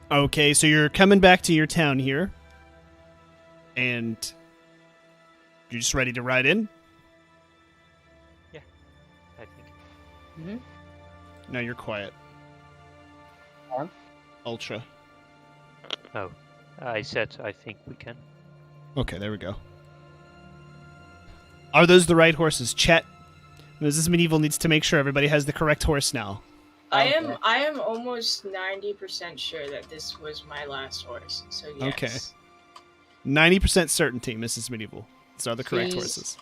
Okay, so you're coming back to your town here, and you're just ready to ride in? Yeah, I think. Mm-hmm. No, you're quiet. Ultra. Oh, I said I think we can. Okay, there we go. Are those the right horses? Chet, Mrs. Medieval needs to make sure everybody has the correct horse now. I am almost 90% sure that this was my last horse. So yes. Okay. 90% certainty, Mrs. Medieval. These are the correct See? horses.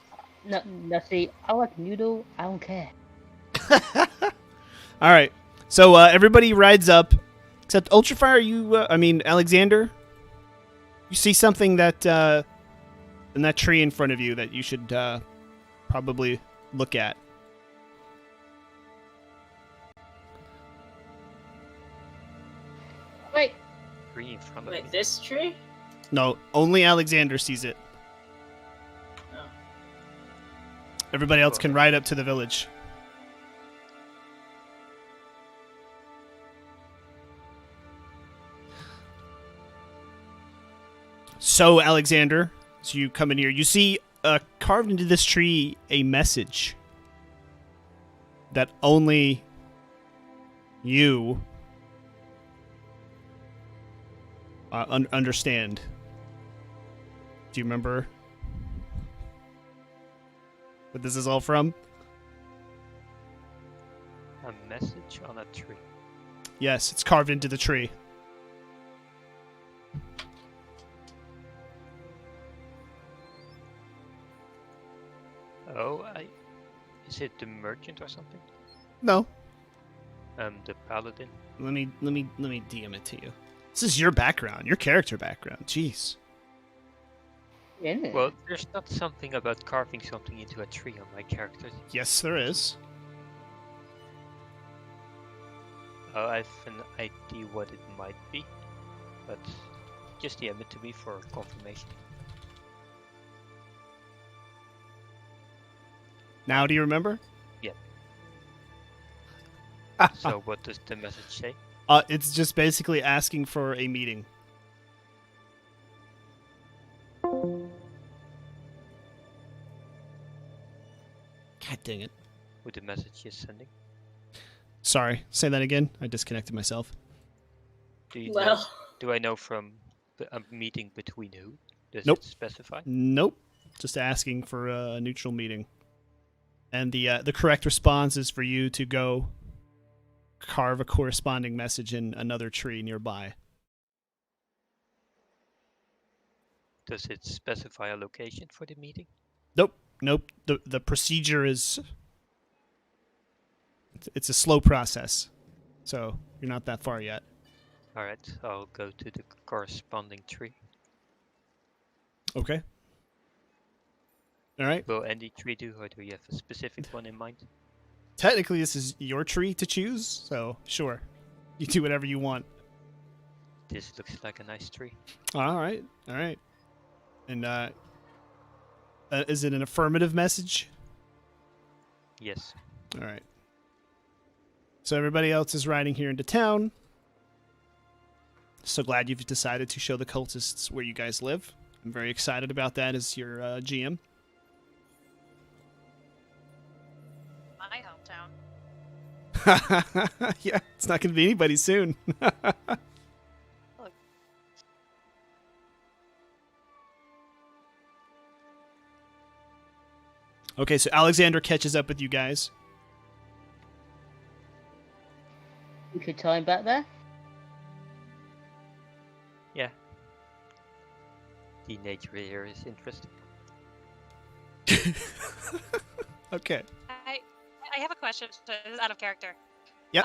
No, see, I like noodle. I don't care. All right. So everybody rides up, except Ultrafire. Alexander. You see something that in that tree in front of you that you should probably look at. Wait. Tree in front of me. Wait, this tree? No, only Alexander sees it. Oh. Everybody else can ride up to the village. So, Alexander, so you come in here. You see carved into this tree a message that only you understand. Do you remember what this is all from? A message on a tree. Yes, it's carved into the tree. Oh, is it the merchant or something? No. The paladin. Let me DM it to you. This is your background, your character background. Jeez. Isn't it? Well, there's not something about carving something into a tree on my character. Yes, there is. Oh, I have an idea what it might be, but just DM it to me for confirmation. Now, do you remember? Yeah. So what does the message say? It's just basically asking for a meeting. God dang it. With the message you're sending? Sorry, say that again. I disconnected myself. Do you know, Well, do I know from a meeting between who? Does Nope. it specify? Nope. Just asking for a neutral meeting. And the correct response is for you to go carve a corresponding message in another tree nearby. Does it specify a location for the meeting? Nope. The procedure is... It's a slow process. So, you're not that far yet. Alright, I'll go to the corresponding tree. Okay. Alright. Will any tree do, or do you have a specific one in mind? Technically, this is your tree to choose, so sure. You do whatever you want. This looks like a nice tree. Alright. And, is it an affirmative message? Yes. Alright. So everybody else is riding here into town. So glad you've decided to show the cultists where you guys live. I'm very excited about that as your GM. My hometown. Yeah, it's not going to be anybody soon. Okay, so Alexander catches up with you guys. We could tie him back there. Yeah. The nature here is interesting. Okay. I have a question, so this is out of character. Yep.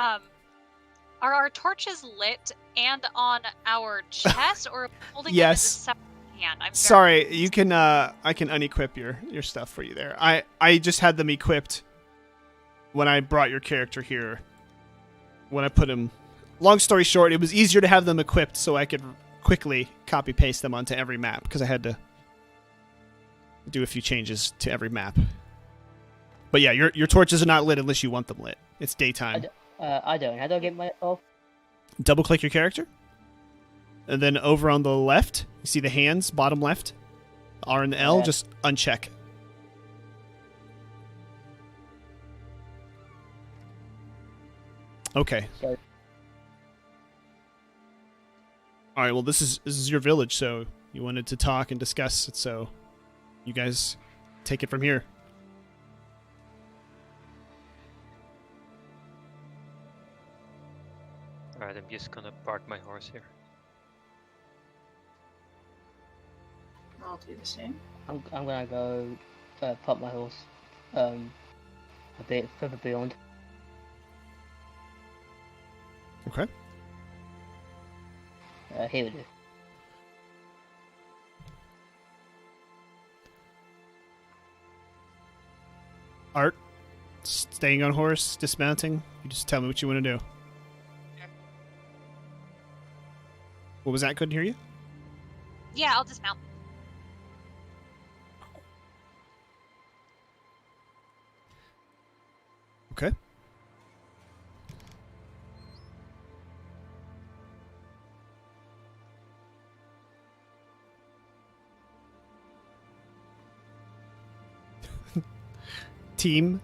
Are our torches lit and on our chest, or holding Yes. it in a separate hand? I'm Sorry, you can I can unequip your stuff for you there. I just had them equipped when I brought your character here. When I put him, long story short, it was easier to have them equipped so I could quickly copy paste them onto every map because I had to do a few changes to every map. But yeah, your torches are not lit unless you want them lit. It's daytime. I don't. How do I get my off? Double click your character. And then over on the left, you see the hands, bottom left, R and the L, Yeah. just uncheck. Okay. So- All right. Well, this is your village, so you wanted to talk and discuss it. So, you guys take it from here. Alright, I'm just gonna park my horse here. I'll do the same. I'm gonna go pop my horse a bit further beyond. Okay. Here we go. Art, staying on horse, dismounting. You just tell me what you want to do. What was that? Couldn't hear you. Yeah, I'll dismount. Okay. Team.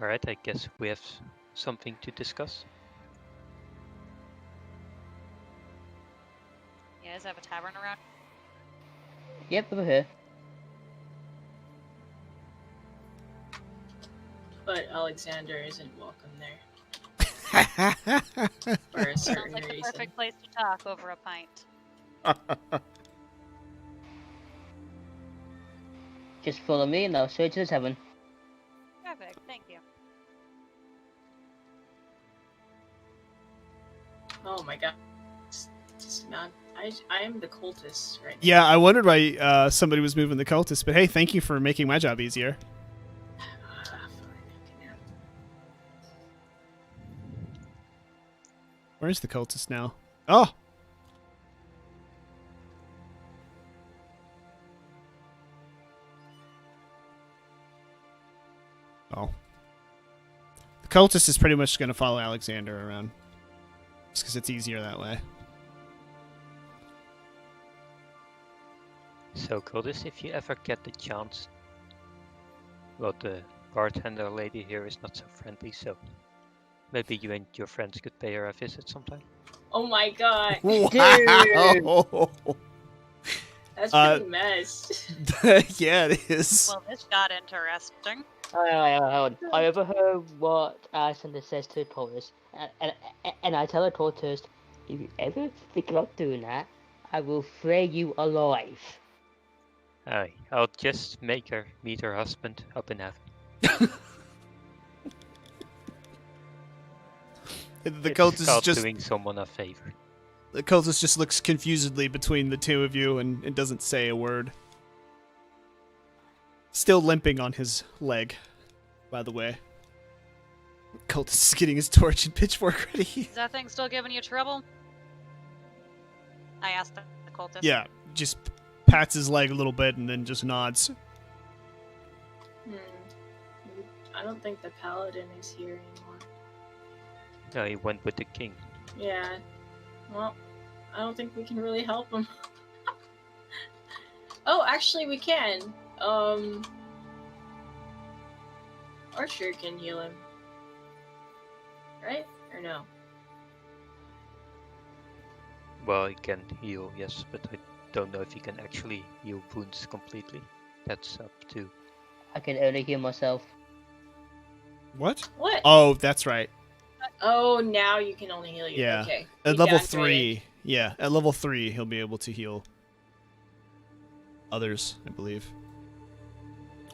Alright, I guess we have something to discuss. Yeah, does it have a tavern around? Yep, over here. But Alexander isn't welcome there for a Sounds certain like the reason. perfect place to talk over a pint. Just follow me and I'll show you to the tavern. Perfect, thank you. Oh my god. It's not. I am the cultist right now. Yeah, I wondered why somebody was moving the cultists, but hey, thank you for making my job easier. Where's the cultist now? Oh! Oh. The cultist is pretty much going to follow Alexander around. Just because it's easier that way. So, Coldis, if you ever get the chance... Well, the bartender lady here is not so friendly, so... Maybe you and your friends could pay her a visit sometime. Oh my god. Wow! That's pretty messed. Yeah, it is. Well, this got interesting. Hold on. I overheard what Alexander says to the tortoise, and I tell the tortoise, if you ever think about doing that, I will flay you alive. Aye, I'll just make her meet her husband up in heaven. The It's cultist called just doing someone a favor. the cultist just looks confusedly between the two of you and doesn't say a word. Still limping on his leg, by the way. Cultist is getting his torch and pitchfork ready. Is that thing still giving you trouble? I asked the cultist. Yeah, just pats his leg a little bit and then just nods. I don't think the paladin is here anymore. No, he went with the king. Yeah. Well, I don't think we can really help him. Oh, actually we can. Archer can heal him. Right? Or no? Well, he can heal, yes, but I don't know if he can actually heal wounds completely. That's up to... I can only heal myself. What? What? Oh, that's right. Oh, now you can only heal you. Yeah. Okay. At We level got 3, yeah, at level 3, he'll be able to heal others, I believe.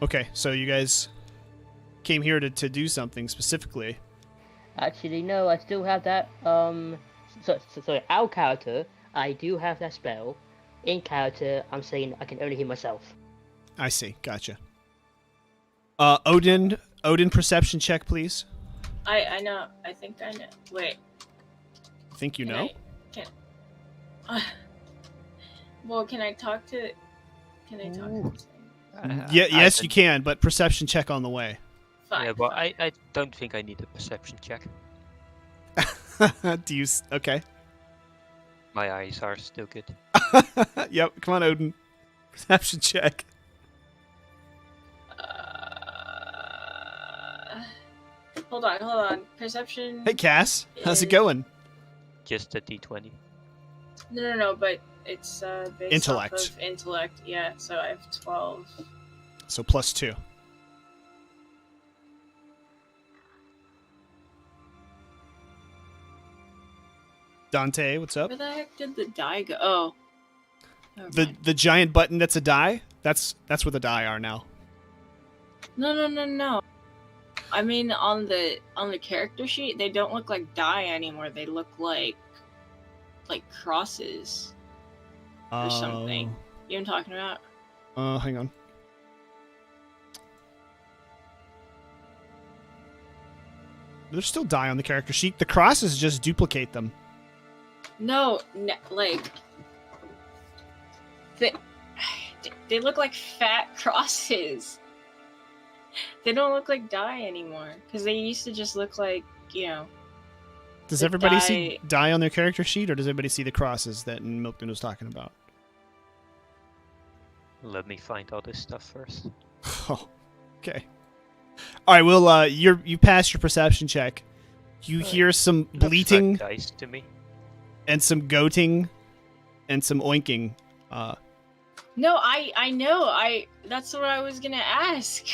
Okay, so you guys came here to do something specifically. Actually, no, I still have that, sorry, out of character, I do have that spell. In character, I'm saying I can only heal myself. I see, gotcha. Odin perception check, please. I know. I think I know. Wait. I think you Can know. Well, can I talk to... Can I talk to him? Yes, you can, but perception check on the way. Fine. Yeah, well, fine. I don't think I need a perception check. Do you? Okay. My eyes are still good. Yep. Come on, Odin. Perception check. Hold on. Perception. Hey, Cass. How's it is- going? Just a D20. No, but it's based Intellect. off of intellect. Yeah, so I have 12. So +2. Dante, what's up? Where the heck did the die go? Oh. Never The mind. the giant button that's a die. That's where the die are now. No. I mean, on the character sheet, they don't look like die anymore. They look like crosses or something. You know what I'm talking about? Hang on. There's still die on the character sheet. The crosses just duplicate them. No, like they look like fat crosses. They don't look like die anymore because they used to just look like, Does The everybody see die- die on their character sheet, or does everybody see the crosses that Milton was talking about? Let me find all this stuff first. Oh, okay. All right. Well, you passed your perception check. You hear some Looks like bleating dice to me. and some goating and some oinking. No, I know. That's what I was gonna ask.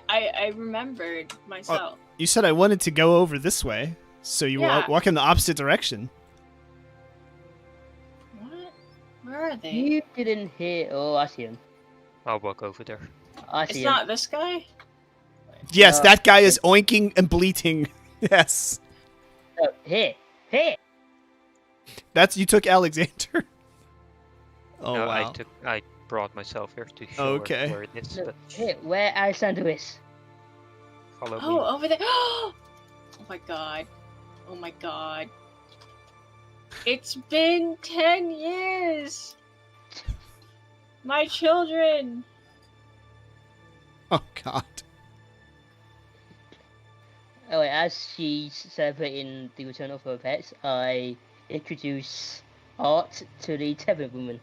I remembered myself. You said I wanted to go over this way, so you Yeah. walk in the opposite direction. What? Where are they? You didn't hear. Oh, I see him. I'll walk over there. I It's see him. not this guy. Yes, Uh, that guy is oinking and bleating. Yes, Oh, here. that's you took Alexander. Oh No, wow. I brought myself here to show Okay. where it is, No, but here, where Alexander is. follow Oh, me. over there. Oh my god. Oh my god. It's been 10 years. My children. Oh god. Oh, wait, as she's celebrating the return of her pets, I introduce Art to the tavern woman.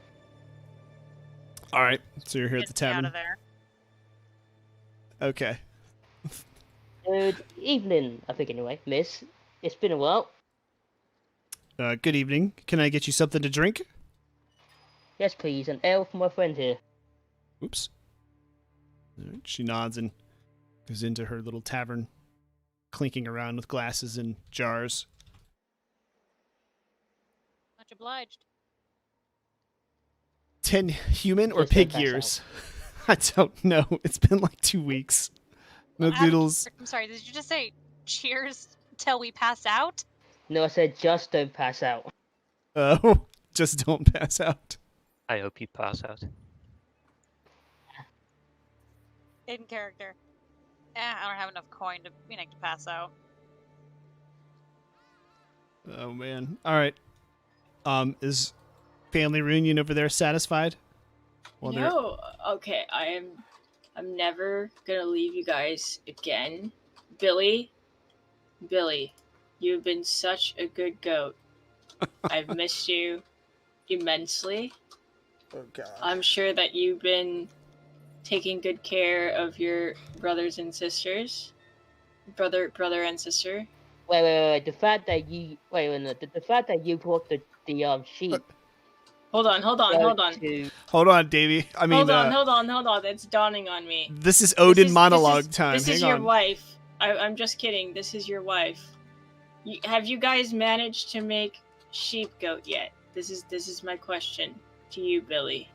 All right, so you're here at the Get me out of tavern. there. Okay. Good evening, I think anyway, miss. It's been a while. Good evening. Can I get you something to drink? Yes, please, an ale for my friend here. Oops. All right, she nods and goes into her little tavern, clinking around with glasses and jars. Much obliged. 10 human or Just don't pig pass years? I don't know. It's been like 2 weeks. Milk Adam, noodles. I'm sorry, did you just say cheers till we pass out? No, I said just don't pass out. Oh, just don't pass out. I hope you pass out. In character. I don't have enough coin to to pass out. Oh man. All right. Is family reunion over there satisfied? Well, they're- No. Okay, I'm never gonna leave you guys again. Billy, you've been such a good goat. I've missed you immensely. Oh god. I'm sure that you've been taking good care of your brothers and sisters. Brother and sister. Wait. The fact that you the fact that you brought the sheep. Hold on. To, Hold on, Davey. I mean, Hold on. It's dawning on me. this is Odin This is- monologue time. This is Hang your on. wife. I'm just kidding. This is your wife. Have you guys managed to make sheep goat yet? This is my question to you, Billy.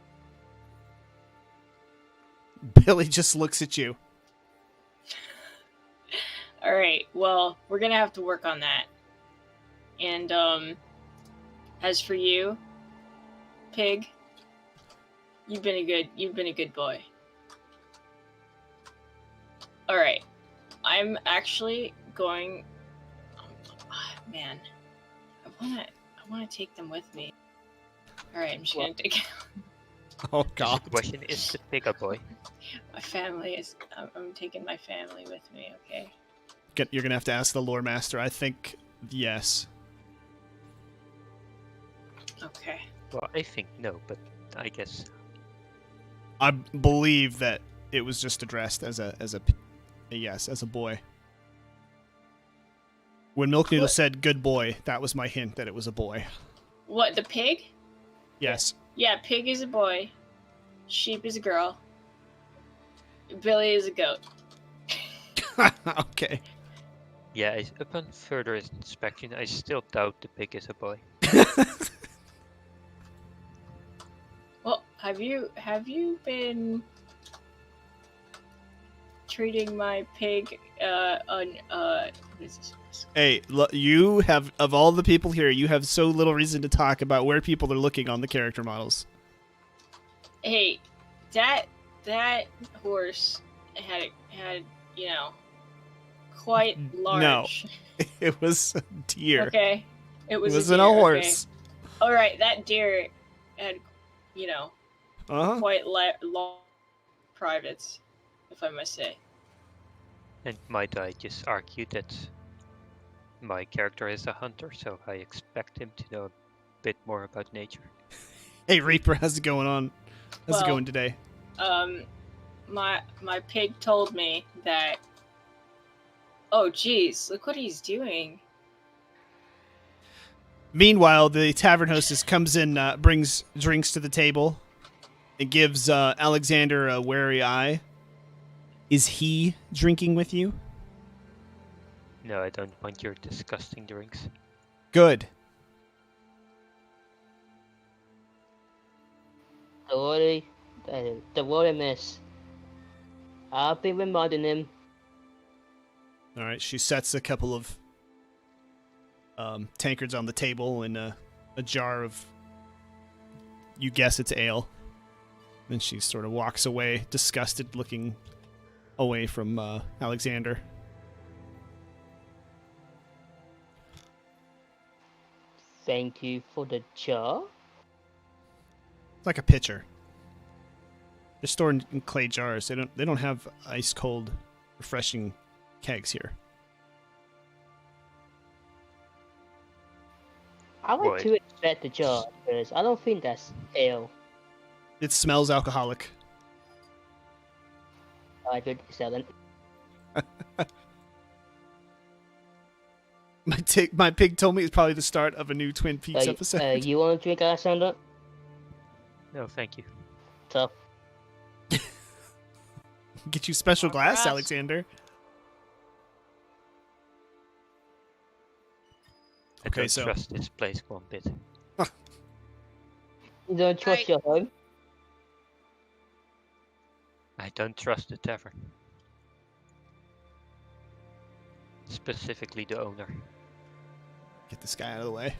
Billy just looks at you. All right. Well, we're gonna have to work on that. And as for you, Pig, you've been a good boy. All right. I'm actually going. Man, I wanna take them with me. All right. I'm just gonna take Oh The god. question is the bigger boy. my family. I'm taking my family with me. Okay. You're gonna have to ask the lore master. I think Yes. Okay. Well, I think no, but I guess. I believe that it was just addressed as a yes, as a boy. When Milk Noodle What? said "good boy," that was my hint that it was a boy. What, the pig? Yes. Yeah, pig is a boy. Sheep is a girl. Billy is a goat. Okay. Yeah, upon further inspection, I still doubt the pig is a boy. Well, have you been treating my pig what is this? Hey, you have, of all the people here, you have so little reason to talk about where people are looking on the character models. Hey, that horse had you know, quite large. It was a deer. Okay, it It was wasn't a a deer. horse. Okay. All right, that deer had, you know, Uh-huh. quite long privates, if I must say. And might I just argue that my character is a hunter, so I expect him to know a bit more about nature. Hey, Reaper, how's it going on? How's it Well, going today? My pig told me that. Oh, geez, look what he's doing. Meanwhile, the tavern hostess comes in, brings drinks to the table, and gives Alexander a wary eye. Is he drinking with you? No, I don't want your disgusting drinks. Good. The worry miss. I'll be reminding him. All right, she sets a couple of tankards on the table and a jar of, you guess it's ale. Then she sort of walks away, disgusted, looking away from Alexander. Thank you for the jar. It's like a pitcher. They're stored in clay jars. They don't have ice cold, refreshing kegs here. I like Right. to expect the jar because I don't think that's ale. It smells alcoholic. I could sell it. My pig told me it's probably the start of a new Twin Peaks episode. You want to drink, Alexander? No, thank you. Tough. Get you special glass, Alright. Alexander. I Okay, don't so- trust this place one bit. You don't trust Right. your home? I don't trust the tavern. Specifically the owner. Get this guy out of the way.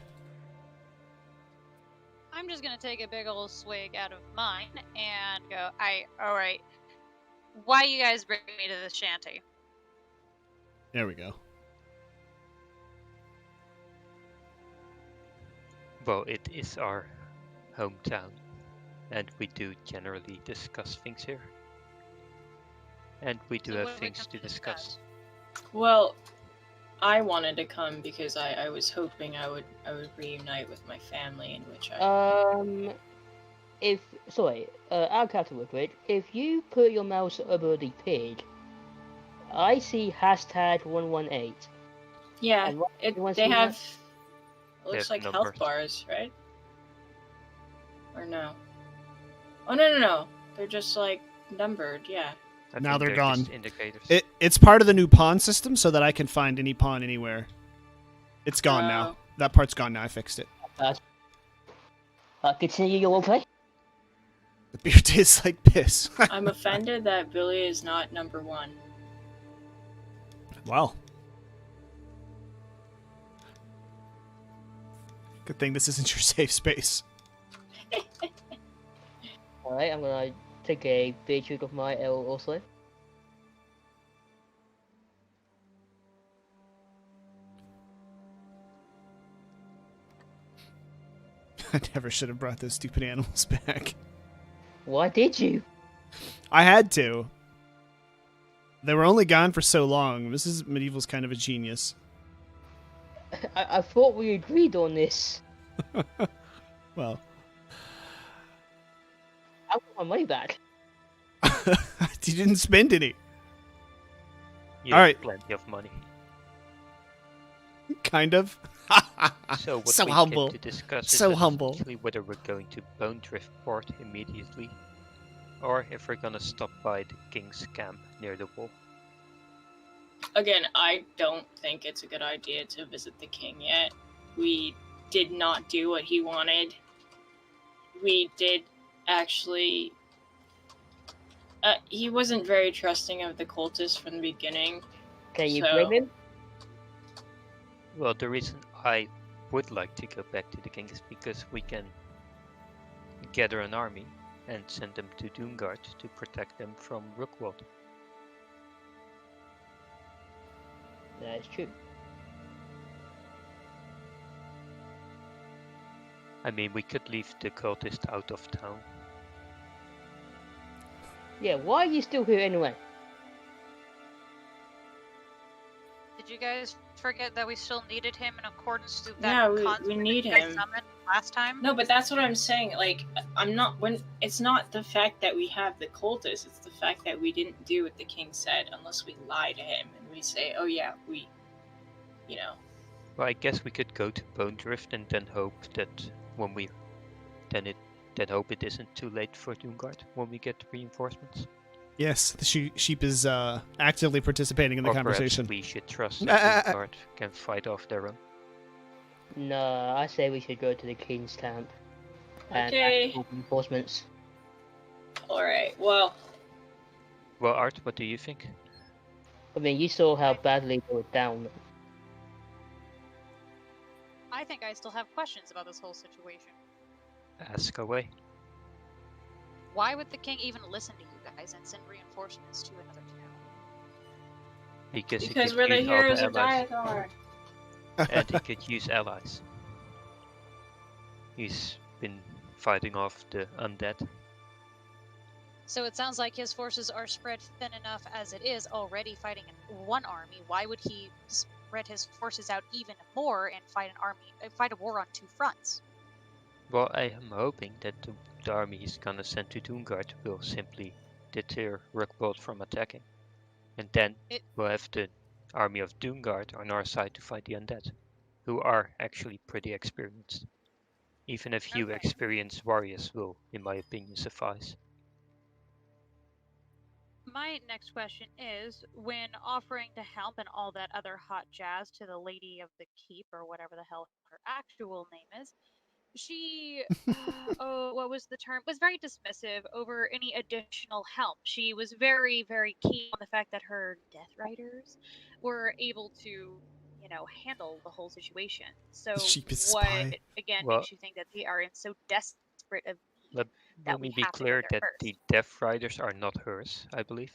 I'm just gonna take a big old swig out of mine and go, alright. Why you guys bring me to this shanty? There we go. Well, it is our hometown, and we do generally discuss things here. And we do So have what do we things come to discuss. Well, I wanted to come because I was hoping I would reunite with my family, in which I I'll cut it real quick. If you put your mouse over the pig, I see hashtag 118. yeah. And what do you want to They see have that? it looks They like have health numbers. bars, right? Or no? Oh no! They're just like numbered. Yeah. I Now think they're just gone. Indicators. It's part of the new pawn system so that I can find any pawn anywhere. It's gone now. Oh. That part's gone now. I fixed it. Continue your roleplay. The beer tastes like piss. I'm offended that Billy is not number one. Wow. Good thing this isn't your safe space. Alright, I'm gonna take a big chunk of my ale also. I never should have brought those stupid animals back. Why did you? I had to. They were only gone for so long. Mrs. Medieval's kind of a genius. I thought we agreed on this. Well, I want my money back. you didn't spend any. You All have right. plenty of money. Kind of. So what So we humble. came to discuss So is humble. essentially whether we're going to Bone Drift Port immediately, or if we're gonna stop by the King's camp near the wall. Again, I don't think it's a good idea to visit the king yet. We did not do what he wanted. We did actually. He wasn't very trusting of the cultists from the beginning. Can you So- blame him? Well, the reason I would like to go back to the king is because we can gather an army and send them to Doomguard to protect them from Rookwold. That is true. I mean, we could leave the cultist out of town. Yeah, why are you still here anyway? Did you guys forget that we still needed him in accordance to that Yeah, we concept need that you guys him. summoned last time? No, but that's what I'm saying. Like, I'm not. When it's not the fact that we have the cultists; it's the fact that we didn't do what the king said. Unless we lie to him and we say, "Oh yeah, we," you know. Well, I guess we could go to Bone Drift and then hope that when we, then hope it isn't too late for Doomguard when we get reinforcements. Yes, the sheep is actively participating in the Or conversation. perhaps we should trust that Doomguard can fight off their own. No, I say we should go to the King's camp. And Okay. ask for reinforcements. All right. Well, Well, Art, what do you think? I mean, you saw how badly they were down. I think I still have questions about this whole situation. Ask away. Why would the king even listen to you guys and send reinforcements to another town? Because he because could we're the use all heroes of allies. Diathar. And he could use allies. He's been fighting off the undead. So it sounds like his forces are spread thin enough as it is already fighting in one army. Why would he spread his forces out even more and fight a war on two fronts? Well, I am hoping that the army he's gonna send to Doomguard will simply deter Rookwold from attacking. And then we'll have the army of Doomguard on our side to fight the undead, who are actually pretty experienced. Even a few Okay. experienced warriors will, in my opinion, suffice. My next question is, when offering to help and all that other hot jazz to the Lady of the Keep, or whatever the hell her actual name is, she, what was the term? Was very dismissive over any additional help. She was very, very keen on the fact that her Death Riders were able to, handle the whole situation. So, The sheep is a what spy. again Well- makes you think that they are in so desperate of Let that me we be have to go clear there that first? the Death Riders are not hers, I believe.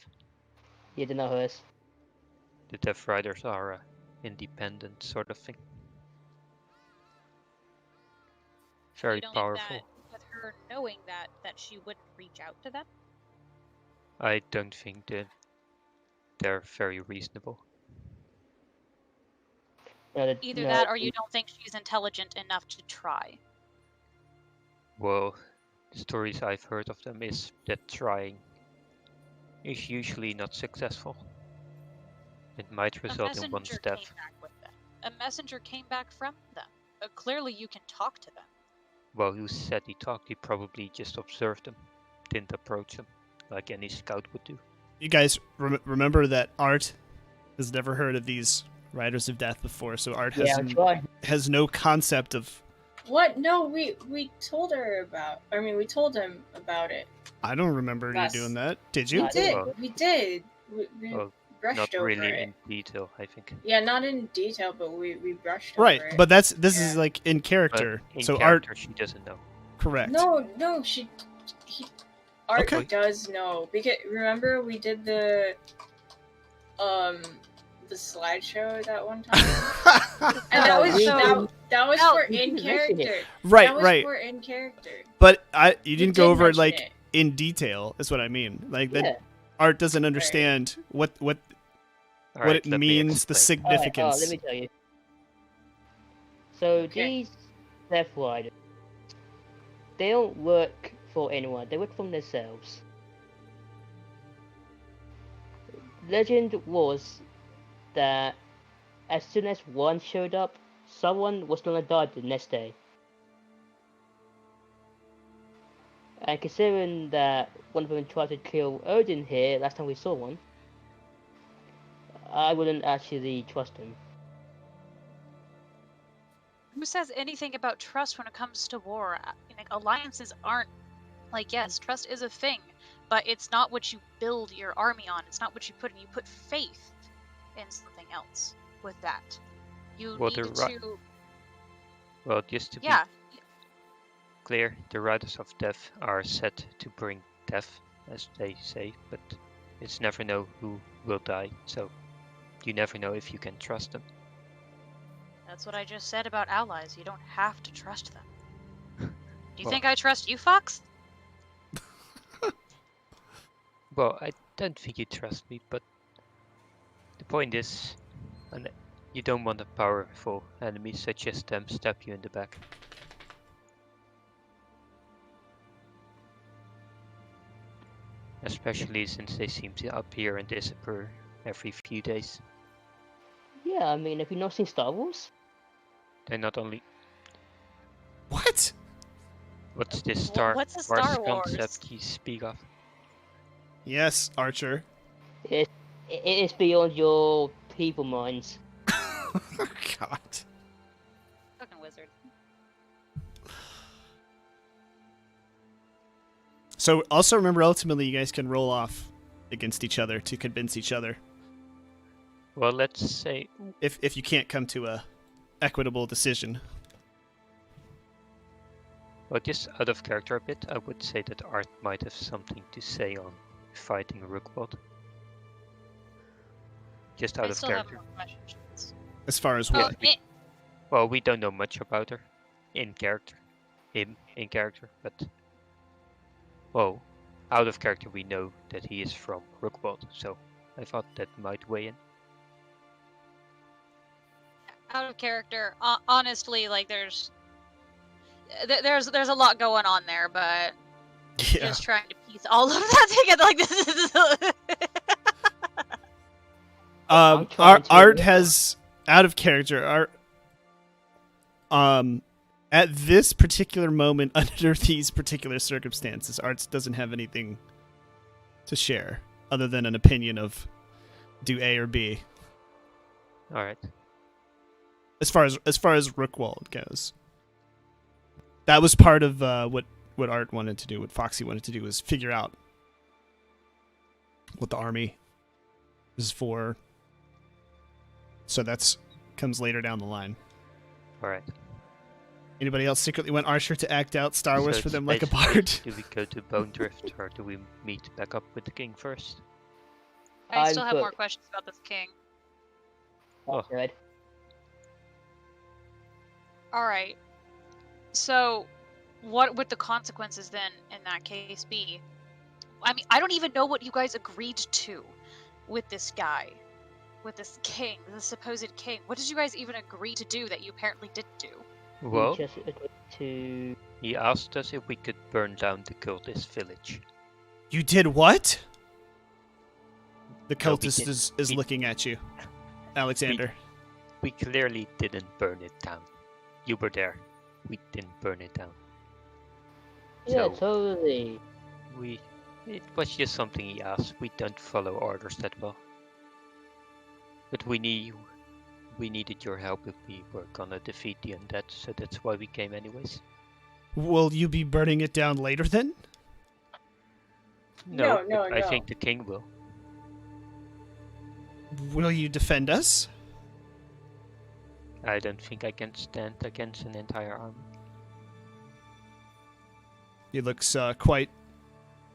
You didn't know hers. The Death Riders are a independent sort of thing. Very you don't powerful. think that with her knowing that she wouldn't reach out to them? I don't think that they're very reasonable. No, Either no, that or you don't think she's intelligent enough to try. Well, the stories I've heard of them is that trying is usually not successful. It might result in one's death. Came back with them. A messenger came back from them. Clearly you can talk to them. Well, who said he talked? He probably just observed them, didn't approach them, like any scout would do. You guys remember that Art has never heard of these Riders of Death before, so Art Yeah, has no concept of. What? No, we told her about. I mean, we told him about it. I don't remember That's- you doing that. Did We you? I did. Well- We did. We Well, brushed Not over really it. in detail, I think. Yeah, not in detail, but we brushed Right, over it. but this is Yeah. like in But character. in So character, she doesn't know. correct. No, Art Okay. does know, because remember we did the slideshow that one time, and that No, was we that was No, for we in didn't mention it. character. right, That was right. for in character. But you We didn't did go over it mention like it. in detail. Is what I mean. Like that Yeah. Art doesn't understand what Alright, it let me means, the explain. Alright, significance. let me tell you. So Okay. these Death Riders, they don't work for anyone. They work for themselves. Legend was that as soon as one showed up, someone was gonna die the next day. And considering that one of them tried to kill Odin here last time we saw one, I wouldn't actually trust him. Who says anything about trust when it comes to war? Like, alliances aren't like, yes, trust is a thing, but it's not what you build your army on. It's not what you put in. You put faith in something else with that. You Well, need the to. Well, just to Yeah. be clear, the Riders of Death are set to bring death, as they say, but it's never know who will die, so you never know if you can trust them. That's what I just said about allies. You don't have to trust them. Do you Well- think I trust you, Fox? Well, I don't think you trust me, but the point is, you don't want a powerful enemy such as them stab you in the back. Especially since they seem to appear and disappear every few days. Yeah, I mean, have you not seen Star Wars? They're not only... What? What's this Star What's a Wars Star Wars? concept you speak of? Yes, Archer. It is beyond your people minds. God. Fucking wizard. So also remember, ultimately, you guys can roll off against each other to convince each other. Well, let's say... If you can't come to a equitable decision. Well, just out of character a bit, I would say that Art might have something to say on fighting Rookbot. Just out I of still have character. more questions. As far as Oh, what? Well, we don't know much about her in character. Him in character, but... Well, out of character we know that he is from Rookbot, so I thought that might weigh in. out of character. Honestly, like there's a lot going on there, but Yeah. just trying to piece all of that together. Like this is. I'm trying to Art remember. has out of character. At this particular moment, under these particular circumstances, Arts doesn't have anything to share other than an opinion of do A or B. All right. As far as Rookwald goes, that was part of what Art wanted to do. What Foxy wanted to do was figure out what the army is for. So that's comes later down the line. All right. Anybody else secretly want Archer to act out Star Wars So for it's them like a basically, bard? Do we go to Bone Drift or do we meet back up with the king first? I I'm still have for- more questions about this king. Oh. Good. All right. So, what would the consequences then, in that case, be? I mean, I don't even know what you guys agreed to with this guy, with this king, the supposed king. What did you guys even agree to do that you apparently didn't do? Well, We just agreed to. he asked us if we could burn down the cultist village. You did what? The No, we cultist didn't. is We- looking at you, Alexander. We clearly didn't burn it down. You were there. We didn't burn it down. Yeah, So- totally. It was just something he asked. We don't follow orders that well. But we needed your help if we were gonna defeat the undead, so that's why we came anyways. Will you be burning it down later then? No, but I no. think the king will. Will you defend us? I don't think I can stand against an entire army. He looks quite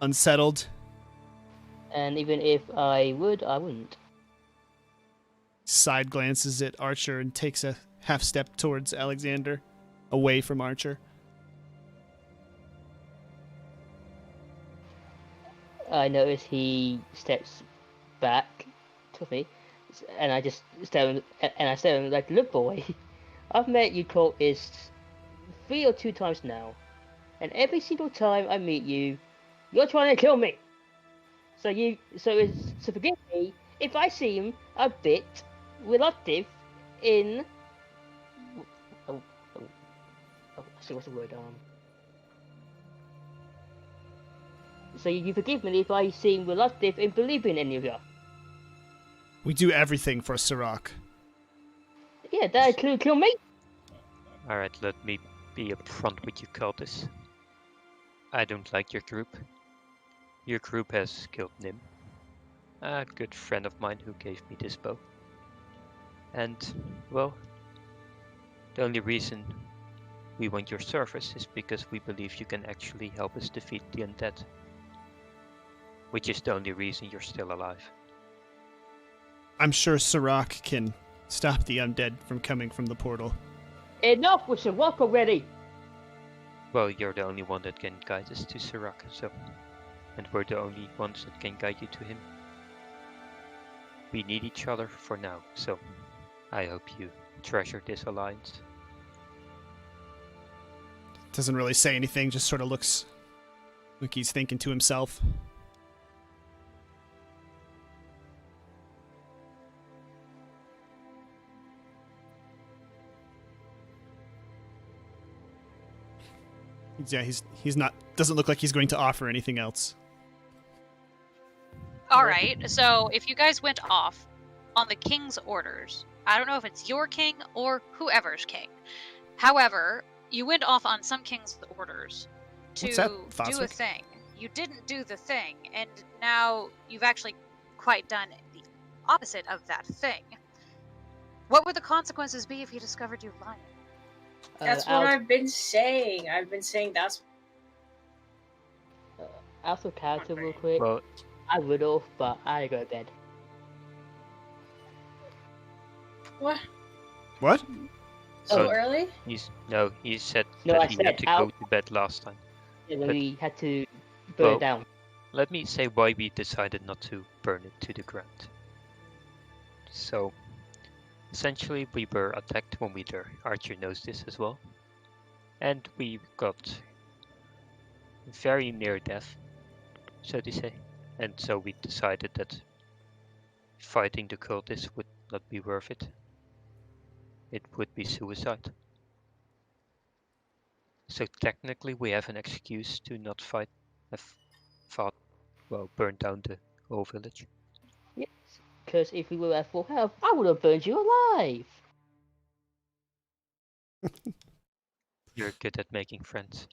unsettled. And even if I would, I wouldn't. Side glances at Archer and takes a half step towards Alexander, away from Archer. I notice he steps back to me, and I just stare at him, and I stare at him like, "Look, boy, I've met you cultists 3 or 2 times now, and every single time I meet you, you're trying to kill me. So forgive me if I seem a bit reluctant in. See what's the word? So you forgive me if I seem reluctant in believing any of you. We do everything for Sirach. Yeah, that includes kill me. Alright, let me be upfront with you, cultists. I don't like your group. Your group has killed Nim, a good friend of mine who gave me this bow. And, well, the only reason we want your service is because we believe you can actually help us defeat the undead. Which is the only reason you're still alive. I'm sure Sirach can stop the undead from coming from the portal. Enough with your work already. Well, you're the only one that can guide us to Sirach, so... And we're the only ones that can guide you to him. We need each other for now, so... I hope you treasure this alliance. Doesn't really say anything, just sort of looks like he's thinking to himself. Yeah, he's not, doesn't look like he's going to offer anything else. All right. So if you guys went off on the king's orders, I don't know if it's your king or whoever's king. However, you went off on some king's orders to What's that, do a Foswick? thing. You didn't do the thing, and now you've actually quite done the opposite of that thing. What would the consequences be if he discovered you lying? That's what I've been saying. I've been saying that's. Out of character real quick. Well, I would have, but I go to bed. What? What? So Oh. early? he said No, that I he said had to out. go to bed last time. And then But- we had to burn Well- it down. Let me say why we decided not to burn it to the ground. So, essentially we were attacked when we were there. Archer knows this as well. And we got very near death, so to say. And so we decided that fighting the cultists would not be worth it. It would be suicide. So technically we have an excuse to not fight, burn down the whole village. Yes. Because if we were at full health, I would have burned you alive. You're good at making friends.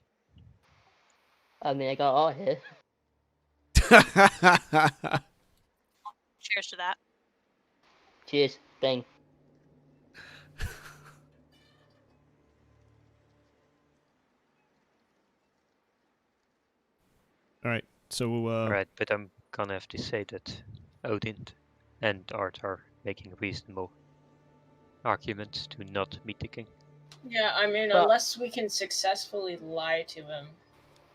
I mean, I got out here. Cheers to that. Cheers. Bang. Alright, so, Alright, but I'm gonna have to say that Odin and Art are making reasonable arguments to not meet the king. Yeah, I mean, But- unless we can successfully lie to him.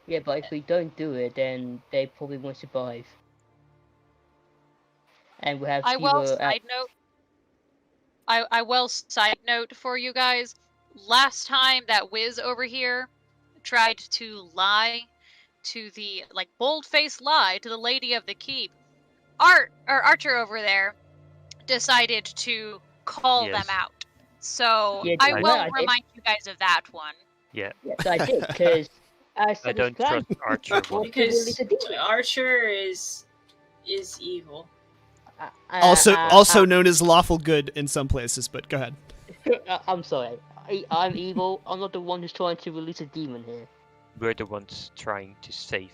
Yeah, but if we don't do it, then they probably won't survive. And we have I will fewer. side note. I will side note for you guys. Last time that Wiz over here tried to lie to the bold-faced lie to the lady of the keep, Archer over there decided to call Yes. them out. So Yeah, I I will know, I did. remind you guys of that one. Yeah, Yes, I did, because I I said don't this plan. trust Archer one. Because Really to do it. Archer is evil. also known as lawful good in some places, but go ahead. I'm sorry. I'm evil. I'm not the one who's trying to release a demon here. We're the ones trying to save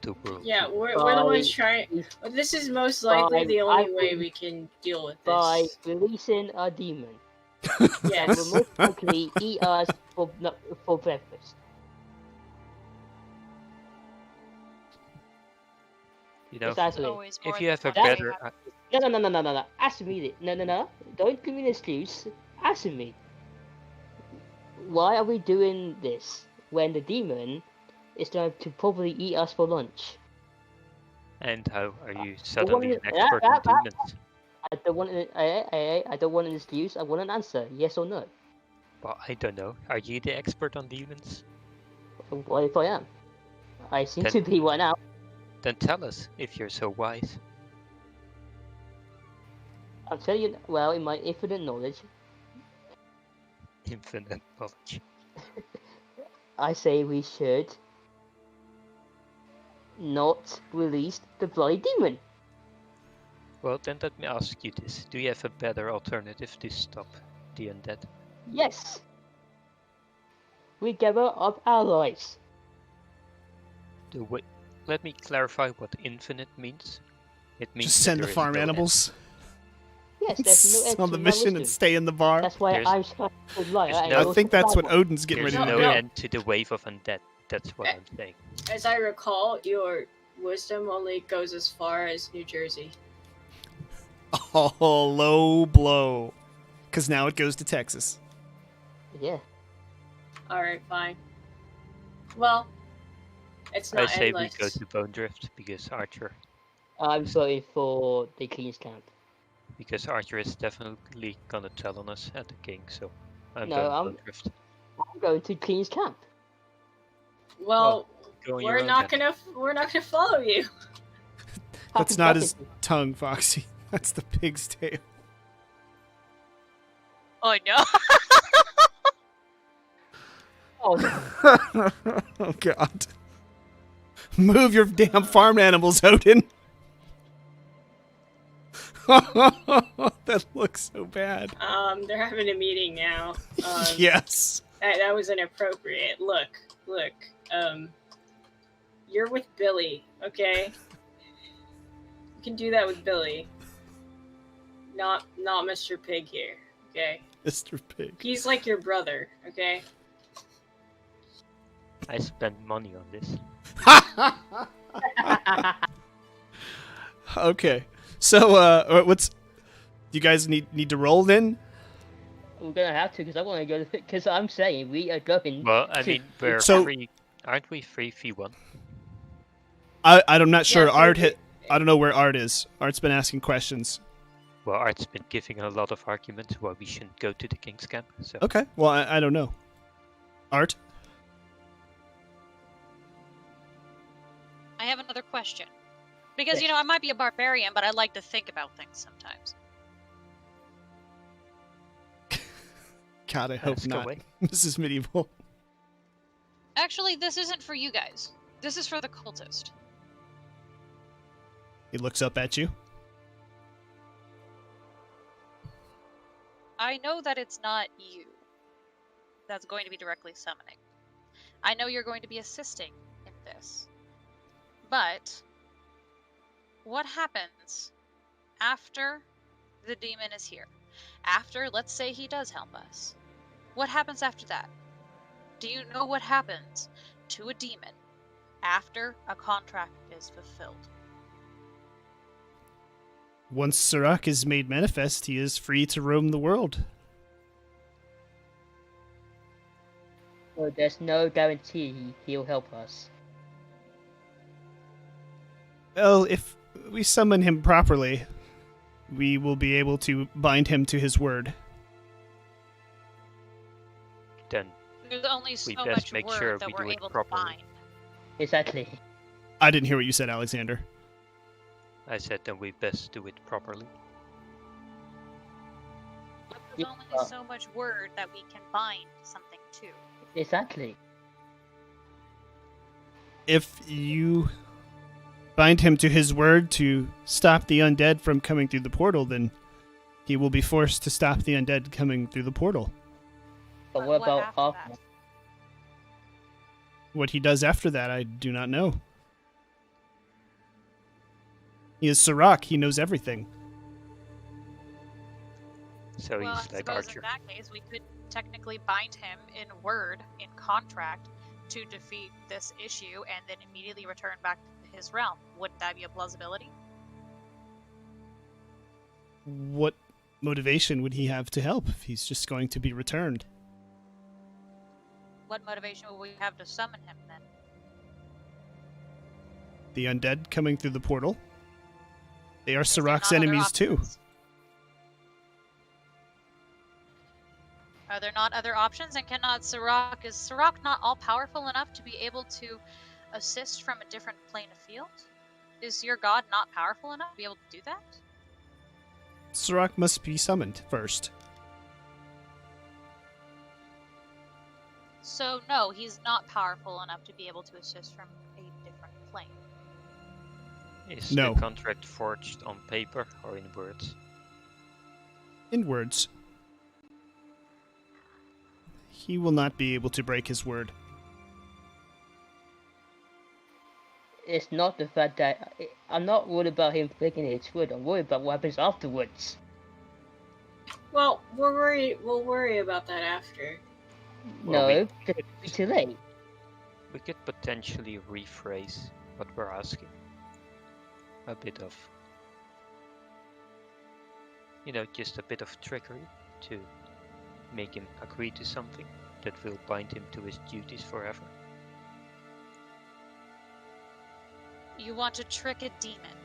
the world. Yeah, we're the ones trying. But this is most likely the only way we can deal with By this. releasing a demon. Yes. That will most likely eat us for breakfast. You know, Precisely. Always more if you than have a one thing better... happening. No. Answer me. No. Don't give me an excuse. Answer me. Why are we doing this when the demon is going to probably eat us for lunch? And how are you suddenly an one- expert on demons? I don't want an excuse. I want an answer. Yes or no. Well, I don't know. Are you the expert on demons? What if I am? I seem Then- to be one now. Then tell us, if you're so wise. I'll tell you, well, in my infinite knowledge, Infinite knowledge. I say we should not release the bloody demon. Well, then let me ask you this. Do you have a better alternative to stop the undead? Yes. We gather up allies. Let me clarify what infinite means. It means Just that send the there is farm no end. animals Yes, there's no end on to the my mission and wisdom. stay in the bar. That's why There's- I'm such a liar. there's and no- I also think that's what bad one. Odin's getting There's ready to no do. end to the wave of undead. That's what I'm saying. As I recall, your wisdom only goes as far as New Jersey. Oh, low blow. Because now it goes to Texas. Yeah. Alright, fine. Well, it's I not say endless. we go to Bone Drift because Archer I'm voting for the King's Camp. is definitely gonna tell on us at the king. So I'm No, going I'm- Bone Drift. I'm going to King's Camp. Well, Go on your we're own not then. gonna follow you. That's Happy not his birthday. tongue, Foxy. That's the pig's tail. Oh no. Oh, Oh, God. Move your damn farm animals, Odin. That looks so bad. They're having a meeting now. Yes. That was inappropriate. Look. You're with Billy, okay? You can do that with Billy. Not Mr. Pig here, okay? Mr. Pig. He's like your brother, okay? I spent money on this. Okay. So, what's... You guys need to roll then? we're gonna have to because I want to go. Because I'm saying we are going. Well, I to- mean, we're So- free. Aren't we free V1? I'm not sure. Yeah, Art so hit... I don't know where Art is. Art's been asking questions. Well, Art's been giving a lot of arguments why we shouldn't go to the King's Camp. So Okay. Well, I don't know. Art? I have another question. Because, Yes. I might be a barbarian, but I like to think about things sometimes. God, I hope ask not. away. This is medieval. Actually, this isn't for you guys. This is for the cultist. He looks up at you. I know that it's not you that's going to be directly summoning. I know you're going to be assisting in this. But what happens after the demon is here? After, let's say he does help us. What happens after that? Do you know what happens to a demon after a contract is fulfilled? Once Sirach is made manifest, he is free to roam the world. So there's no guarantee he'll help us. Well, if we summon him properly, we will be able to bind him to his word. then There's only so best much make word sure that we we're do it able to properly. find. Exactly. I didn't hear what you said, Alexander. I said then we best do it properly. There's only so much word that we can bind something to. Exactly. If you bind him to his word to stop the undead from coming through the portal, then he will be forced to stop the undead coming through the portal. But what about after after? that? What he does after that, I do not know. He is Sirach. He knows everything. So Well, I he's like suppose Archer. in that case, we could technically bind him in word, in contract, to defeat this issue and then immediately return back to his realm. Wouldn't that be a plausibility? What motivation would he have to help if he's just going to be returned? What motivation would we have to summon him then? The undead coming through the portal? They are Is there Sirach's not other enemies too. options? Are there not other options? And is Sirach not all powerful enough to be able to assist from a different plane of field? Is your god not powerful enough to be able to do that? Sirach must be summoned first. So no, he's not powerful enough to be able to assist from a different plane. Is No. the contract forged on paper or in words? In words. He will not be able to break his word. It's not the fact that I'm not worried about him breaking his word. I'm worried about what happens afterwards. Well, we'll worry about that after. Well, No, because it'll be too late. We could potentially rephrase what we're asking. A bit of, just a bit of trickery to make him agree to something that will bind him to his duties forever. You want to trick a demon.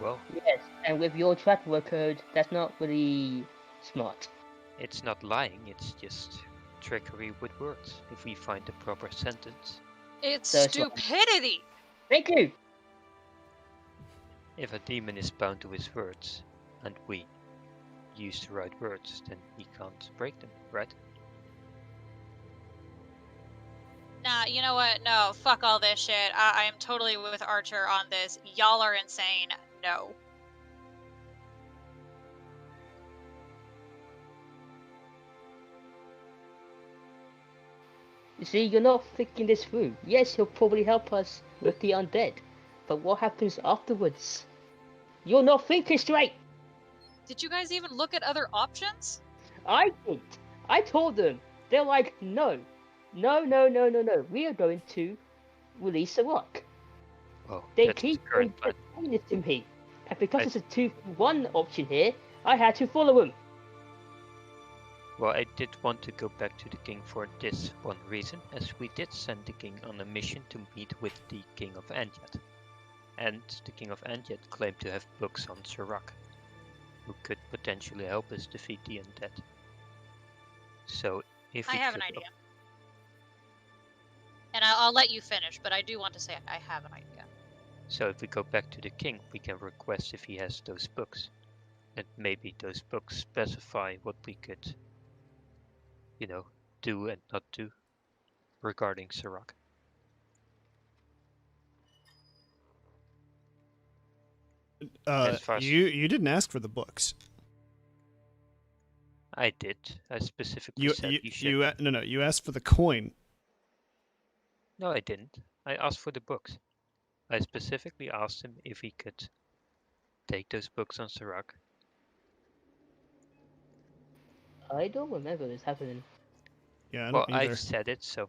Well, Yes, and with your track record, that's not really smart. it's not lying, it's just trickery with words, if we find the proper sentence. It's So it's like- stupidity! Thank you! If a demon is bound to his words, and we use the right words, then he can't break them, right? Nah, you know what? No, fuck all this shit. I am totally with Archer on this. Y'all are insane. No. You see, you're not thinking this through. Yes, he'll probably help us with the undead, but what happens afterwards? You're not thinking straight! Did you guys even look at other options? I did! I told them! They're like, no. No, no, no, no, no. We are going to release a rock. Well, They that's keep the current plan. saying this to me. And because it's a 2-1 option here, I had to follow him. Well, I did want to go back to the king for this one reason, as we did send the king on a mission to meet with the king of Anjat. And the king of Anjat claimed to have books on Sirach, who could potentially help us defeat the undead. So, if I we have an could- idea. And I'll let you finish, but I do want to say I have an idea. So if we go back to the king, we can request if he has those books. And maybe those books specify what we could, do and not do regarding Sirach. As far as- You didn't ask for the books. I did. I specifically You said you, you should. you you asked for the coin. No, I didn't. I asked for the books. I specifically asked him if he could take those books on Sirach. I don't remember this happening. Yeah, I Well, don't either. I've said it, so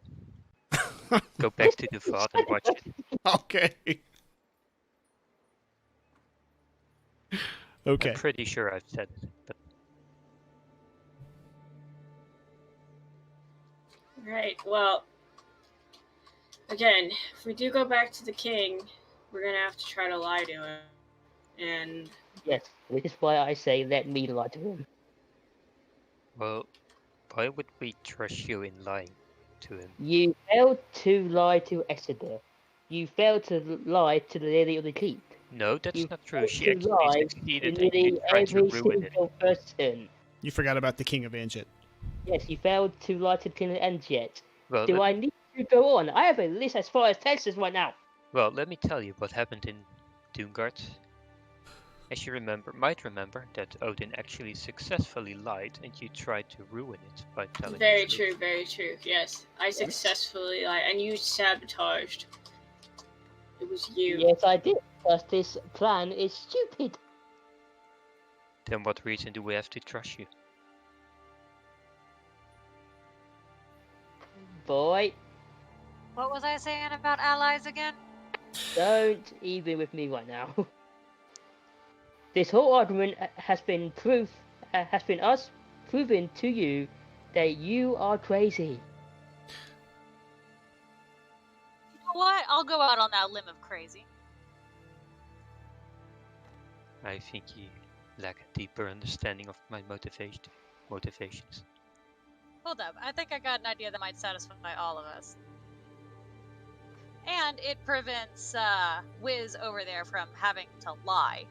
go back to the VOD and watch it. Okay. Okay. I'm pretty sure I've said it, but Right, well, again, if we do go back to the king, we're gonna have to try to lie to him. And Yes, which is why I say let me lie to him. well, why would we trust you in lying to him? You failed to lie to Exeter. You failed to lie to the lady of the keep. No, that's You not true. failed She to actually lie to succeeded nearly in trying to every ruin it. single person. You forgot about the King of Anjit. Yes, you failed to lie to the king and yet. Well, Do I need to go on? I have a list as far as Texas right now. let me tell you what happened in Doomguard. As you might remember that Odin actually successfully lied, and you tried to ruin it by telling. very the truth. true, very true. Yes, I successfully lied, and you sabotaged. It was you. Yes, I did. Because this plan is stupid. Then what reason do we have to trust you? Boy, What was I saying about allies again? don't even with me right now. This whole argument has been us proving to you that you are crazy. You know what? I'll go out on that limb of crazy. I think you lack a deeper understanding of my motivations. Hold up. I think I got an idea that might satisfy all of us. And it prevents Wiz over there from having to lie.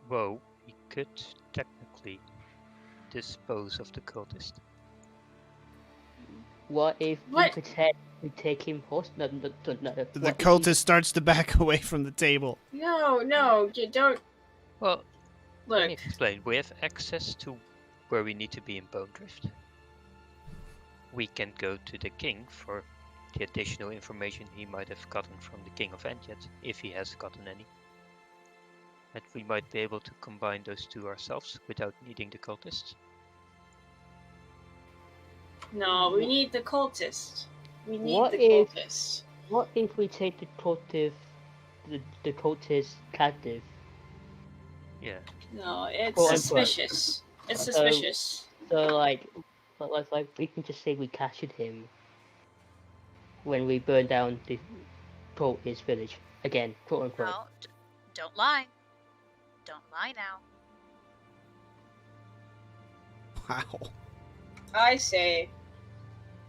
Well, we could technically dispose of the cultist. What if What? we take him hostage? No. The What if we- cultist starts to back away from the table. No, you don't. Well, let me Look, explain. We have access to where we need to be in Bone Drift. We can go to the king for the additional information he might have gotten from the king of Enjet, if he has gotten any. And we might be able to combine those two ourselves without needing the cultists. no, we need the cultist. We need What the if- cultist. What if we take the cultist captive? Yeah. No, it's Quote, unquote. suspicious. It's suspicious. So like we can just say we captured him when we burned down the cultist village again, quote unquote. No, don't lie. Don't lie now. Wow. I say,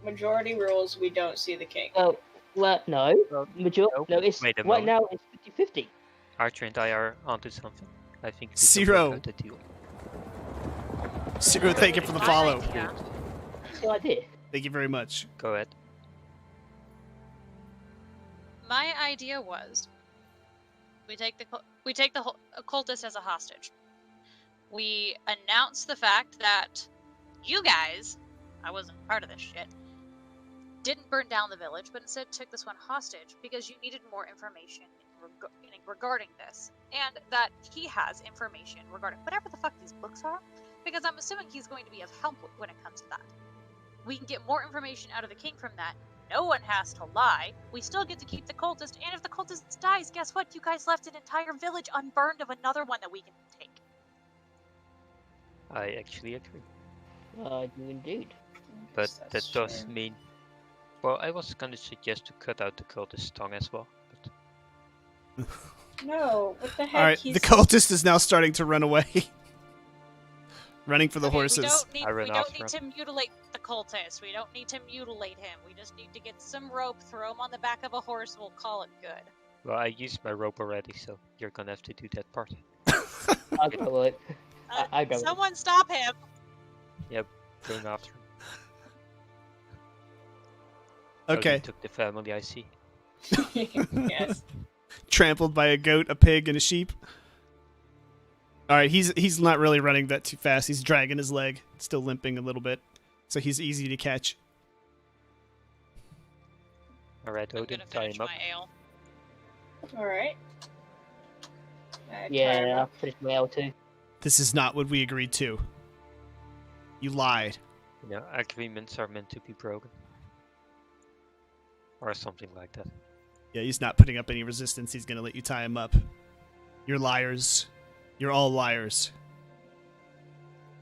majority rules. We don't see the king. Oh, well, no. Well, No, it's wait a right moment. now it's 50-50. Archer and I are onto something. I think we can Zero. work out the deal. Zero, thank you for the My follow. idea. That's the idea. Thank you very much. Go ahead. My idea was we take the occultist as a hostage. We announce the fact that you guys, I wasn't part of this shit, didn't burn down the village, but instead took this one hostage because you needed more information regarding this, and that he has information regarding whatever the fuck these books are, because I'm assuming he's going to be of help when it comes to that. We can get more information out of the king from that. No one has to lie. We still get to keep the cultist, and if the cultist dies, guess what? You guys left an entire village unburned of another one that we can take. I actually agree. You indeed. But that That's does true. mean... Well, I was gonna suggest to cut out the cultist's tongue as well. But No, what the heck? All right, He's... the cultist is now starting to run away. Running for the Okay, horses. We I ran don't after need to mutilate the cultist. We don't need to mutilate him. We just need to get some rope, throw him on the back of a horse, we'll call it good. well, I used my rope already, so you're gonna have to do that part. I'll go with it. I go with it. Someone stop him! Going after him. Okay. Took the family, I see. Yes. Trampled by a goat, a pig, and a sheep. All right, he's not really running that too fast. He's dragging his leg, still limping a little bit, so he's easy to catch. Alright, I'm Odin, gonna tie finish him up. my ale. All right. Yeah, I'll finish my L too. This is not what we agreed to. You lied. You know, agreements are meant to be broken. Or something like that. Yeah, he's not putting up any resistance. He's gonna let you tie him up. You're liars. You're all liars.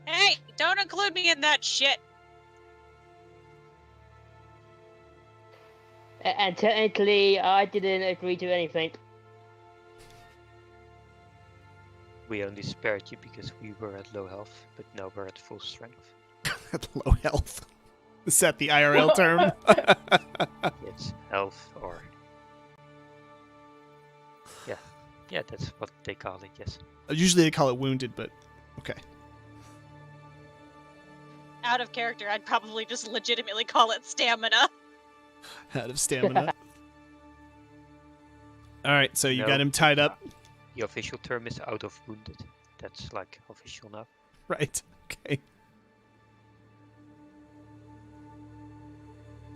Hey, don't include me in that shit! And technically, I didn't agree to anything. We only spared you because we were at low health, but now we're at full strength. At low health. Is that the IRL term? It's health or... Yeah, that's what they call it, yes. Usually they call it wounded, but okay. Out of character, I'd probably just legitimately call it stamina. Out of stamina. Alright, so you No. got him tied up. The official term is out of wounded. That's like official now. Right. Okay.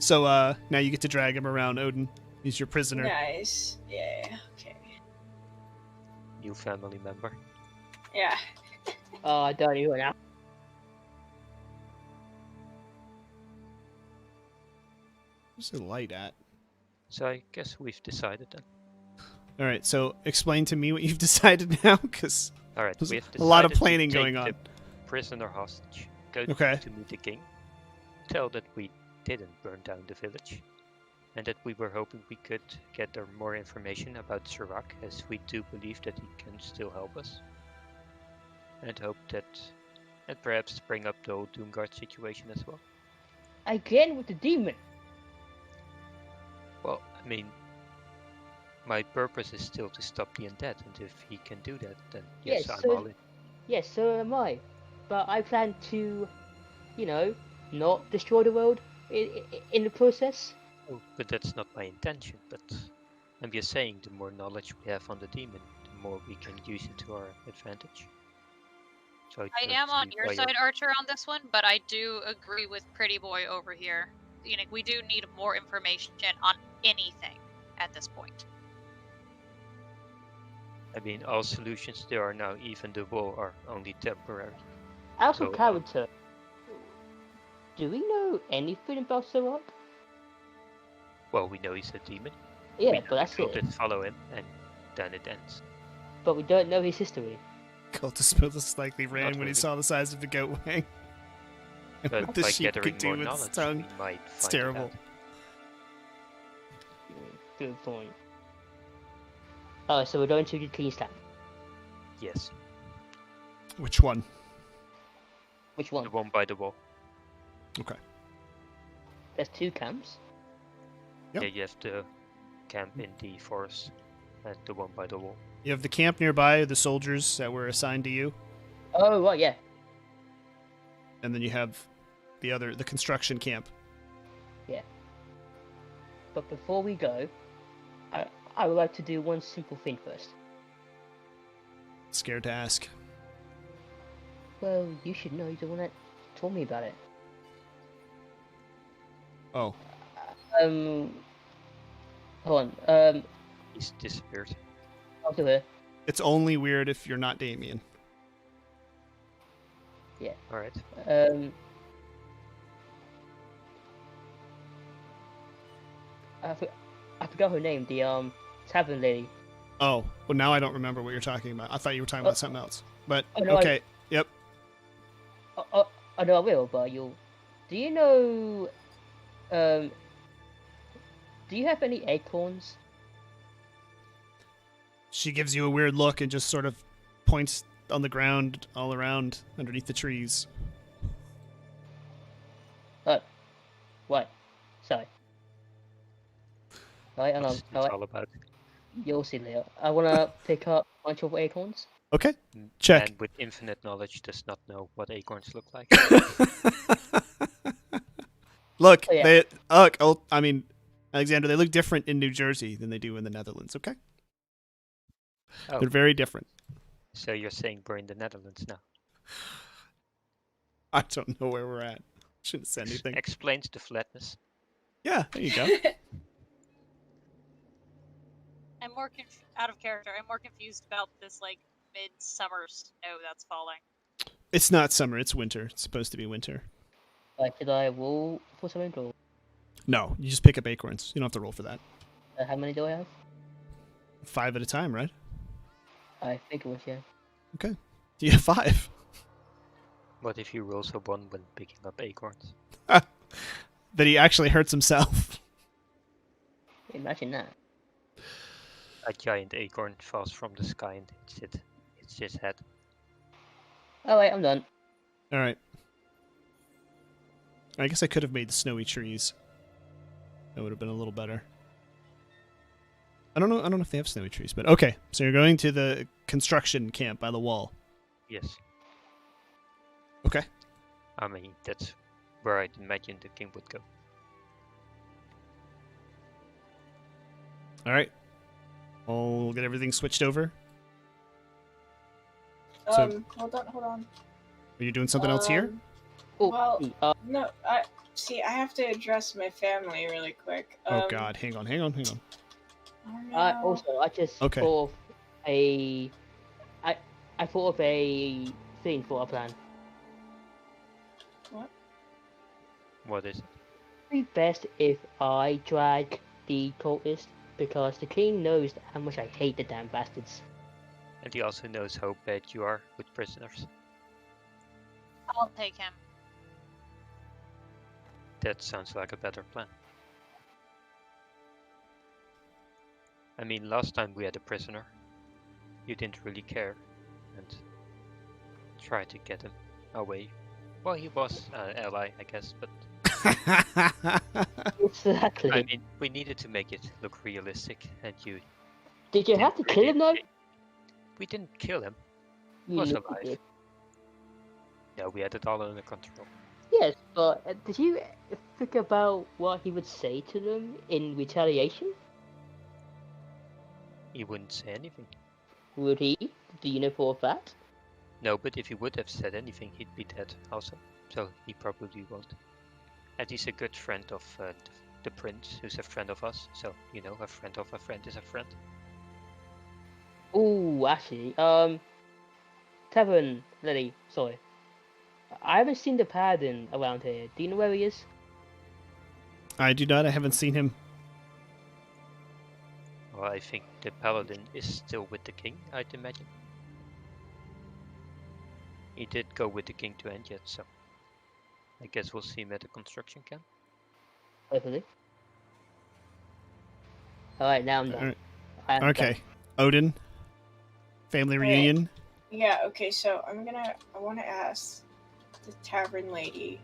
So now you get to drag him around, Odin. He's your prisoner. Nice. Yeah. Okay. New family member. Yeah. Oh, I don't even know. Where's the light at? So I guess we've decided then. Alright, so explain to me what you've decided now, because Alright, There's we've a lot of decided to planning take going on. the prisoner hostage. Go Okay. to meet the king. Tell that we didn't burn down the village. and that we were hoping we could get more information about Sirach, as we do believe that he can still help us. And hope that, and perhaps bring up the whole Doomguard situation as well. Again with the demon. Well, I mean, my purpose is still to stop the undead, and if he can do that, then yes, Yes, I'm so- all in. Yes, so am I. But I plan to, not destroy the world in the process. Oh, but that's not my intention. But I'm just saying, the more knowledge we have on the demon, the more we can use it to our advantage. So I am on your side, Archer, on this one, but I do agree with Pretty Boy over here. We do need more information on anything at this point. I mean, all solutions there are now, even the wall, are only temporary. Out So, of character, do we know anything about Sirach? Well, we know he's a demon. Yeah, we but that's it. Just follow him, and then it ends. But we don't know his history. Cultist most likely ran Not when he really. saw the size of the goat wang. And But what the by sheep gathering could do more with its knowledge, tongue. we might It's find it terrible. out. Good point. Oh, so we're going to the King's Camp. Yes, Which one? Which one? the one by the wall. Okay. There's 2 camps. Yep. Yeah, you have the camp in the forest, and the one by the wall. You have the camp nearby, the soldiers that were assigned to you, Oh, right, yeah. and then you have the construction camp. But before we go, I would like to do one simple thing first. Scared to ask. Well, you should know. You're the one that told me about it. Oh, Hold on. He's disappeared. I'll do it. it's only weird if you're not Damien. Alright. I forgot her name. The tavern lady. Oh, well now I don't remember what you're talking about. I thought you were talking about something else. But Oh, no, okay, yep. I know I will, but you'll. Do you know? Do you have any acorns? She gives you a weird look and just sort of points on the ground all around underneath the trees. What? Sorry. Right, and What's it all about? you'll see later. I wanna pick up a bunch of acorns. Okay, check. And with infinite knowledge does not know what acorns look like. Look, Oh, yeah. they look. Oh, I mean, Alexander, they look different in New Jersey than they do in the Netherlands. Okay, Oh, they're very different. so you're saying we're in the Netherlands now. I don't know where we're at. Shouldn't say anything. Explains the flatness. Yeah, there you go. I'm more out of character. I'm more confused about this midsummer snow that's falling. It's not summer. It's winter. It's supposed to be winter. Like, did I roll for something? Or No, you just pick up acorns. You don't have to roll for that. how many do I have? 5 at a time, right? I think it was, yeah. Okay. You have 5. What if you roll a 1 when picking up acorns? That he actually hurts himself. Imagine that. A giant acorn falls from the sky and hits his head. Alright, I'm done. All right. I guess I could have made snowy trees. That would have been a little better. I don't know if they have snowy trees, but okay. So you're going to the construction camp by the wall. Yes. Okay. I mean, that's where I'd imagine the king would go. All right. We'll get everything switched over. So- Hold on. Are you doing something else here? Oh, Well, no, I have to address my family really quick. Oh God! Hang on. Oh, no. I just Okay. thought of I thought of a thing for our plan. What is it? It'd be best if I drag the cultist because the king knows how much I hate the damn bastards. And he also knows how bad you are with prisoners. I'll take him. That sounds like a better plan. I mean, last time we had a prisoner. You didn't really care, and tried to get him away. Well, he was an ally, I guess, but Exactly. I mean, we needed to make it look realistic, and you Did you have to kill him though? We didn't kill him. He You was literally alive. did. Yeah, we had it all under control. Yes, but did you think about what he would say to them in retaliation? He wouldn't say anything. Would he? Do you know for a fact? No, but if he would have said anything, he'd be dead also. So he probably won't. And he's a good friend of the prince, who's a friend of us. So, you know, a friend of a friend is a friend. Oh, actually, Tavern Lily, sorry. I haven't seen the Paladin around here. Do you know where he is? I do not. I haven't seen him. Well, I think the paladin is still with the king, I'd imagine. He did go with the king to Enjet, so I guess we'll see him at the construction camp. Hopefully. Alright, now I'm done. Alright. I am Okay. done. Odin. Family Right. reunion. Yeah, okay, so I want to ask the tavern lady.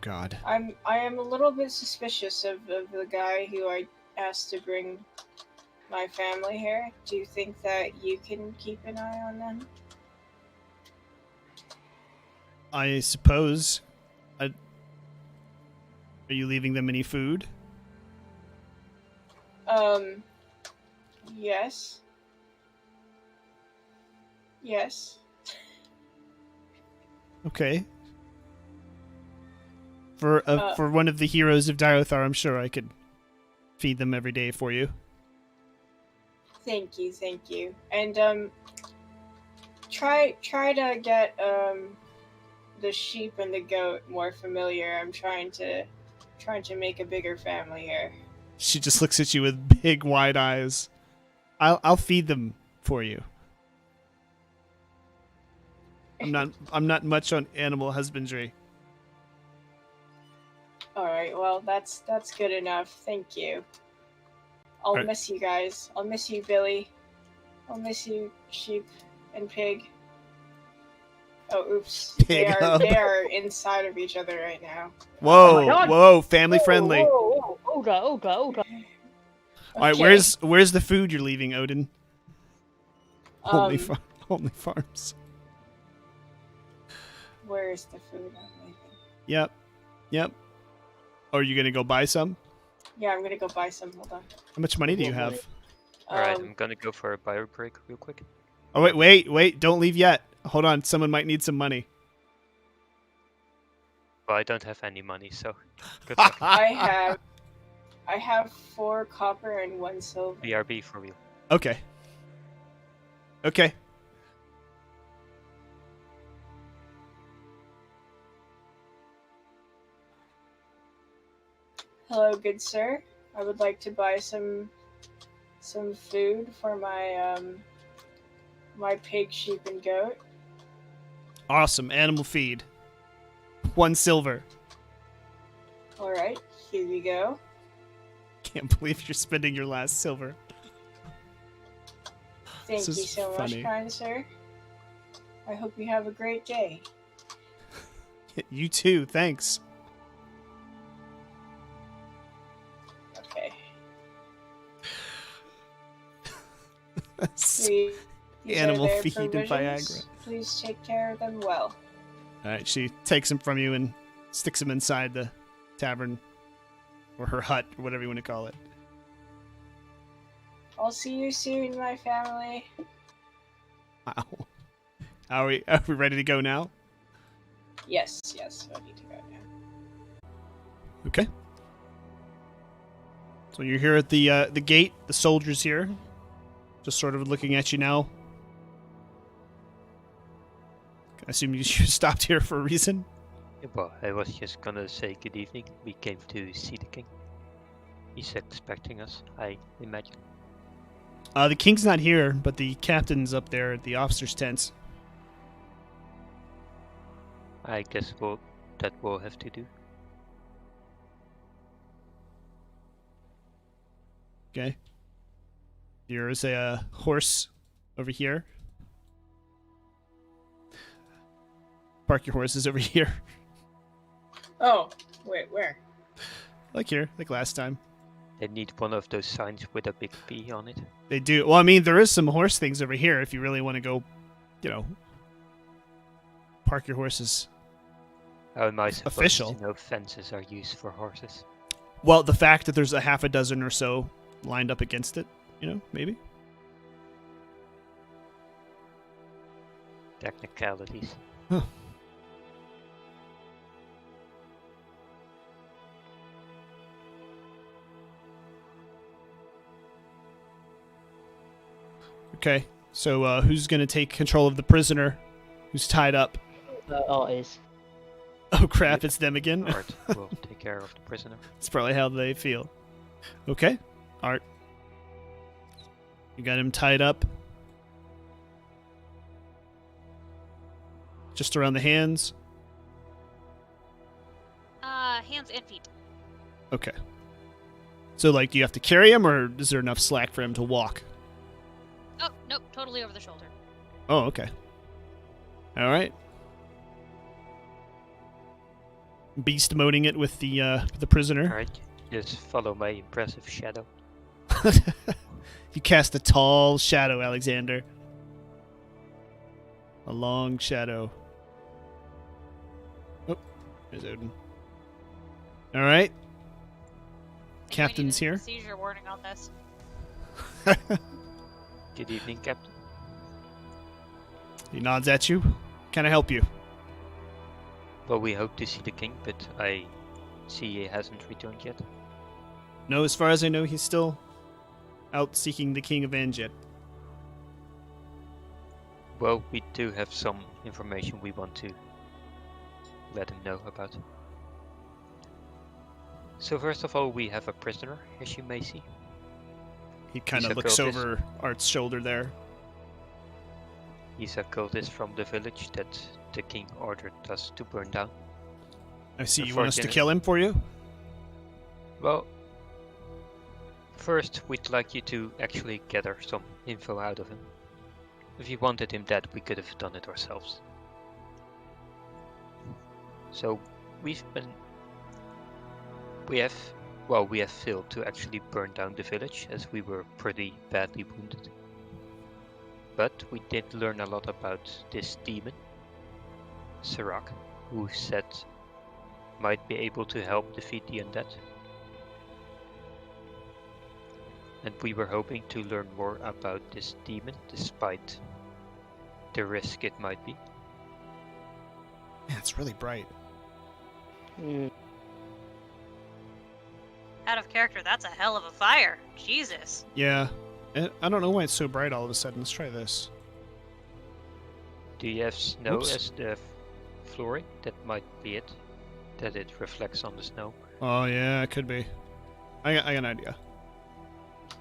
God. I am a little bit suspicious of the guy who I asked to bring my family here. Do you think that you can keep an eye on them? I suppose. Are you leaving them any food? Yes. Yes. Okay. For one of the heroes of Diothar, I'm sure I could feed them every day for you. Thank you. And try to get the sheep and the goat more familiar. I'm trying to make a bigger family here. She just looks at you with big wide eyes. I'll feed them for you. I'm not much on animal husbandry. All right, well that's good enough. Thank you. I'll Right. miss you guys. I'll miss you, Billy. I'll miss you, sheep and pig. Oh, oops. Pig they hub. are inside of each other right now. Whoa, my God. whoa, family friendly. Whoa, hold on. All right, where's the food you're leaving, Odin? Only farms. Where's the food I'm leaving? Yep. Oh, are you gonna go buy some? Yeah, I'm gonna go buy some. Hold on. How much money do you What have? money? Alright, I'm gonna go for a bio break real quick. Oh wait! Don't leave yet. Hold on, someone might need some money. Well, I don't have any money, so good luck. I have 4 copper and 1 silver. BRB for real. Okay. Hello, good sir. I would like to buy some food for my my pig, sheep, and goat. Awesome. Animal feed. 1 silver. All right, here you go. Can't believe you're spending your last silver. Thank This you is so funny. much, kind sir. I hope you have a great day. You too. Thanks. Okay. These These animal are their feed and provisions. Viagra. Please take care of them well. All right, she takes him from you and sticks him inside the tavern or her hut or whatever you want to call it. I'll see you soon, my family. Wow. Are we ready to go now? Yes, I need to go now. Okay. So you're here at the gate. The soldiers here, just sort of looking at you now. I assume you stopped here for a reason. Yeah, well, I was just gonna say good evening. We came to see the king. He's expecting us, I imagine. The king's not here, but the captain's up there at the officers' tents. I guess we'll have to do. Okay. Here's a horse over here. Park your horses over here. Oh, wait, where? Like here, like last time. They need one of those signs with a big P on it. They do. Well, I mean, there is some horse things over here if you really want to go, you know, park your horses. How am I supposed Official. to know fences are used for horses? Well, the fact that there's a half a dozen or so lined up against it, you know, maybe. Technicalities. Huh. Okay, so who's going to take control of the prisoner who's tied up? Artist. Oh crap, it's them again? Art will take care of the prisoner. That's probably how they feel. Okay, Art. You got him tied up. Just around the hands? Hands and feet. Okay. So, like, do you have to carry him, or is there enough slack for him to walk? Oh, nope, totally over the shoulder. Oh, okay. All right. Beast moding it with the prisoner. Alright, just follow my impressive shadow. You cast a tall shadow, Alexander. A long shadow. Oh, there's Odin. All right. Captain's We need here. a seizure warning on this. Good evening, Captain. He nods at you. Can I help you? Well, we hope to see the king, but I see he hasn't returned yet. No, as far as I know, he's still out seeking the king of Anjet. Well, we do have some information we want to let him know about. So first of all, we have a prisoner, as you may see. He kind He's of a looks cultist. over Art's shoulder there. He's a cultist from the village that the king ordered us to burn down. I see you want us to Unfortunate. kill him for you? Well, first we'd like you to actually gather some info out of him. If you wanted him dead, we could have done it ourselves. So we have failed to actually burn down the village as we were pretty badly wounded. But we did learn a lot about this demon, Serac, who said might be able to help defeat the undead. And we were hoping to learn more about this demon despite the risk it might be. Yeah, it's really bright. Mm. Out of character, that's a hell of a fire. Jesus. Yeah. I don't know why it's so bright all of a sudden. Let's try this. Do you have snow Oops. as the flooring? That might be it. That it reflects on the snow. Oh, yeah, it could be. I got an idea.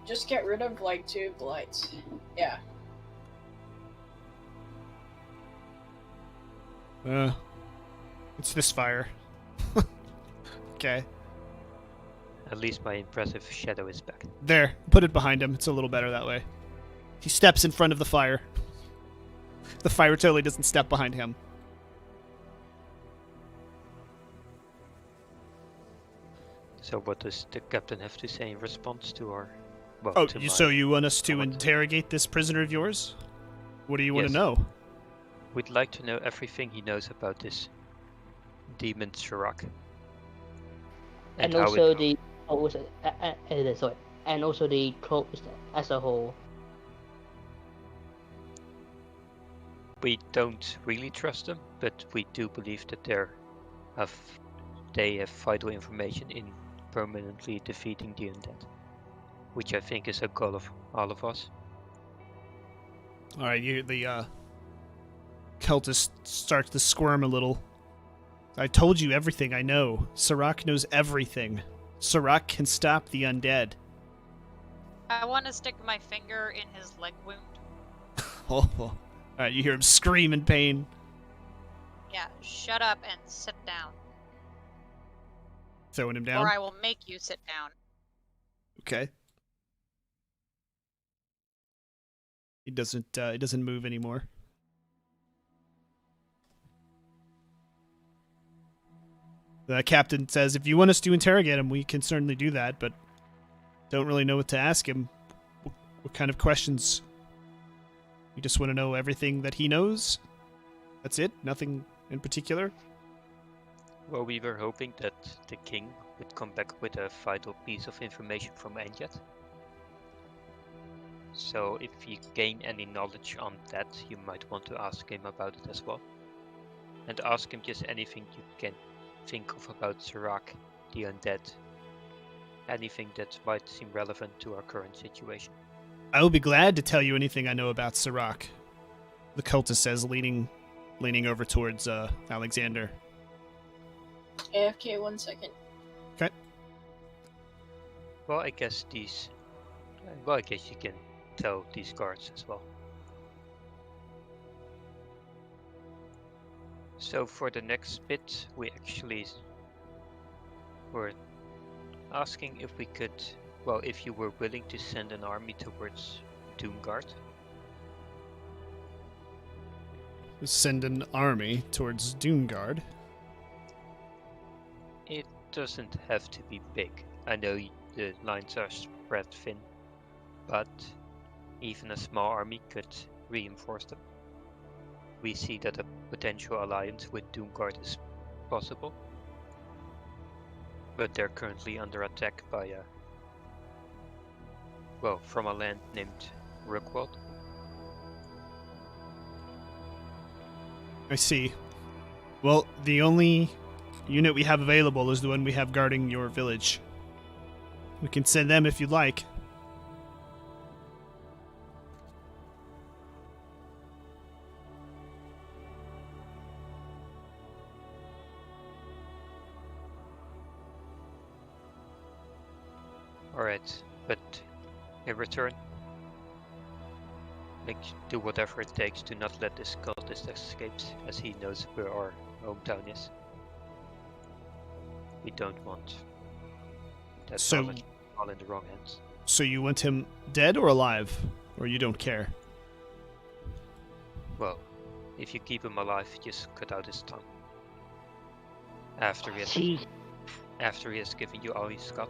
Just get rid of like 2 of the lights. Yeah. It's this fire. Okay. At least my impressive shadow is back. There. Put it behind him. It's a little better that way. He steps in front of the fire. The fire totally doesn't step behind him. So what does the captain have to say in response to our... Well, Oh, to so my you want us to comment? interrogate this prisoner of yours? What do you want to Yes. know? We'd like to know everything he knows about this demon Serac. And how also it, the sorry, and also the cult as a whole. we don't really trust them, but we do believe that they have vital information in permanently defeating the undead, which I think is a goal of all of us. All right, the cultist starts to squirm a little. I told you everything I know. Serac knows everything. Serac can stop the undead. I want to stick my finger in his leg wound. Oh, all right, you hear him scream in pain. Yeah, shut up and sit down. Throwing him down. Or I will make you sit down. Okay. He doesn't move anymore. The captain says, if you want us to interrogate him, we can certainly do that, but don't really know what to ask him. What kind of questions? You just want to know everything that he knows? That's it? Nothing in particular? Well, we were hoping that the king would come back with a vital piece of information from Enjet. So if you gain any knowledge on that, you might want to ask him about it as well. And ask him just anything you can think of about Serac, the undead. Anything that might seem relevant to our current situation. I will be glad to tell you anything I know about Serac. The cultist says, leaning over towards Alexander. AFK 1 second. Okay. Well, I guess you can tell these guards as well. So for the next bit, we actually were asking if we could, well, if you were willing to send an army towards Doomguard. Send an army towards Doomguard. It doesn't have to be big. I know the lines are spread thin, but even a small army could reinforce them. We see that a potential alliance with Doomguard is possible, but they're currently under attack by from a land named Rookwald. I see. Well, the only unit we have available is the one we have guarding your village. We can send them if you'd like. Alright, but in return, do whatever it takes to not let this cultist escape, as he knows where our hometown is. We don't want that knowledge to fall in the wrong hands. So you want him dead or alive? Or you don't care? Well, if you keep him alive, just cut out his tongue. After he has given you all he's got.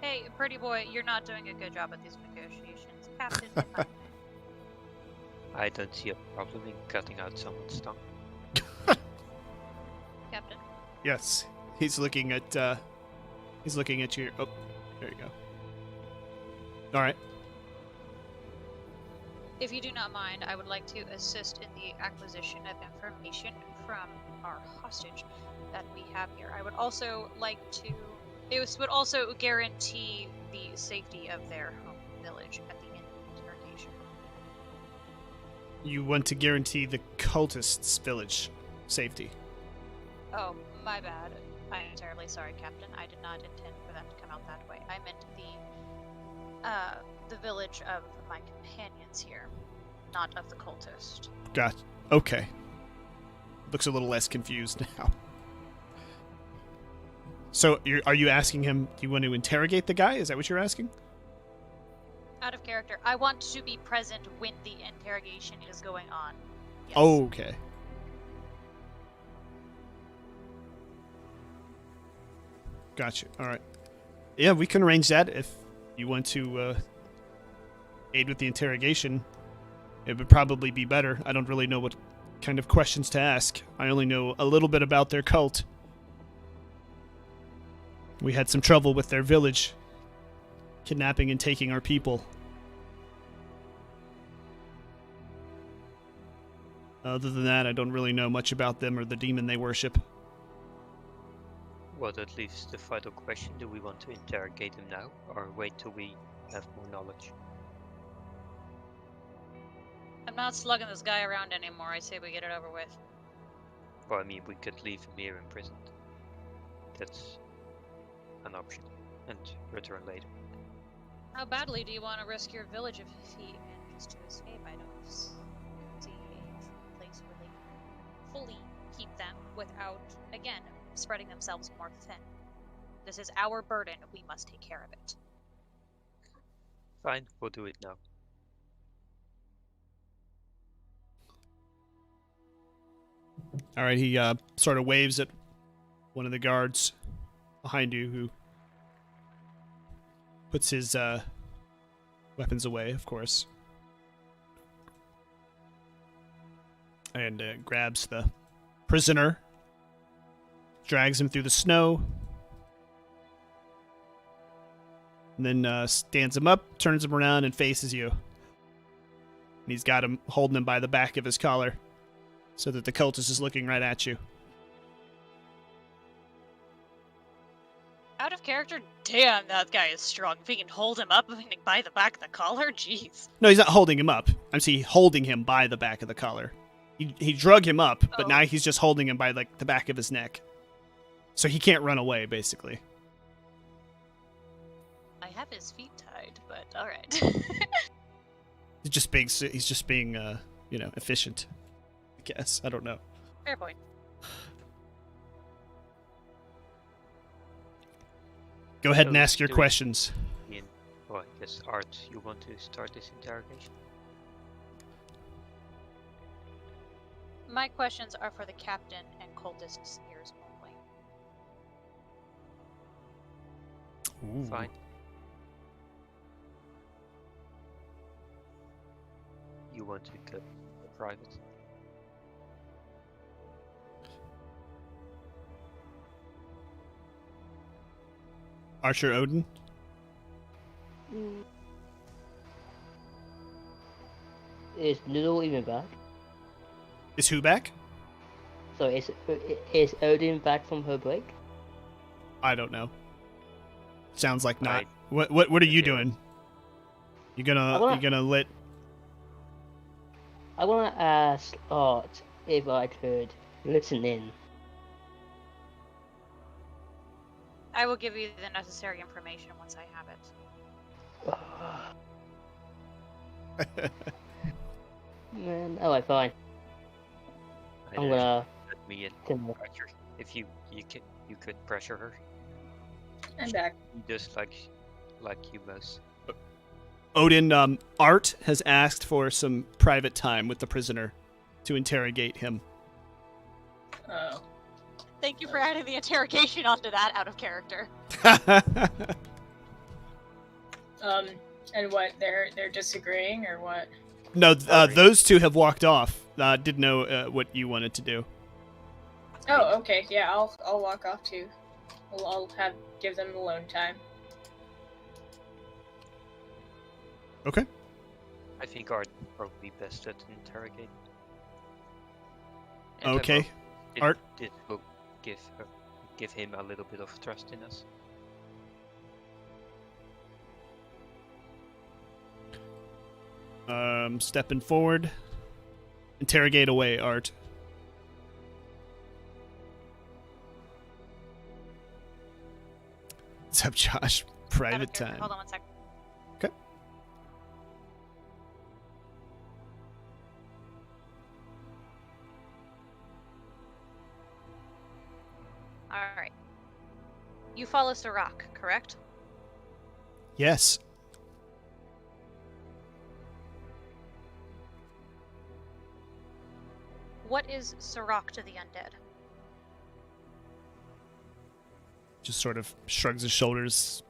Hey, pretty boy, you're not doing a good job at these negotiations. Captain, I don't see a problem in cutting out someone's tongue. Captain. Yes. He's looking at you. Oh, there you go. All right. If you do not mind, I would like to assist in the acquisition of information from our hostage that we have here. I would also like to... It would also guarantee the safety of their home village at the end of the interrogation. You want to guarantee the cultists' village safety. Oh, my bad. I am terribly sorry, Captain. I did not intend for that to come out that way. I meant the village of my companions here, not of the cultist. Got. Okay. Looks a little less confused now. So, are you asking him, do you want to interrogate the guy? Is that what you're asking? Out of character. I want to be present when the interrogation is going on. Yes. Oh, okay. Gotcha. All right. Yeah, we can arrange that if you want to aid with the interrogation. It would probably be better. I don't really know what kind of questions to ask. I only know a little bit about their cult. We had some trouble with their village, kidnapping and taking our people. Other than that, I don't really know much about them or the demon they worship. Well, that leaves the vital question: do we want to interrogate him now, or wait till we have more knowledge? I'm not slugging this guy around anymore. I say we get it over with. Well, I mean, we could leave him here imprisoned. That's an option, and return later. How badly do you want to risk your village if he manages to escape? I don't see a place where they can fully keep them without, again, spreading themselves more thin. This is our burden. We must take care of it. Fine, we'll do it now. All right, he sort of waves at one of the guards behind you, who puts his weapons away, of course, and grabs the prisoner, drags him through the snow, and then stands him up, turns him around, and faces you. And he's got him holding him by the back of his collar, so that the cultist is looking right at you. Out of character? Damn, that guy is strong. If he can hold him up by the back of the collar, jeez. No, he's not holding him up. I'm saying holding him by the back of the collar. He drug him up, but now he's just holding him by like the back of his neck, so he can't run away. Basically, I have his feet tied, but all right. he's just being efficient. I guess I don't know. Fair point. Go ahead and So, ask your do- questions. Well, I guess Art, you want to start this interrogation? My questions are for the captain and cultist's ears only. Ooh. Fine. You want to go private? Archer Odin. Is Noodle even back? Is who back? So is Odin back from her break? I don't know. Sounds like not. I- What are you Yeah. doing? You I wanna- gonna let? I want to ask Art if I could listen in. I will give you the necessary information once I have it. Man, alright, fine. I I'm don't gonna. let me in. Can- Archer, if you could pressure her. I'm back. Just like you most. Odin, Art has asked for some private time with the prisoner to interrogate him. Oh. Thank you for adding the interrogation onto that out of character. And what? They're disagreeing or what? No, those two have walked off. Didn't know what you wanted to do. Oh, okay. Yeah, I'll walk off too. I'll give them alone time. Okay. I think Art probably best at interrogate. Okay. Art? This will give him a little bit of trust in us. Stepping forward. Interrogate away, Art. What's up, Josh? Out of Private character. time. Hold on one second. Okay. Alright. You follow Sirach, correct? Yes. What is Sirach to the undead? Just sort of shrugs his shoulders.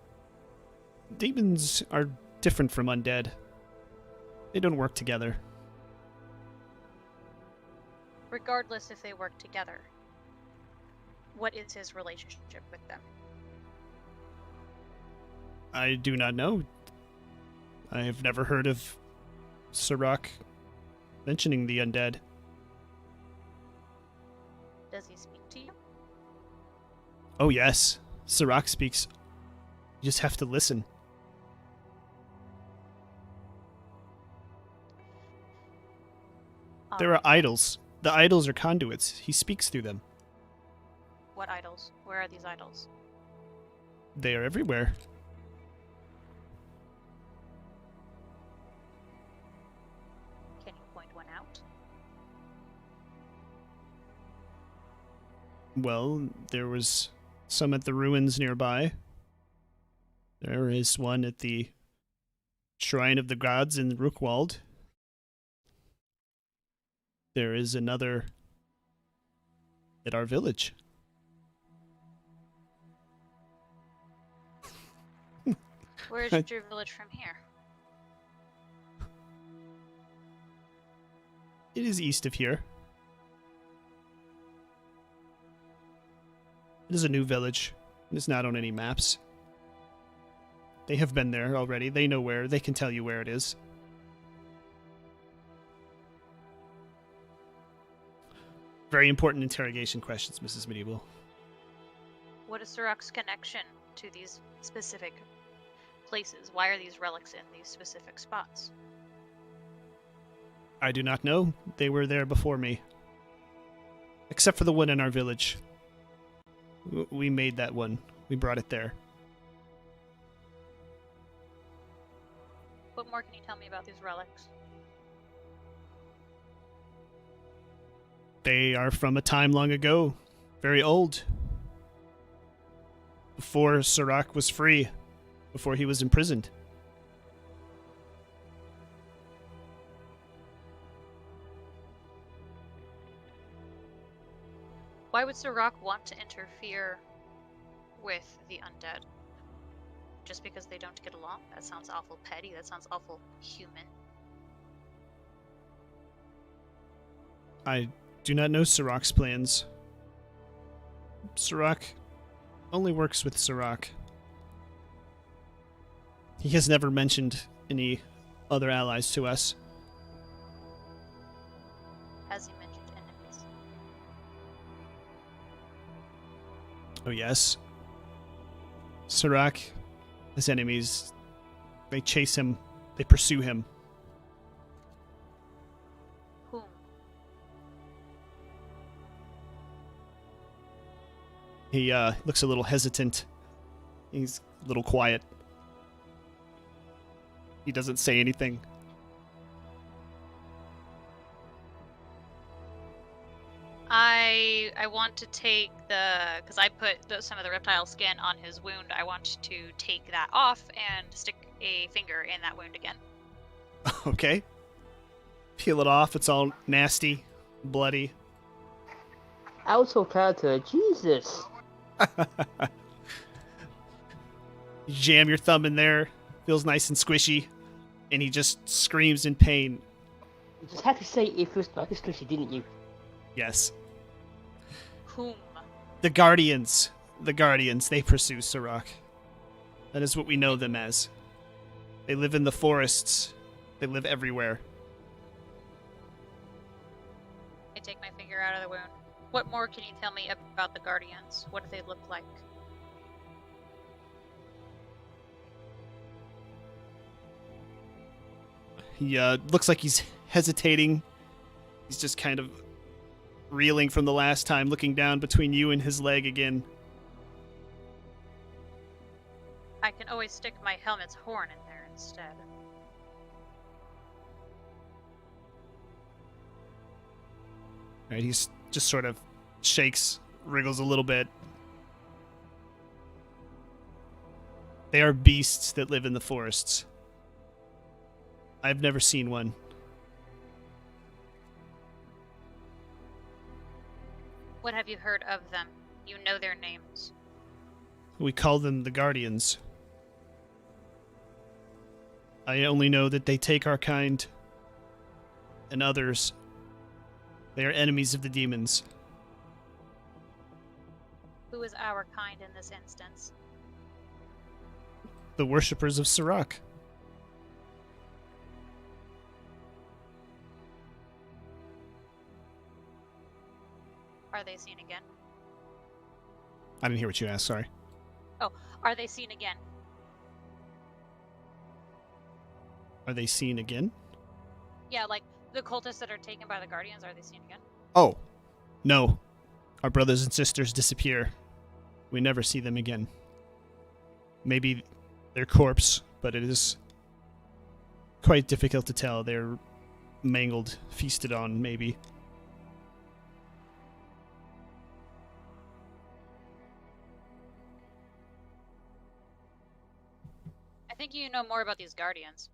Demons are different from undead. They don't work together. Regardless if they work together, what is his relationship with them? I do not know. I have never heard of Sirach mentioning the undead. Does he speak to you? Oh, yes. Sirach speaks. You just have to listen. There are idols. The idols are conduits. He speaks through them. What idols? Where are these idols? They are everywhere. Can you point one out? Well, there was some at the ruins nearby. There is one at the Shrine of the Gods in Rookwald. There is another At our village. Where's your village from here? It is east of here. It is a new village. It is not on any maps. They have been there already. They know where. They can tell you where it is. Very important interrogation questions, Mrs. Medieval. What is Sirach's connection to these specific places? Why are these relics in these specific spots? I do not know. They were there before me. Except for the one in our village. We made that one. We brought it there. What more can you tell me about these relics? They are from a time long ago. Very old. Before Sirach was free. Before he was imprisoned. Why would Sirach want to interfere with the undead? Just because they don't get along? That sounds awful petty. That sounds awful human. I do not know Sirach's plans. Cedric only works with Cedric. He has never mentioned any other allies to us. Has he mentioned enemies? Oh yes. Cedric has enemies. They chase him. They pursue him. Whom? He looks a little hesitant. He's a little quiet. He doesn't say anything. I want to take because I put some of the reptile skin on his wound. I want to take that off and stick a finger in that wound again. Okay. Peel it off. It's all nasty, bloody. Out of character, Jesus. You jam your thumb in there. Feels nice and squishy. And he just screams in pain. You just had to say it feels like a squishy, didn't you? Yes. Whom? The Guardians. The Guardians. They pursue Cedric. That is what we know them as. They live in the forests. They live everywhere. I take my finger out of the wound. What more can you tell me about the Guardians? What do they look like? He looks like he's hesitating. He's just kind of reeling from the last time, looking down between you and his leg again. I can always stick my helmet's horn in there instead. Right, he's just sort of shakes, wriggles a little bit. They are beasts that live in the forests. I've never seen one. What have you heard of them? You know their names. We call them the Guardians. I only know that they take our kind and others. They are enemies of the demons. Who is our kind in this instance? The worshippers of Cedric. Are they seen again? I didn't hear what you asked, sorry. Oh, are they seen again? Are they seen again? Yeah, like the cultists that are taken by the Guardians, are they seen again? Oh, no. Our brothers and sisters disappear. We never see them again. Maybe their corpse, but it is quite difficult to tell. They're mangled, feasted on, maybe. I think you know more about these Guardians.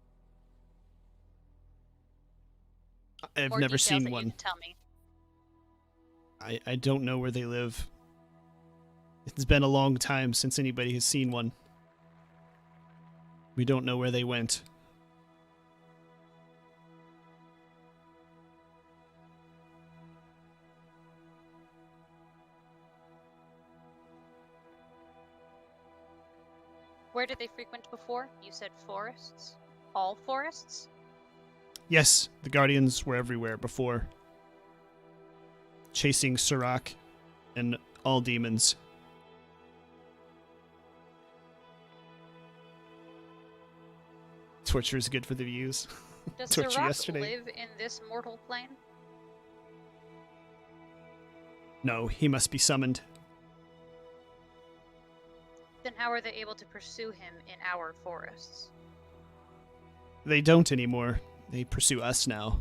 I've More never details seen that one. You can tell me. I don't know where they live. It's been a long time since anybody has seen one. We don't know where they went. Where did they frequent before? You said forests? All forests? Yes, the Guardians were everywhere before. Chasing Sirach and all demons. Torture is good for the views. Does Torture Sirach yesterday. live in this mortal plane? No, he must be summoned. Then how are they able to pursue him in our forests? They don't anymore. They pursue us now.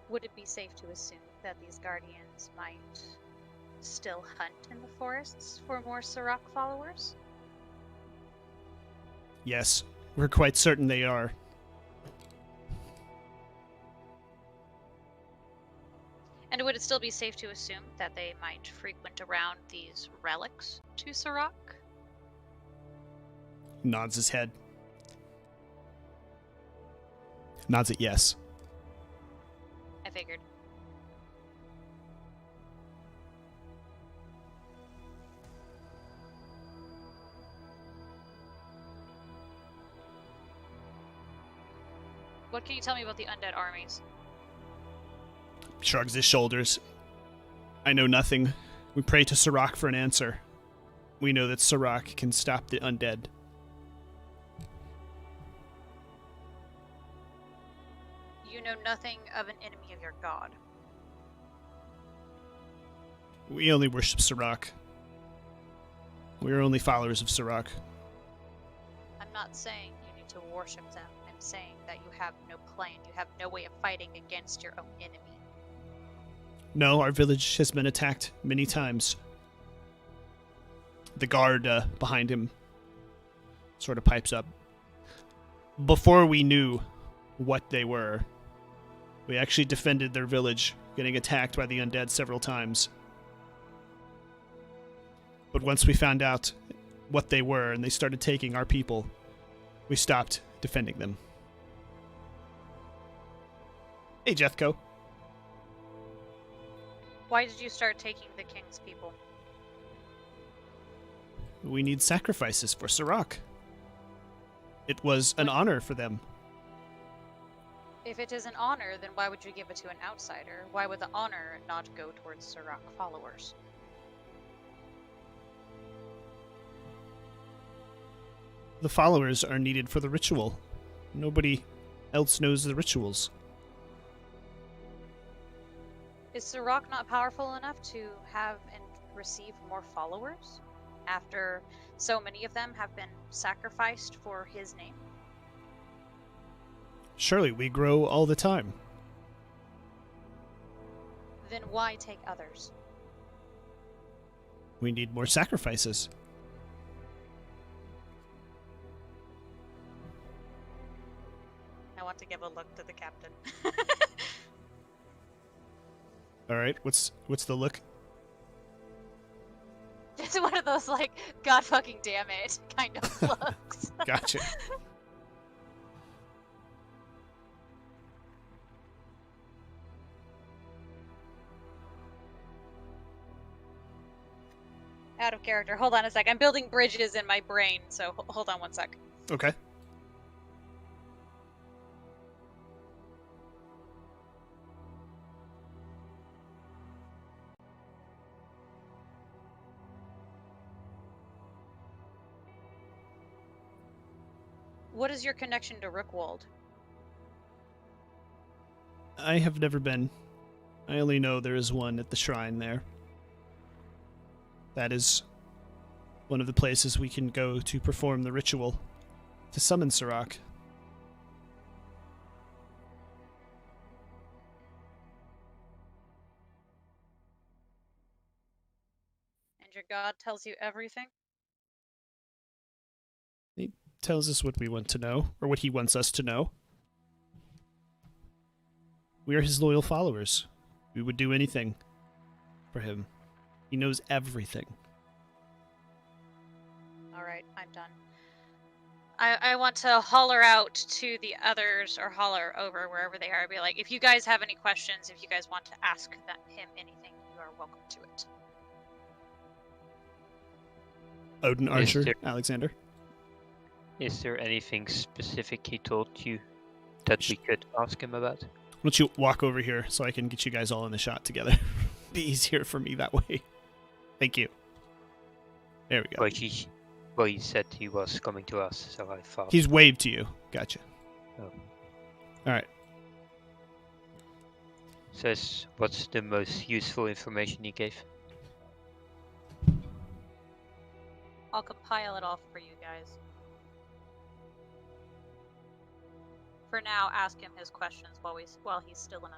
Would it be safe to assume that these guardians might still hunt in the forests for more Sirach followers? Yes, we're quite certain they are. And would it still be safe to assume that they might frequent around these relics to Sirach? Nods his head. Nods it yes. I figured. What can you tell me about the undead armies? Shrugs his shoulders. I know nothing. We pray to Sirach for an answer. We know that Sirach can stop the undead. You know nothing of an enemy of your god. We only worship Sirach. We are only followers of Sirach. I'm not saying you need to worship them. I'm saying that you have no plan. You have no way of fighting against your own enemy. No, our village has been attacked many times. The guard behind him sort of pipes up. Before we knew what they were, we actually defended their village, getting attacked by the undead several times. But once we found out what they were and they started taking our people, we stopped defending them. Hey, Jethko. Why did you start taking the king's people? We need sacrifices for Sirach. It was an honor for them. If it is an honor, then why would you give it to an outsider? Why would the honor not go towards Sirach followers? The followers are needed for the ritual. Nobody else knows the rituals. Is Sirach not powerful enough to have and receive more followers after so many of them have been sacrificed for his name? Surely we grow all the time. Then why take others? We need more sacrifices. I want to give a look to the captain. All right, what's the look? It's one of those, like, God fucking damn it kind of looks. Gotcha. Out of character. Hold on a sec. I'm building bridges in my brain, so hold on one sec. Okay. What is your connection to Rookwald? I have never been. I only know there is one at the shrine there. That is one of the places we can go to perform the ritual to summon Sirach. And your god tells you everything? tells us what we want to know, or what he wants us to know. We are his loyal followers. We would do anything for him. He knows everything. All right, I'm done. I want to holler out to the others, or holler over wherever they are, be like, if you guys have any questions, if you guys want to ask him anything, you are welcome to it. Odin, Archer, there- Alexander. Is there anything specific he told you that we could ask him about? Why don't you walk over here so I can get you guys all in the shot together? Be easier for me that way. Thank you. There we go. Well, he said he was coming to us, so I thought. He's waved to you. Gotcha. Oh. All right. Says, what's the most useful information he gave? I'll compile it all for you guys. For now, ask him his questions while he's still in a...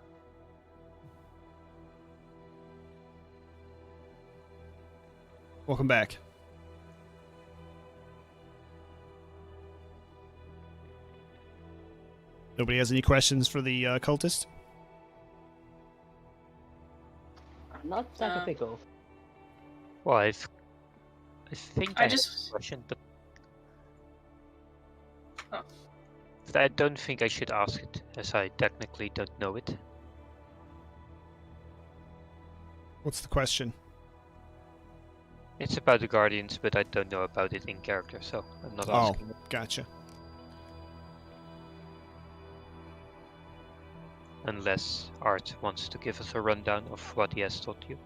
Welcome back. Nobody has any questions for the cultist? Not that I can think of. Well, I think I I just- have a question, but Oh. but I don't think I should ask it, as I technically don't know it. What's the question? It's about the Guardians, but I don't know about it in character, so I'm not Oh, asking it. gotcha. Unless Art wants to give us a rundown of what he has taught you.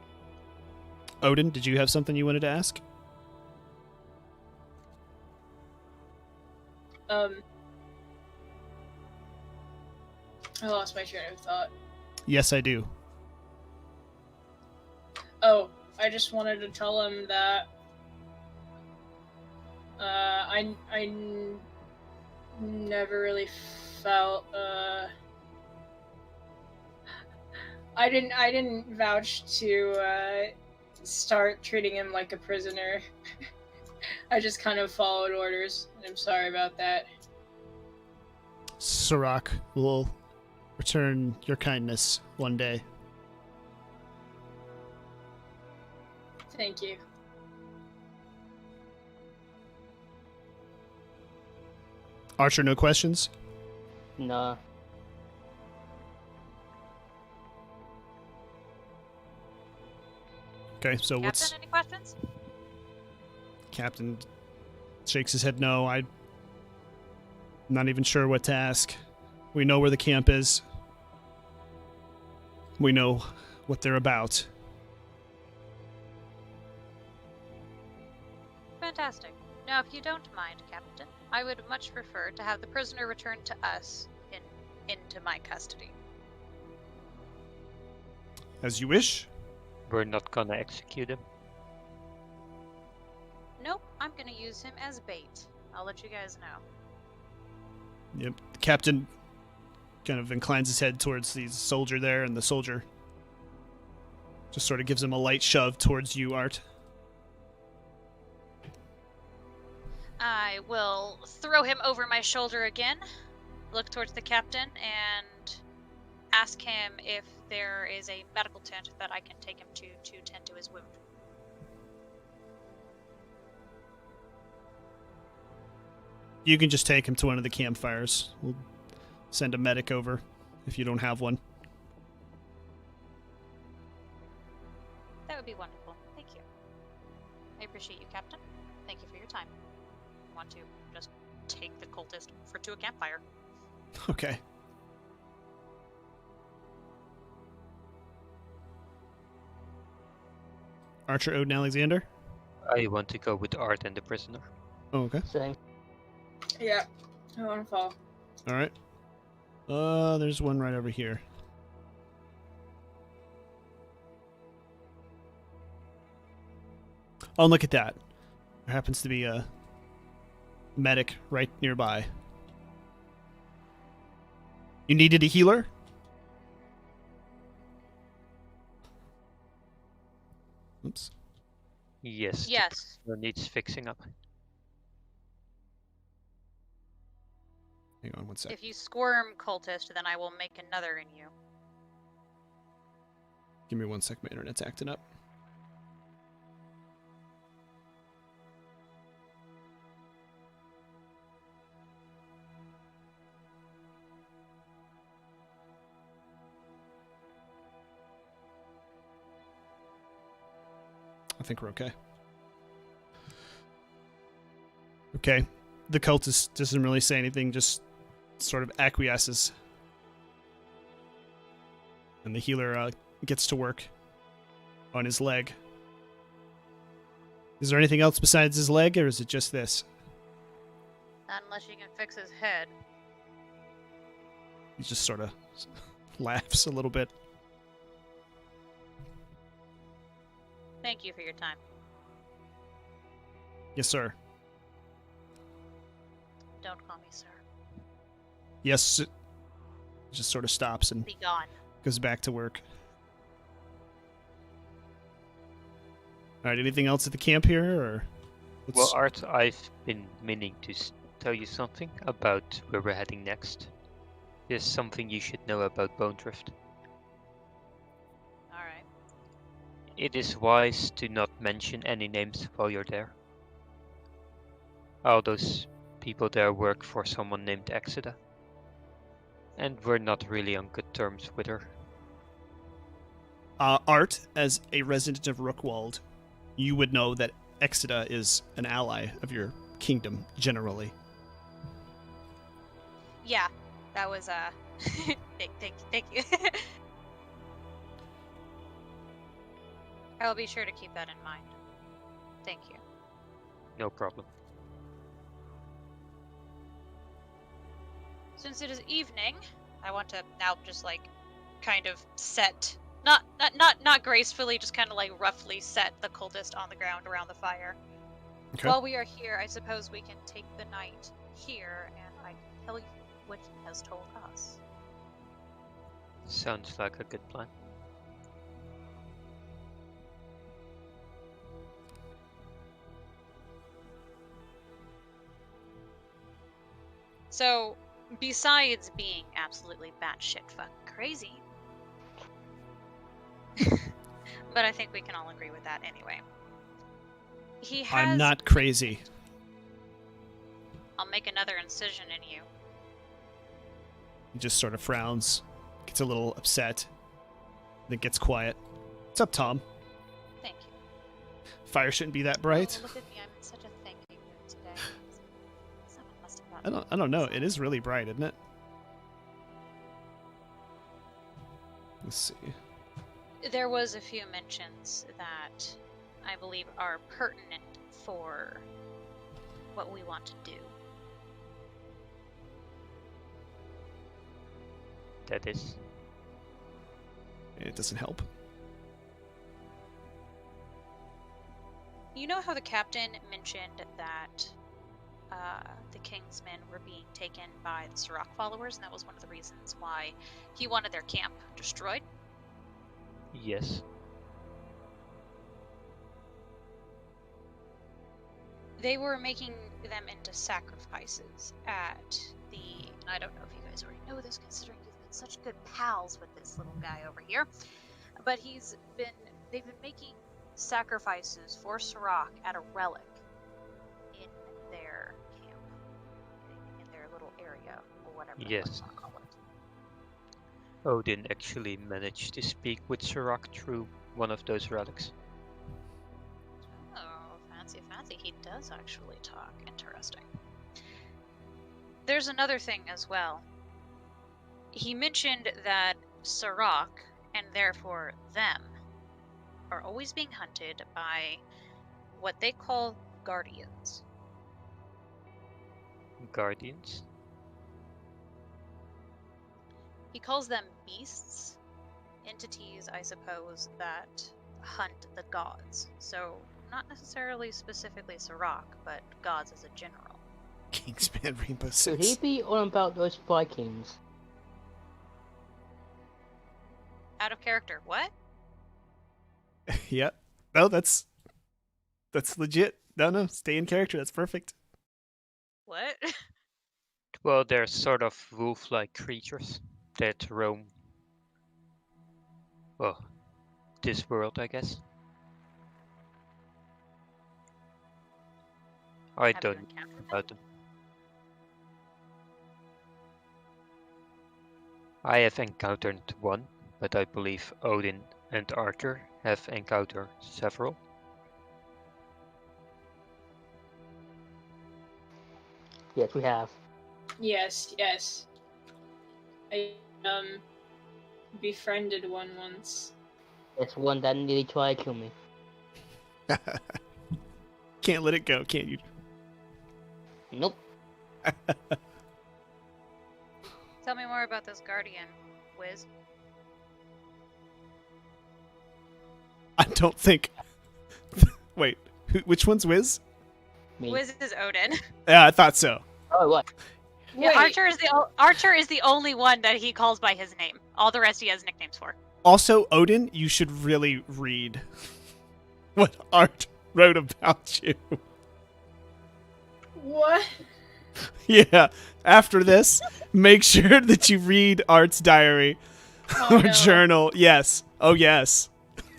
Odin, did you have something you wanted to ask? I lost my train of thought. Yes, I do. Oh, I just wanted to tell him that I never really felt I didn't vouch to start treating him like a prisoner. I just kind of followed orders. I'm sorry about that. Sirach will return your kindness one day. Thank you. Archer, no questions? Nah. Okay, so Captain, what's... any questions? Captain shakes his head no. I'm not even sure what to ask. We know where the camp is. We know what they're about. Fantastic. Now, if you don't mind, Captain, I would much prefer to have the prisoner returned to us into my custody. As you wish. We're not gonna execute him. Nope, I'm gonna use him as bait. I'll let you guys know. Yep. The captain kind of inclines his head towards the soldier there, and the soldier just sort of gives him a light shove towards you, Art. I will throw him over my shoulder again, look towards the captain, and ask him if there is a medical tent that I can take him to tend to his wound. You can just take him to one of the campfires. We'll send a medic over if you don't have one. That would be wonderful. Thank you. I appreciate you, Captain. Thank you for your time. I want to just take the cultist to a campfire. Okay. Archer, Odin, Alexander? I want to go with Art and the prisoner. Oh, okay. Same. Yeah, I want to fall. All right. There's one right over here. Oh, look at that. There happens to be a medic right nearby. You needed a healer? Oops. Yes. Yes. The prisoner needs fixing up. Hang on one sec. If you squirm, cultist, then I will make another in you. Give me 1 sec. My internet's acting up. I think we're okay. Okay. The cultist doesn't really say anything, just sort of acquiesces. And the healer gets to work on his leg. Is there anything else besides his leg, or is it just this? Unless you can fix his head. He just sort of laughs a little bit. Thank you for your time. Yes, sir. Don't call me sir. Yes. Just sort of stops and Be gone. goes back to work. All right. Anything else at the camp here, or? Well, Art, I've been meaning to tell you something about where we're heading next. There's something you should know about Bone Drift. Alright. It is wise to not mention any names while you're there. All those people there work for someone named Exida. And we're not really on good terms with her. Art, as a resident of Rookwald, you would know that Exida is an ally of your kingdom, generally. Yeah, that was thank you. I'll be sure to keep that in mind. Thank you. No problem. Since it is evening, I want to now just like kind of set not gracefully, just kind of like roughly set the cultist on the ground around the fire. Okay. While we are here, I suppose we can take the night here and I can tell you what he has told us. Sounds like a good plan. So, besides being absolutely batshit fucking crazy, but I think we can all agree with that anyway. He has. I'm not crazy. I'll make another incision in you. He just sort of frowns, gets a little upset, then gets quiet. What's up, Tom? Thank you. Fire shouldn't be that bright. Oh, look at me, I'm in such a thank you mood today. Someone must have gotten I don't know. It is really bright, isn't it? Let's see. There was a few mentions that I believe are pertinent for what we want to do. That is. It doesn't help. You know how the captain mentioned that the King's men were being taken by the Sirach followers, and that was one of the reasons why he wanted their camp destroyed? Yes. They were making them into sacrifices at the... I don't know if you guys already know this, considering you've been such good pals with this little guy over here, but they've been making sacrifices for Sirach at a relic in their camp, in their little area, or whatever Yes. you want to call it. Odin actually managed to speak with Sirach through one of those relics. Oh, fancy, fancy. He does actually talk. Interesting. There's another thing as well. He mentioned that Sirach, and therefore them, are always being hunted by what they call guardians. Guardians? He calls them beasts, entities, I suppose, that hunt the gods. So, not necessarily specifically Sirach, but gods as a general. Kingsman Rainbow Could he Six. be on about those Vikings? Out of character, what? Yep. No, that's legit. No, stay in character. That's perfect. What? Well, they're sort of wolf-like creatures that roam, well, this world, I guess. I Have you don't know encountered them? about them. I have encountered one, but I believe Odin and Arthur have encountered several. Yes, we have. Yes, yes. I befriended one once. It's one that nearly tried to kill me. Can't let it go, can't you? Nope. Tell me more about this guardian, Wiz. I don't think. Wait, which one's Wiz? Me. Wiz is Odin. Yeah, I thought so. Oh, what? Yeah, Wait, Archer is the only one that he calls by his name. All the rest he has nicknames for. Also, Odin, you should really read what Art wrote about you. what? Yeah, after this, make sure that you read Art's diary Oh, or no. journal. Yes. Oh, yes.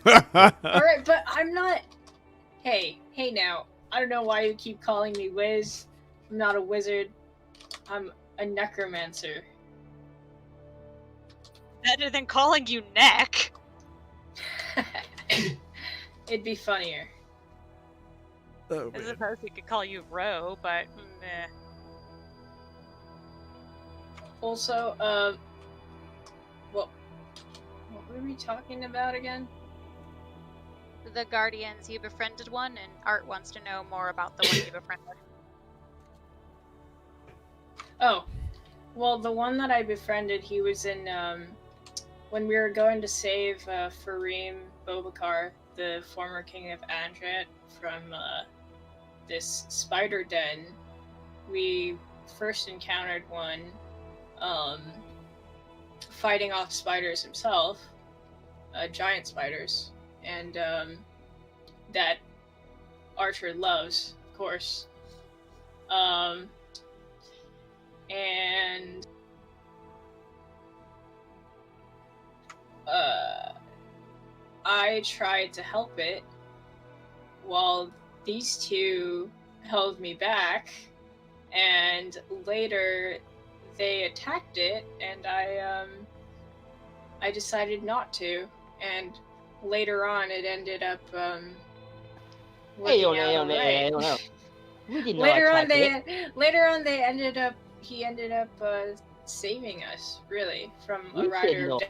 Alright, but I'm not. Hey now. I don't know why you keep calling me Wiz. I'm not a wizard. I'm a necromancer. Better than calling you Neck. It'd be funnier. Oh, I man. suppose we could call you Ro, but meh. Also, what were we talking about again? The Guardians, you befriended one, and Art wants to know more about the one you befriended. Oh, well, the one that I befriended, he was in, when we were going to save, Farim Bobakar, the former king of Andret, from, this spider den. We first encountered one, fighting off spiders himself, giant spiders, and, that Archer loves, of course. And I tried to help it while these two held me back, and later they attacked it, and I decided not to, and later on it ended up Hey, working out alright. no. We did not Later on, attack it. he ended up saving us, really, from We a did rider of not. death.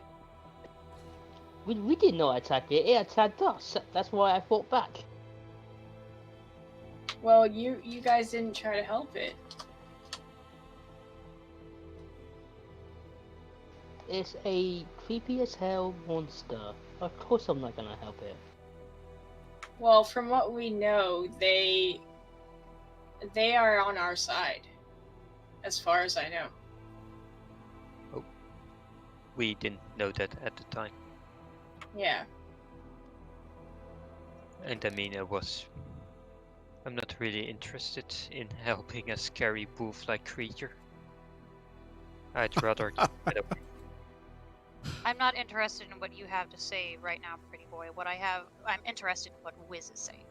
We did not attack it. It attacked us. That's why I fought back. Well, you guys didn't try to help it. It's a creepy as hell monster. Of course I'm not gonna help it. Well, from what we know, they are on our side, as far as I know. We didn't know that at the time. Yeah. And I mean, I'm not really interested in helping a scary wolf-like creature. I'd rather get away. I'm not interested in what you have to say right now, pretty boy. I'm interested in what Wiz is saying.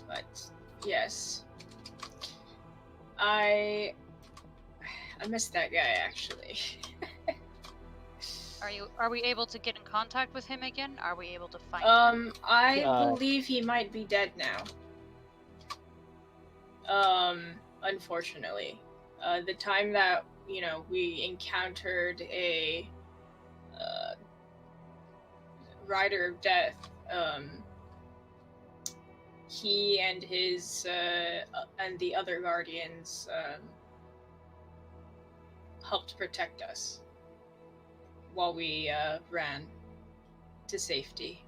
But yes, I miss that guy actually. Are we able to get in contact with him again? Are we able to find him? I believe he might be dead now. Unfortunately, the time that we encountered a rider of death, he and his and the other guardians helped protect us while we ran to safety.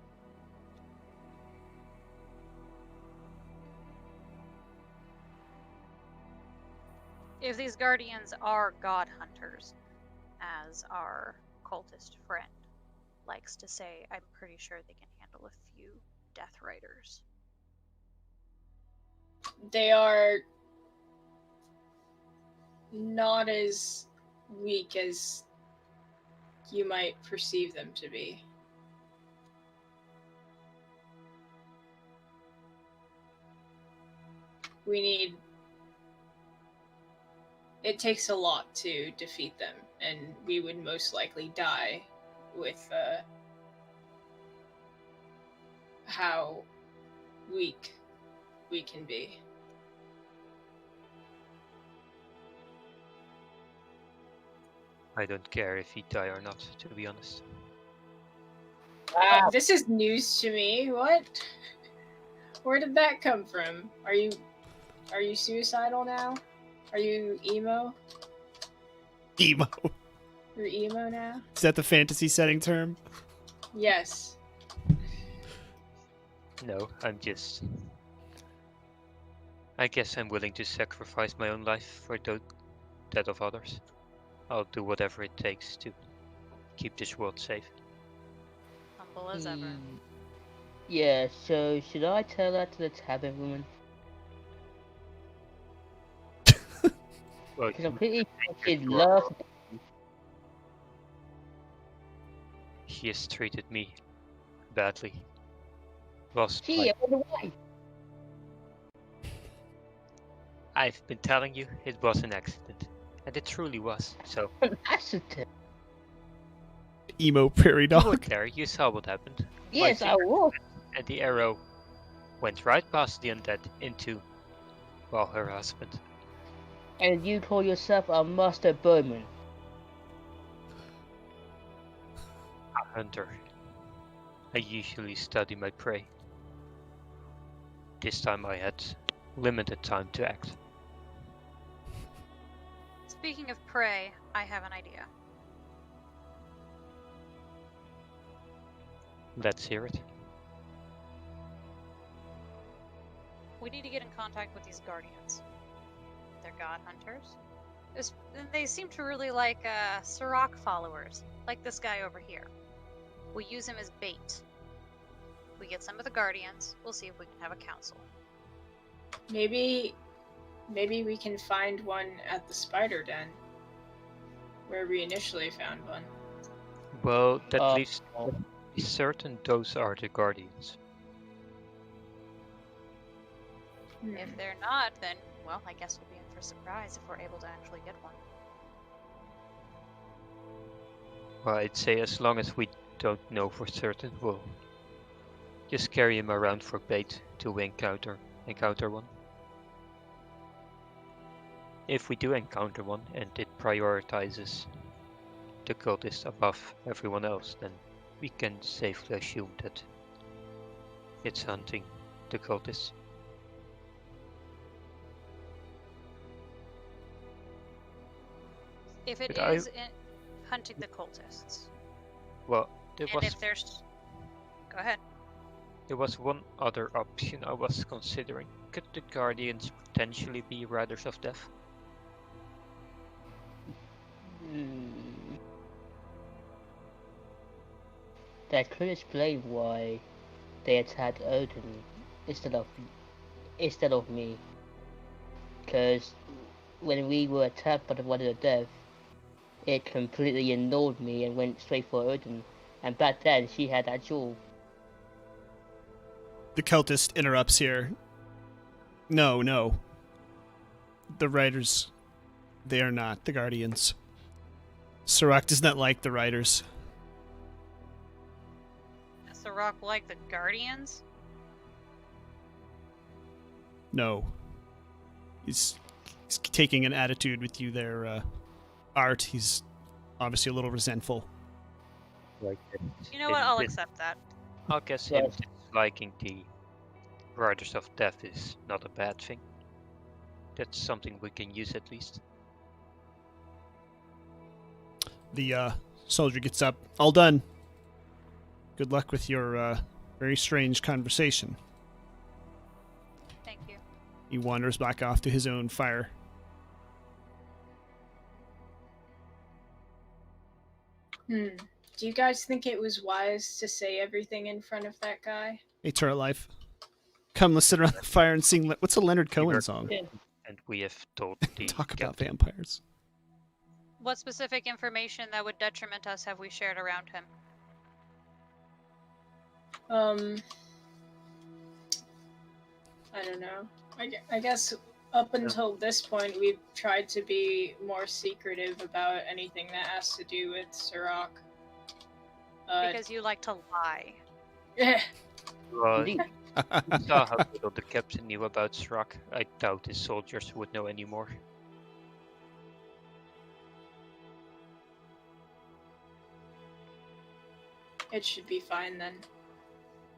If these guardians are god hunters, as our cultist friend likes to say, I'm pretty sure they can handle a few death riders. they are not as weak as you might perceive them to be. It takes a lot to defeat them, and we would most likely die with how weak we can be. I don't care if he die or not, to be honest. Wow. This is news to me. What? Where did that come from? Are you suicidal now? Are you emo? Emo. You're emo now? Is that the fantasy setting term? Yes. No, I guess I'm willing to sacrifice my own life for that of others. I'll do whatever it takes to keep this world safe. Humble as ever. Yeah, so should I tell that to the tavern woman? Well, Because I'm pretty sure she'd you are love. he has treated me badly. Lost She, my... I wonder why. I've been telling you it was an accident. And it truly was. So, An accident. Emo prairie you were dog. there, you saw what happened. Yes, My I was. and the arrow went right past the undead into, well, her husband. And you call yourself a master bowman. A hunter. I usually study my prey. This time I had limited time to act. Speaking of prey, I have an idea. Let's hear it. We need to get in contact with these guardians. They're god hunters. They seem to really like Sirach followers, like this guy over here. We use him as bait. We get some of the guardians. We'll see if we can have a council. Maybe we can find one at the spider den, where we initially found one. Well, that leaves to be certain those are the guardians. If they're not, then, well, I guess we'll be in for a surprise if we're able to actually get one. Well, I'd say as long as we don't know for certain, we'll just carry him around for bait till we encounter one. If we do encounter one and it prioritizes the cultist above everyone else, then we can safely assume that it's hunting the cultists. If it But is hunting the cultists, Well, and if there's... Go ahead. there was one other option I was considering. Could the guardians potentially be Riders of Death? That could explain why they attacked Odin instead of me. Because when we were attacked by the Rider of Death, it completely ignored me and went straight for Odin. And back then, she had that jewel. The cultist interrupts here. No. The riders, they are not the guardians. Sirach does not like the riders. Does the rock like the guardians? No. He's taking an attitude with you there, Art. He's obviously a little resentful. Like You know what? I'll accept that. I guess him Yes. disliking the Riders of Death is not a bad thing. That's something we can use at least. The soldier gets up. All done. Good luck with your very strange conversation. Thank you. He wanders back off to his own fire. Do you guys think it was wise to say everything in front of that guy? Hey, Turret Life. Come, let's sit around the fire and sing. What's a Leonard Cohen song? Yeah. And we have told the Talk about captain. vampires. What specific information that would detriment us have we shared around him? I don't know. I guess up until this point, we've tried to be more secretive about anything that has to do with Sirach. Because you like to lie. Well, Indeed. you saw how little the captain knew about Srok. I doubt his soldiers would know anymore. It should be fine then.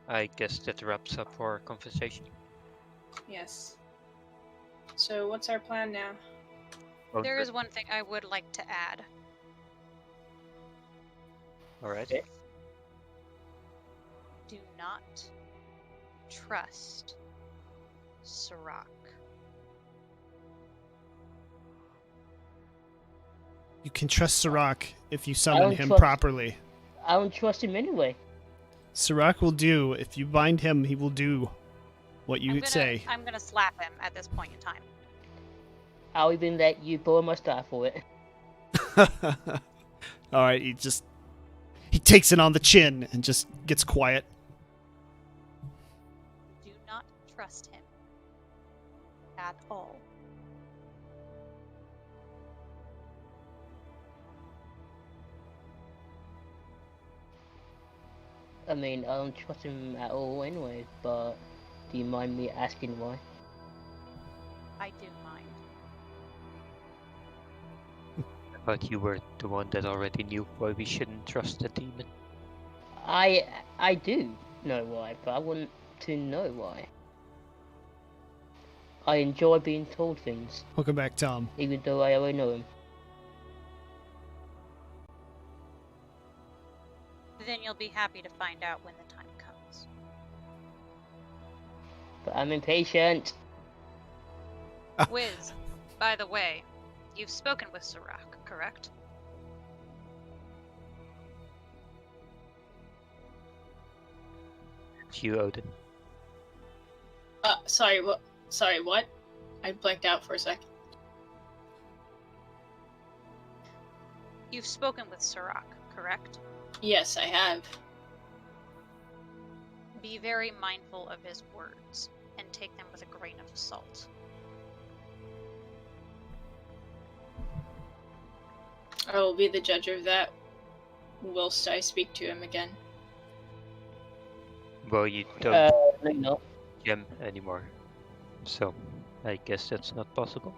I guess that wraps up our conversation. Yes. So what's our plan now? There is one thing I would like to add. Alright. Do not trust Sirach. You can trust Sirach if you I summon don't him trust- properly. I don't trust him anyway. Sirach will do. If you bind him, he will do what you say. I'm gonna slap him at this point in time. I'll even let you borrow my staff for it. All right, he takes it on the chin and just gets quiet. Do not trust him at all. I mean, I don't trust him at all anyway, but do you mind me asking why? I do mind. But you were the one that already knew why we shouldn't trust the demon. I do know why, but I want to know why. I enjoy being told things, Welcome back, Tom. even though I already know them. Then you'll be happy to find out when the time comes. But I'm impatient. Wiz, by the way, you've spoken with Sirach, correct? It's you, Odin. Sorry, what? Sorry, what? I blanked out for a second. You've spoken with Sirach, correct? Yes, I have. Be very mindful of his words and take them with a grain of salt. I will be the judge of that whilst I speak to him again. Well, you don't No, you're not. gem anymore. So, I guess that's not possible.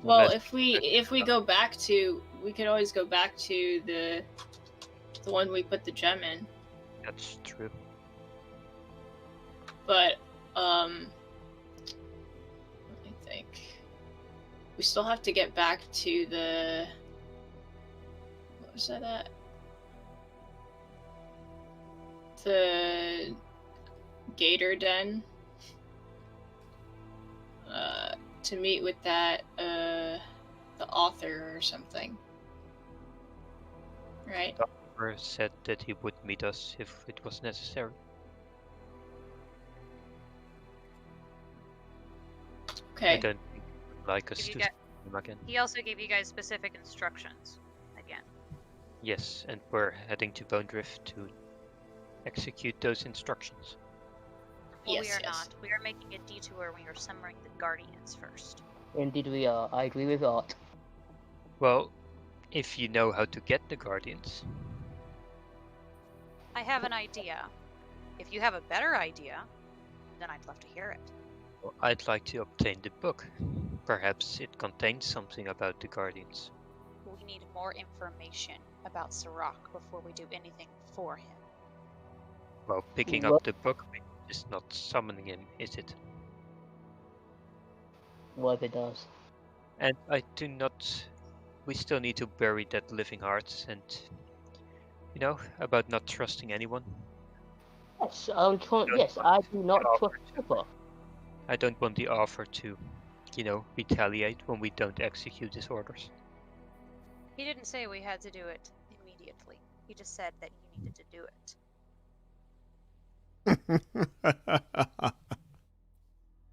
Well, Unless- if we go back to, we could always go back to the one we put the gem in. That's true. But let me think. We still have to get back to the, what was that at? The Gator Den. To meet with that the author or something. Right? Or said that he would meet us if it was necessary. I Okay. don't think he'd like us If you to get- see him again. He also gave you guys specific instructions. Again. Yes, and we're heading to Bone Drift to execute those instructions. Well, we Yes, are yes. not. We are making a detour. We are summoning the Guardians first. Indeed we are. I agree with Art. Well, if you know how to get the Guardians, I have an idea. If you have a better idea, then I'd love to hear it. well, I'd like to obtain the book. Perhaps it contains something about the Guardians. We need more information about Sirach before we do anything for him. Well, picking What- up the book is not summoning him, is it? Whatever it does. And I do not. We still need to bury that living heart, and you know about not trusting anyone. Yes, I'm trying. Don't Yes, want I to do not get trust offered. Pepper. I don't want the offer to, retaliate when we don't execute his orders. He didn't say we had to do it immediately. He just said that you needed to do it.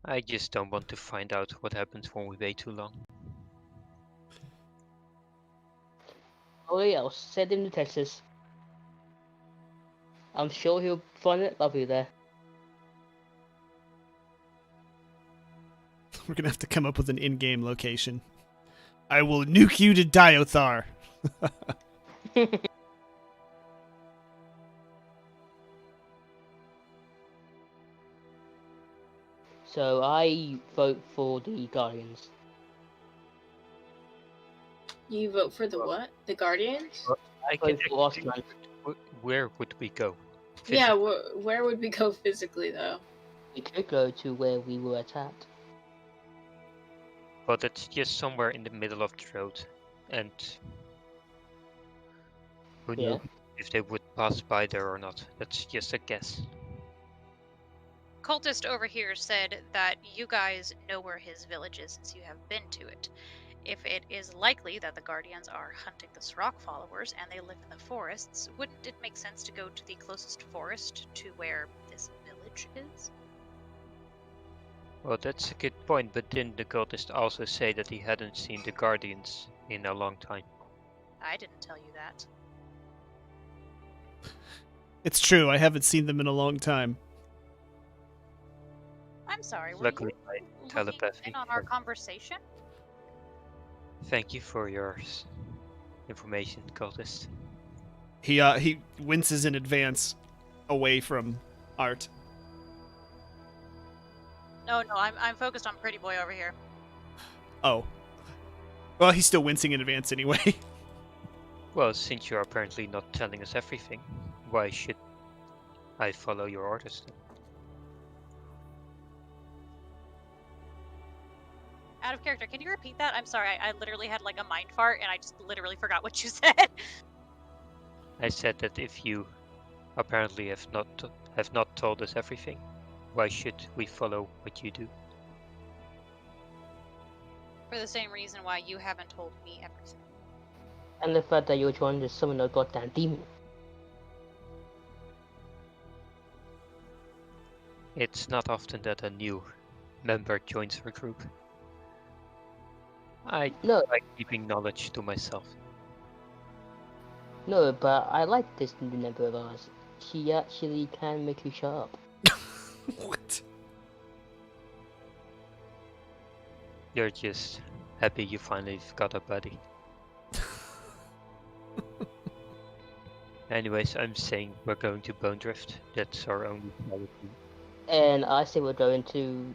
I just don't want to find out what happens when we wait too long. Oh yeah, I'll send him to Texas. I'm sure he'll find it lovely there. We're gonna have to come up with an in-game location. I will nuke you to Diothar. So I vote for the Guardians. You vote for the what? The Guardians? I Vote can for actually- Austrians. Where would we go? Yeah, where would we go physically though? We could go to where we were attacked. But it's just somewhere in the middle of the road, and who Yeah. knows if they would pass by there or not. That's just a guess. Cultist over here said that you guys know where his village is since you have been to it. If it is likely that the Guardians are hunting the Srock followers and they live in the forests, wouldn't it make sense to go to the closest forest to where this village is? Well, that's a good point, but didn't the cultist also say that he hadn't seen the Guardians in a long time? I didn't tell you that. It's true, I haven't seen them in a long time. I'm sorry, were Luckily, you my looking telepathy. in on our conversation? Thank you for your information, cultist. He winces in advance away from Art. No, I'm focused on Pretty Boy over here. Oh. Well, he's still wincing in advance anyway. Well, since you're apparently not telling us everything, why should I follow your orders then? Out of character, can you repeat that? I'm sorry, I literally had like a mind fart and I just literally forgot what you said. I said that if you apparently have not told us everything, why should we follow what you do? For the same reason why you haven't told me everything. And the fact that you're trying to summon a goddamn demon. It's not often that a new member joins our group. I No, like keeping knowledge to myself. no, but I like this new member of ours. She actually can make you shut up. What? You're just happy you finally got a buddy. Anyways, I'm saying we're going to Bone Drift. That's our only priority. And I say we're going to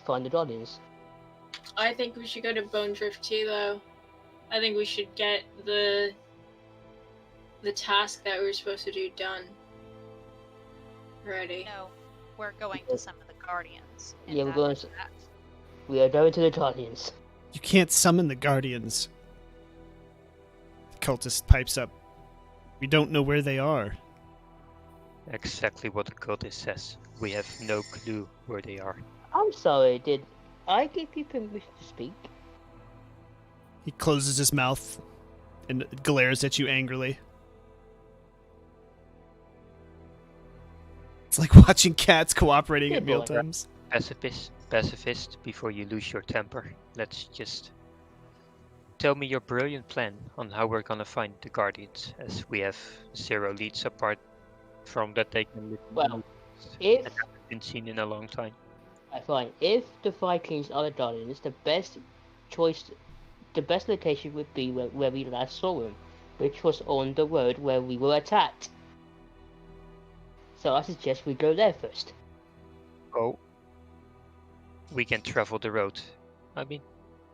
find the Guardians. I think we should go to Bone Drift too, though. I think we should get the task that we were supposed to do done. Ready. No, we're going to summon the Guardians. and Yeah, we're after going to- that- We are going to the Guardians. You can't summon the Guardians. The cultist pipes up. We don't know where they are. Exactly what the cultist says. We have no clue where they are. I'm sorry, did I give you permission to speak? He closes his mouth and glares at you angrily. It's like watching cats cooperating at Good boy. mealtimes. Pacifist, before you lose your temper. Let's just tell me your brilliant plan on how we're gonna find the Guardians, as we have zero leads apart from that they can live Well, if that haven't been seen in a long time. fine, if the Vikings are the Guardians, the best choice, the best location would be where we last saw them, which was on the road where we were attacked. So I suggest we go there first. Oh, we can travel the road. I mean,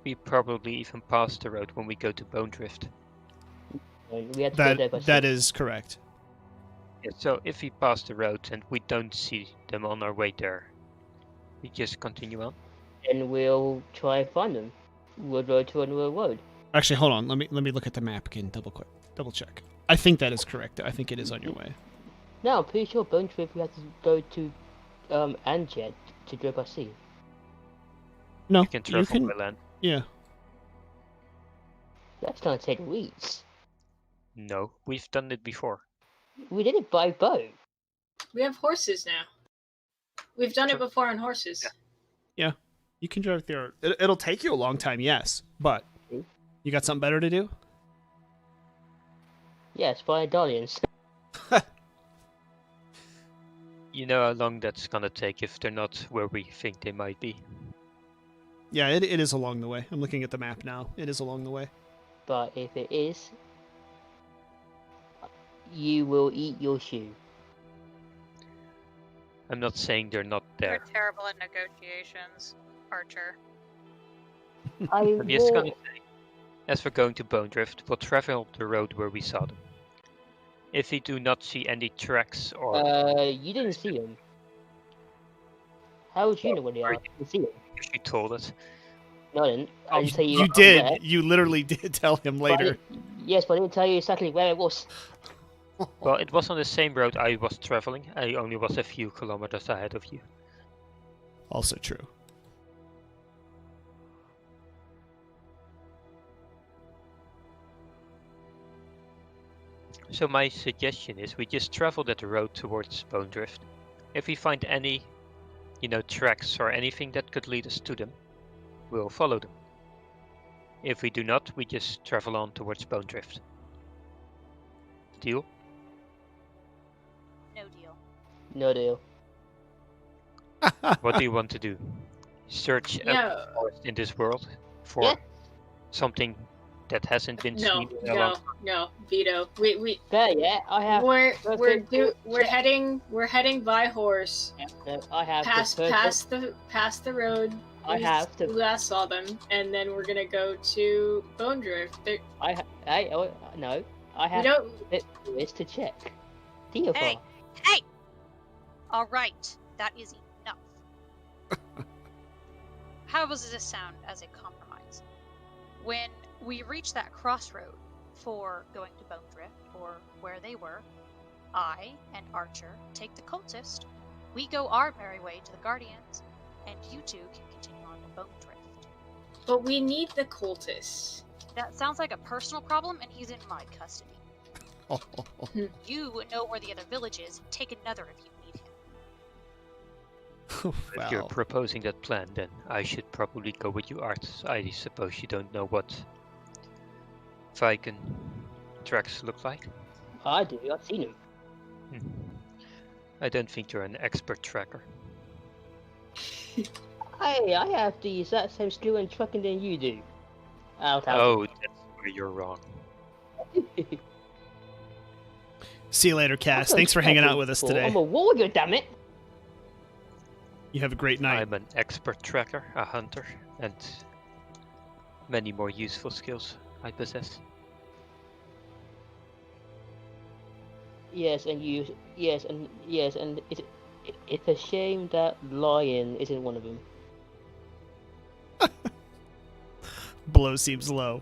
we probably even pass the road when we go to Bone Drift. And we had to go there by That is correct. Yeah, so if we pass the road and we don't see them on our way there, we just continue on. and we'll try and find them. We'll go to another road. Actually, hold on. Let me look at the map again. Double check. I think that is correct. I think it is on your way. No, I'm pretty sure Bone Drift we have to go to Anjet to go by sea. No, You can travel by land. Yeah. That's gonna take weeks. No, we've done it before. We did it by boat. We have horses now. We've done it before on horses. Yeah. You can drive there. It'll take you a long time, yes, but you got something better to do? Yes, by Dalians. You know how long that's gonna take if they're not where we think they might be. Yeah, it is along the way. I'm looking at the map now. It is along the way. But if it is, you will eat your shoe. I'm not saying they're not You're there. terrible at negotiations, Archer. I I'm just gonna will. say, as for going to Bone Drift, we'll travel the road where we saw them. If we do not see any tracks or You didn't see them. How would you know where they are? You didn't see them. she told us, No, I didn't. I didn't tell you. You where. did. You literally did tell him But I later. didn't- yes, but I didn't tell you exactly where it was. well, it was on the same road I was traveling. I only was a few kilometers ahead of you. Also true. So my suggestion is we just travel that road towards Bone Drift. If we find any, tracks or anything that could lead us to them, we'll follow them. If we do not, we just travel on towards Bone Drift. Deal? No deal. No deal. What do you want to do? Search Yeah. a forest in this world for Yeah. something that hasn't been No, seen in a long no, veto. We There, yeah, I have. we're perfect- we're heading by horse. No, I have. Past the perfect- past the road. I have We the. last saw them, and then we're gonna go to Bone Drift. No, I We have don't. the list to check. Deal Hey! Hey! Alright, that is enough. How does this sound as a compromise? When we reach that crossroad for going to Bone Drift, or where they were, I and Archer take the cultist, we go our merry way to the Guardians, and you two can continue on to Bone Drift. But we need the cultists. That sounds like a personal problem, and he's in my custody. You know where the other village is. Take another if you need him. If you're Well, proposing that plan, then I should probably go with you, Art. I suppose you don't know what Viken tracks look like? I do. I've seen him. I don't think you're an expert tracker. I have the exact same skill in trucking than you do. Oh, that's where you're wrong. see you later, Cass. Thanks for hanging out with us today. I'm a warrior, damn it. You have a great night. I'm an expert tracker, a hunter, and many more useful skills I possess. Yes, and it's a shame that lion isn't one of them. Blow seems low.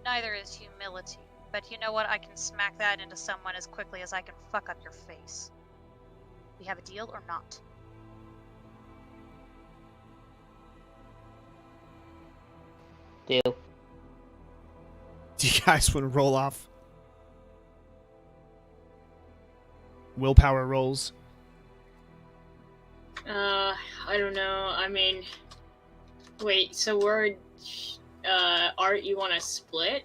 Neither is humility. But you know what? I can smack that into someone as quickly as I can fuck up your face. We have a deal or not? Deal. Do you guys want to roll off? Willpower rolls. I don't know. I mean, wait. So we're, Art, you want to split?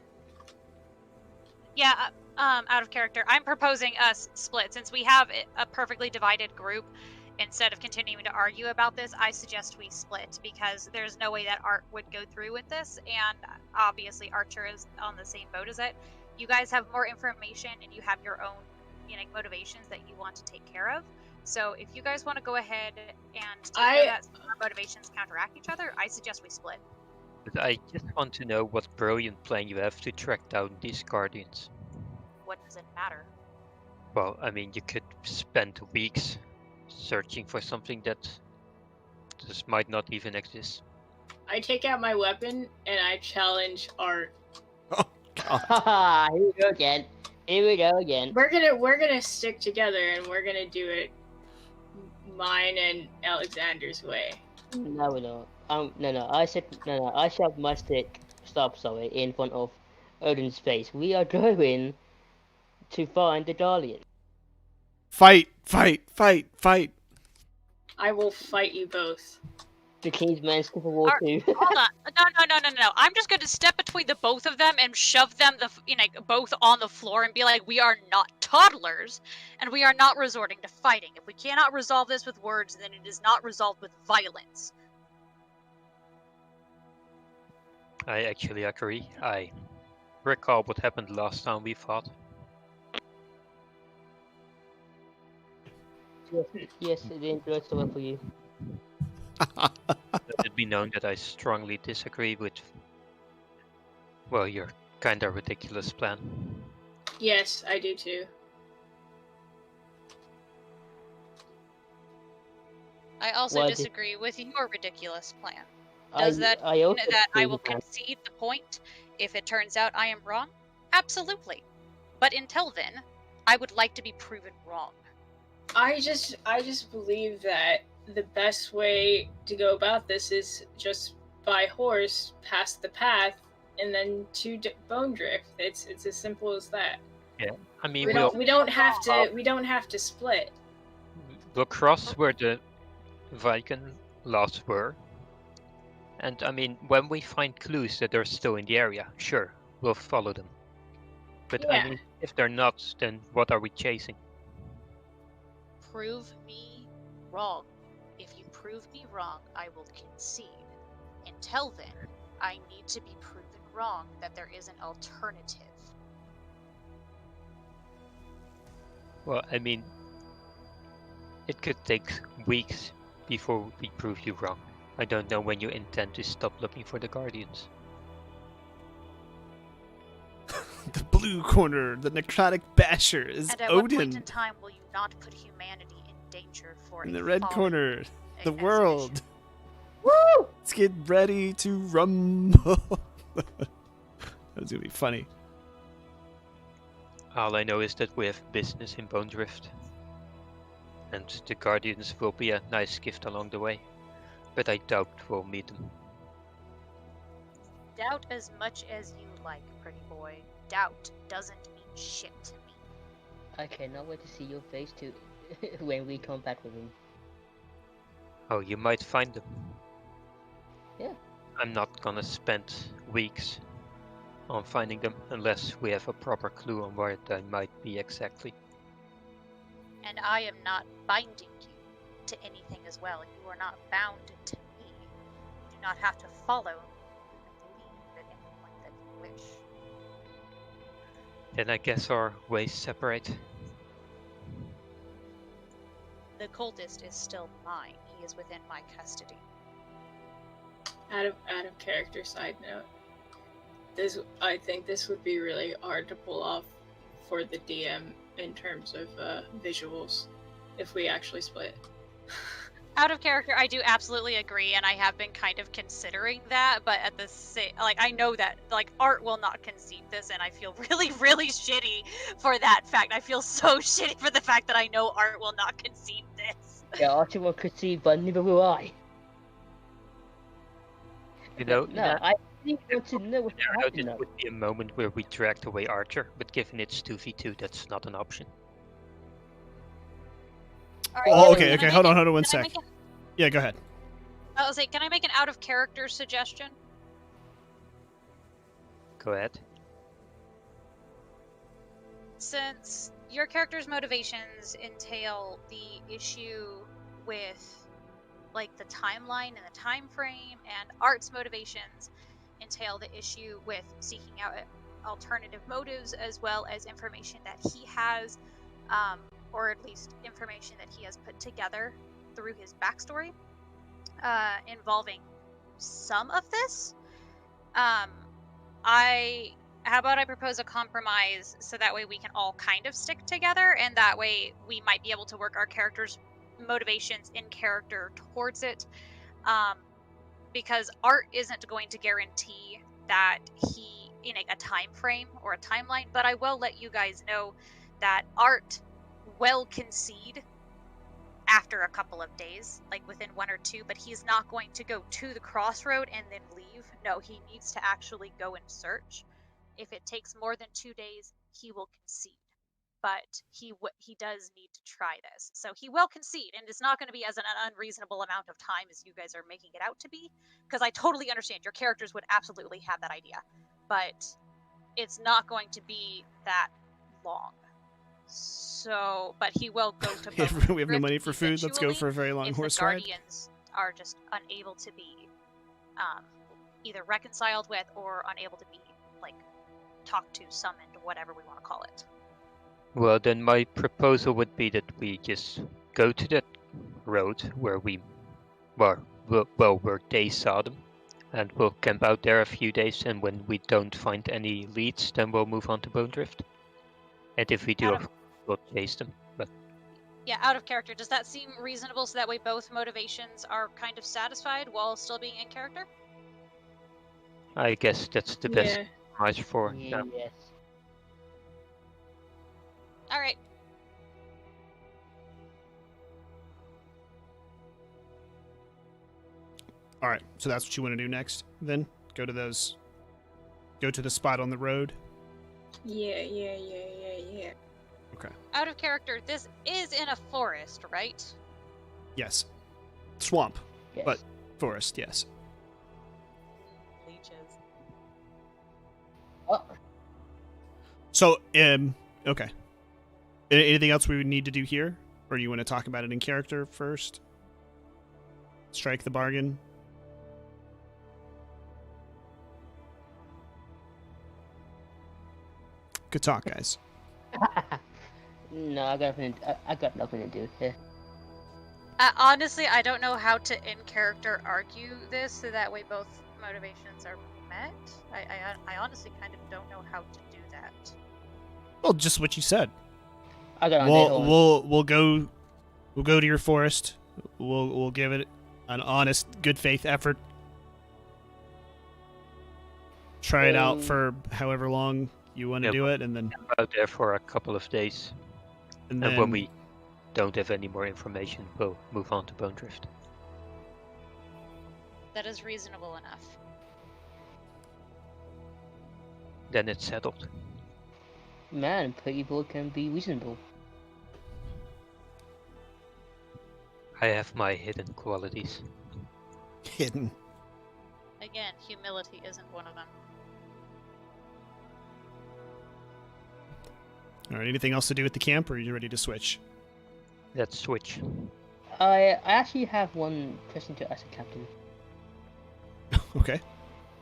Yeah, out of character. I'm proposing us split. Since we have a perfectly divided group, instead of continuing to argue about this, I suggest we split, because there's no way that Art would go through with this, and obviously Archer is on the same boat as it. You guys have more information, and you have your own unique motivations that you want to take care of. So if you guys want to go ahead and take care of that, so our motivations counteract each other, I suggest we split. But I just want to know what brilliant plan you have to track down these guardians. What does it matter? Well, I mean, you could spend weeks searching for something that just might not even exist. I take out my weapon and I challenge Art. Oh, God. Haha, here we go again. Here we go again. We're gonna stick together and we're gonna do it mine and Alexander's way. No, we're not. No. I shoved my stick. Sorry, in front of Odin's face. We are going to find the Dalian. Fight, fight, fight, fight. I will fight you both. The Kingsman Civil War Are- 2. Hold on. No. I'm just going to step between the both of them and shove them both on the floor and be like, we are not toddlers, and we are not resorting to fighting. If we cannot resolve this with words, then it is not resolved with violence. I actually agree. I recall what happened last time we fought. Yes, it didn't go so well for you. Let it be known that I strongly disagree with, well, your kinda ridiculous plan. Yes, I do too. I also Why disagree with your ridiculous plan. I Does that I mean also that I agree will with that. concede the point if it turns out I am wrong? Absolutely. But until then, I would like to be proven wrong. I just believe that the best way to go about this is just by horse past the path and then to bone drift. It's as simple as that. I mean, We don't have to split. we'll cross where the Viking last were. And I mean, when we find clues that they're still in the area, sure, we'll follow them. But Yeah. I mean, if they're not, then what are we chasing? Prove me wrong. If you prove me wrong, I will concede. Until then, I need to be proven wrong that there is an alternative. Well, I mean, it could take weeks before we prove you wrong. I don't know when you intend to stop looking for the Guardians. The blue corner, the necrotic basher is And at what point in Odin. time will you not put humanity in danger for In a the red fallen corner, the exhibition? world. Woo! Let's get ready to rumble. That was gonna be funny. All I know is that we have business in Bone Drift. And the Guardians will be a nice gift along the way. But I doubt we'll meet them. Doubt as much as you like, pretty boy. Doubt doesn't mean shit to me. I cannot wait to see your face too when we come back with him. Oh, you might find them. Yeah. I'm not gonna spend weeks on finding them unless we have a proper clue on where they might be exactly. And I am not binding you to anything as well. You are not bound to me. You do not have to follow. You can leave at any point that you wish. Then I guess our ways separate. The cultist is still mine. He is within my custody. Out of character side note. I think this would be really hard to pull off for the DM in terms of visuals if we actually split. Out of character, I do absolutely agree, and I have been kind of considering that, but at the same, I know that, Art will not concede this, and I feel really, really shitty for that fact. I feel so shitty for the fact that I know Art will not concede this. Yeah, Archie won't concede, but neither will I. You know, No, I really want to know what's there happening. this would be a moment where we dragged away Archer, but given it's 2v2, that's not an option. All right, Oh, can I okay. make Hold it- on one can I sec. make it- Yeah, go ahead. I was like, can I make an out of character suggestion? Go ahead. Since your character's motivations entail the issue with the timeline and the time frame, and Art's motivations entail the issue with seeking out alternative motives as well as information that he has, or at least information that he has put together through his backstory, involving some of this. How about I propose a compromise so that way we can all kind of stick together, and that way we might be able to work our characters' motivations in character towards it, because Art isn't going to guarantee that he in a time frame or a timeline, but I will let you guys know that Art will concede after a couple of days, within 1 or 2, but he's not going to go to the crossroad and then leave. No, he needs to actually go and search. If it takes more than 2 days, he will concede. but he does need to try this. So he will concede, and it's not going to be as an unreasonable amount of time as you guys are making it out to be, because I totally understand your characters would absolutely have that idea, but it's not going to be that long. So, but he will go to we have no Bonjourcoco money for food. Let's go for a very long if horse the ride. Guardians are just unable to be either reconciled with or unable to be like talked to, summoned, whatever we want to call it. Well, then my proposal would be that we just go to that road where where they saw them, and we'll camp out there a few days, and when we don't find any leads, then we'll move on to Bone Drift. And if we do, we'll chase them. But yeah, out of character, does that seem reasonable so that way both motivations are kind of satisfied while still being in character? I guess that's the best Yeah. price for now. Yes. Alright. All right, so that's what you want to do next. Then go to the spot on the road. Yeah. Okay. Out of character, this is in a forest, right? Yes. Swamp, Yes. but forest. Yes. Leeches. Oh, So, okay. Anything else we would need to do here, or you want to talk about it in character first? Strike the bargain. Good talk, guys. no, I got nothing to do here. Honestly, I don't know how to in character argue this so that way both motivations are met. I honestly kind of don't know how to do that. Well, just what you said. I got an idea. We'll go to your forest. We'll give it an honest, good faith effort. Try it out for however long you want to do it, and then Camp out there for a couple of days, and when we don't have any more information, we'll move on to Bone Drift. That is reasonable enough. Then it's settled. Man, people can be reasonable. I have my hidden qualities. hidden. Again, humility isn't one of them. All right. Anything else to do at the camp, or are you ready to switch? Let's switch. I actually have one question to ask the captain. Okay.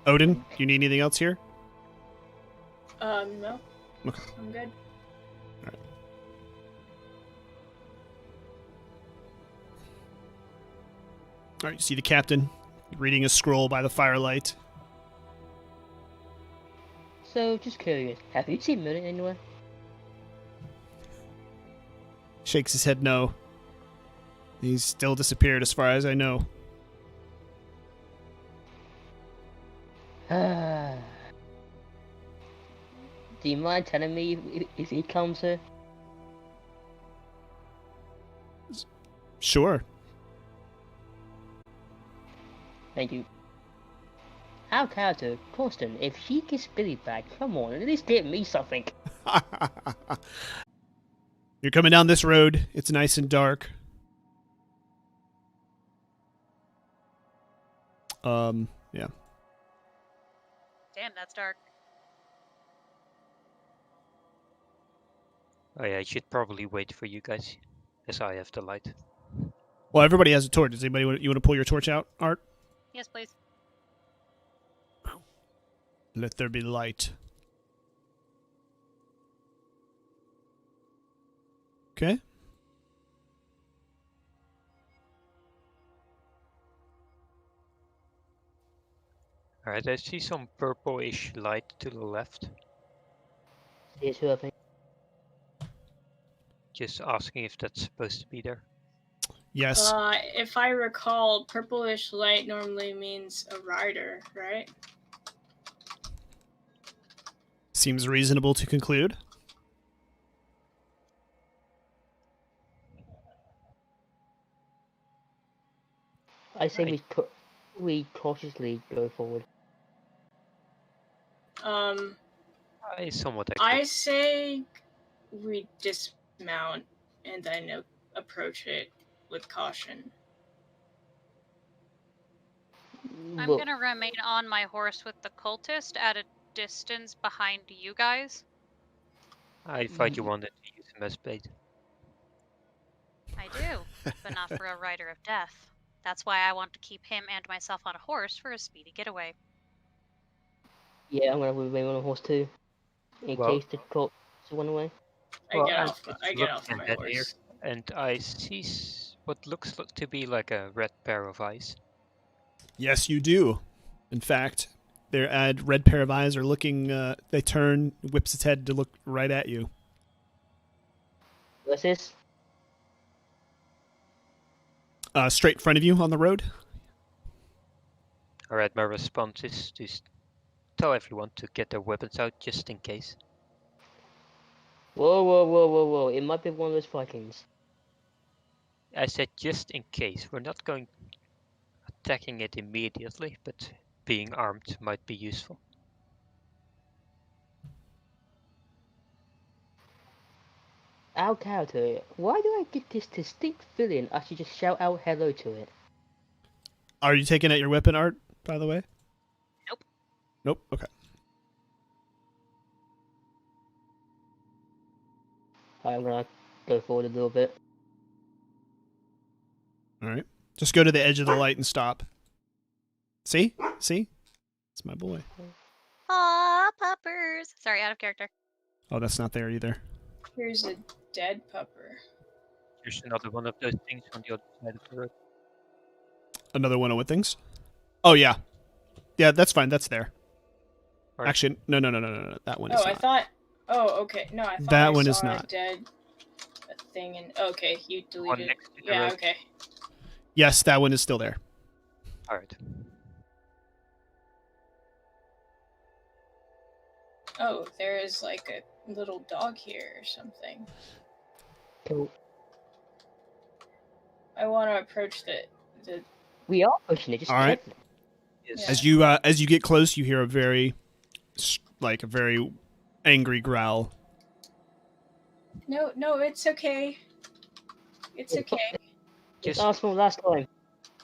Odin, you need anything else here? No. Okay. I'm good. All right. You see the captain reading a scroll by the firelight. So, just curious, have you seen Merlin anywhere? Shakes his head no. He's still disappeared as far as I know. Do you mind telling me if he comes here? Sure. Thank you. Our character, Corsten, if she gets Billy back, come on, at least get me something. You're coming down this road. It's nice and dark. Yeah. Damn, that's dark. Oh yeah, I should probably wait for you guys, as I have the light. Well, everybody has a torch. Does anybody you want to pull your torch out, Art? Yes, please. Let there be light. Okay. Alright, I see some purplish light to the left. Yes, who I think. Just asking if that's supposed to be there. Yes. If I recall, purplish light normally means a rider, right? Seems reasonable to conclude. I say Right. we cautiously go forward. I somewhat agree. I say we dismount and then approach it with caution. I'm Well, gonna remain on my horse with the cultist at a distance behind you guys. I thought you wanted to use him as bait. I do, but not for a rider of death. That's why I want to keep him and myself on a horse for a speedy getaway. yeah, I'm gonna remain on a horse too, in Well- case the cult run away. Well, I I'm get just off looking my ahead here, horse. and I see what looks to be like a red pair of eyes. Yes, you do. In fact, their red pair of eyes are looking. They turn, whips its head to look right at you. What's this? Straight in front of you on the road. Alright, my response is to tell everyone to get their weapons out just in case. Whoa, whoa, whoa, whoa, whoa! It might be one of those Vikings. I said just in case. We're not going attacking it immediately, but being armed might be useful. Our character. Why do I get this distinct feeling I should just shout out hello to it? Are you taking out your weapon, Art? By the way. Nope. Nope. Okay. I'm gonna go forward a little bit. All right. Just go to the edge of the light and stop. See? See? It's my boy. Aw, puppers! Sorry, out of character. Oh, that's not there either. Here's a dead pupper. There's another one of those things on the other side of the road. Another one of what things? Oh, yeah. Yeah, that's fine. That's there. Alright. Actually, no. That one is Oh, I not. thought. Oh, okay. No, I thought That I one saw is a not. dead thing. And okay, you One deleted. next to the Yeah. road. Okay. Yes, that one is still there. Alright. Oh, there is like a little dog here or something. Cool. I want to approach the. We are pushing it. Just All right. carefully. Yes. Yeah. As you get close, you hear a very angry growl. No, it's okay. It's okay. Just, Last one, last time.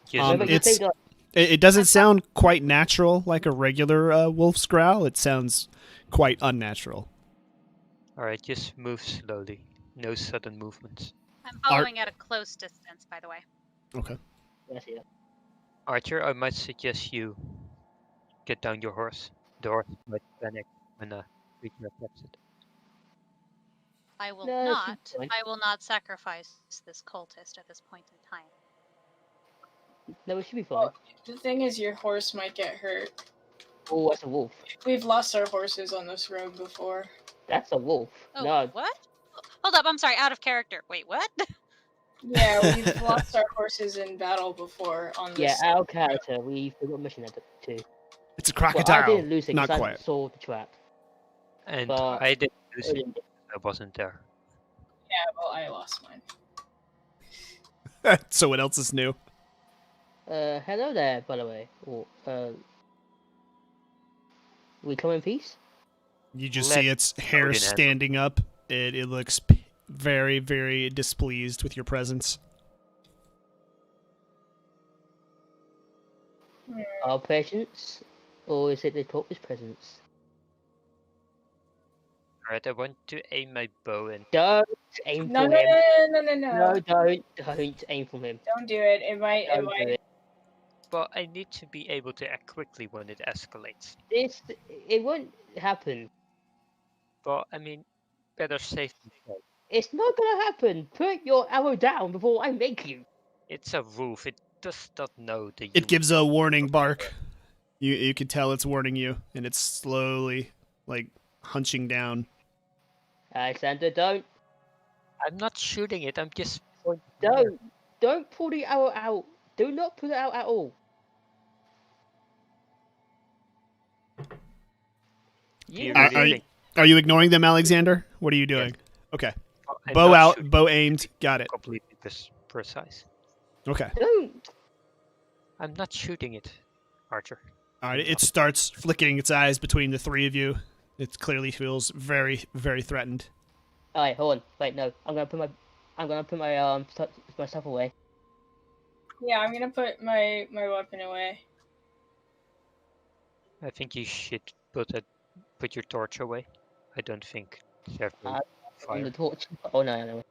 just Remember you it's- saved us. It doesn't sound quite natural like a regular wolf's growl. It sounds quite unnatural. Alright, just move slowly. No sudden movements. I'm following at a close distance, by the way. Okay. Yes, yeah. Archer, I might suggest you get down your horse. The horse might panic when a creature attacks it. I will No, not. she's fine. I will not sacrifice this cultist at this point in time. No, it should be fine. The thing is, your horse might get hurt. Oh, that's a wolf. We've lost our horses on this road before. That's a wolf. Oh, No, what? Hold up, I'm sorry, out of character. Wait, what? Yeah, we've lost our horses in battle before on this. yeah, our character. We forgot mission that too. It's a Well, crocodile. I didn't lose it Not because I quite. saw the trap. And But- I didn't lose it. Hello I wasn't there. Yeah, well, I lost mine. Someone else is new. there, by the way. We come in peace? You just Let see its hair Odin have it. standing up. It looks very, very displeased with your presence. Our presence? Or is it the Torp's presence? Alright, I want to aim my bow and Don't aim No, for no, him. no, no, no, no. No, don't aim for him. Don't do it. It might. It Don't do might. it. well, I need to be able to act quickly when it escalates. It won't happen. But I mean, better safe than sorry. It's not gonna happen. Put your arrow down before I make you. It's a wolf. It does not know the. It gives a warning bark. You can tell it's warning you, and it's slowly hunching down. Alexander, don't. I'm not shooting it. I'm just. Don't pull the arrow out. Do not pull it out at all. You Are- really are you- think- Are you ignoring them, Alexander? What are you doing? Okay. I'm Bow not out, shooting bow aimed. Got it. completely precise. Okay. Don't. I'm not shooting it, Archer. All right. It starts flicking its eyes between the three of you. It clearly feels very, very threatened. Alright, hold on. Wait, no. I'm gonna put my stuff away. Yeah, I'm gonna put my weapon away. I think you should put your torch away. I don't think several On fire. the torch. Oh no, no.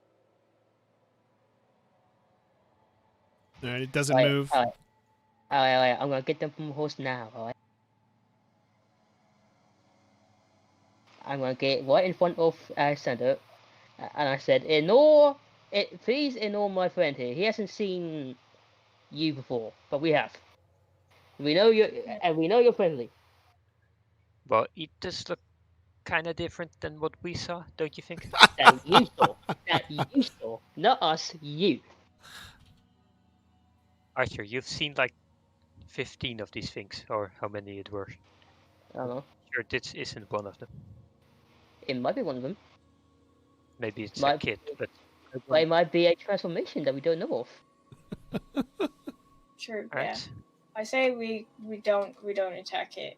All right, it doesn't Alright, move. alright. I'm gonna get them from the horse now. Alright. I'm gonna get right in front of Alexander, and I said, please ignore my friend here. He hasn't seen you before, but we have. We know you're friendly. Well, it does look kind of different than what we saw, don't you think? That you saw. That you saw. Not us, you. Arthur, you've seen like 15 of these things, or how many it were. I don't know. Sure, this isn't one of them. It might be one of them. Maybe it's a Might, kid, but but it might be a transformation that we don't know of. Sure, yeah. Alright. I say we don't attack it.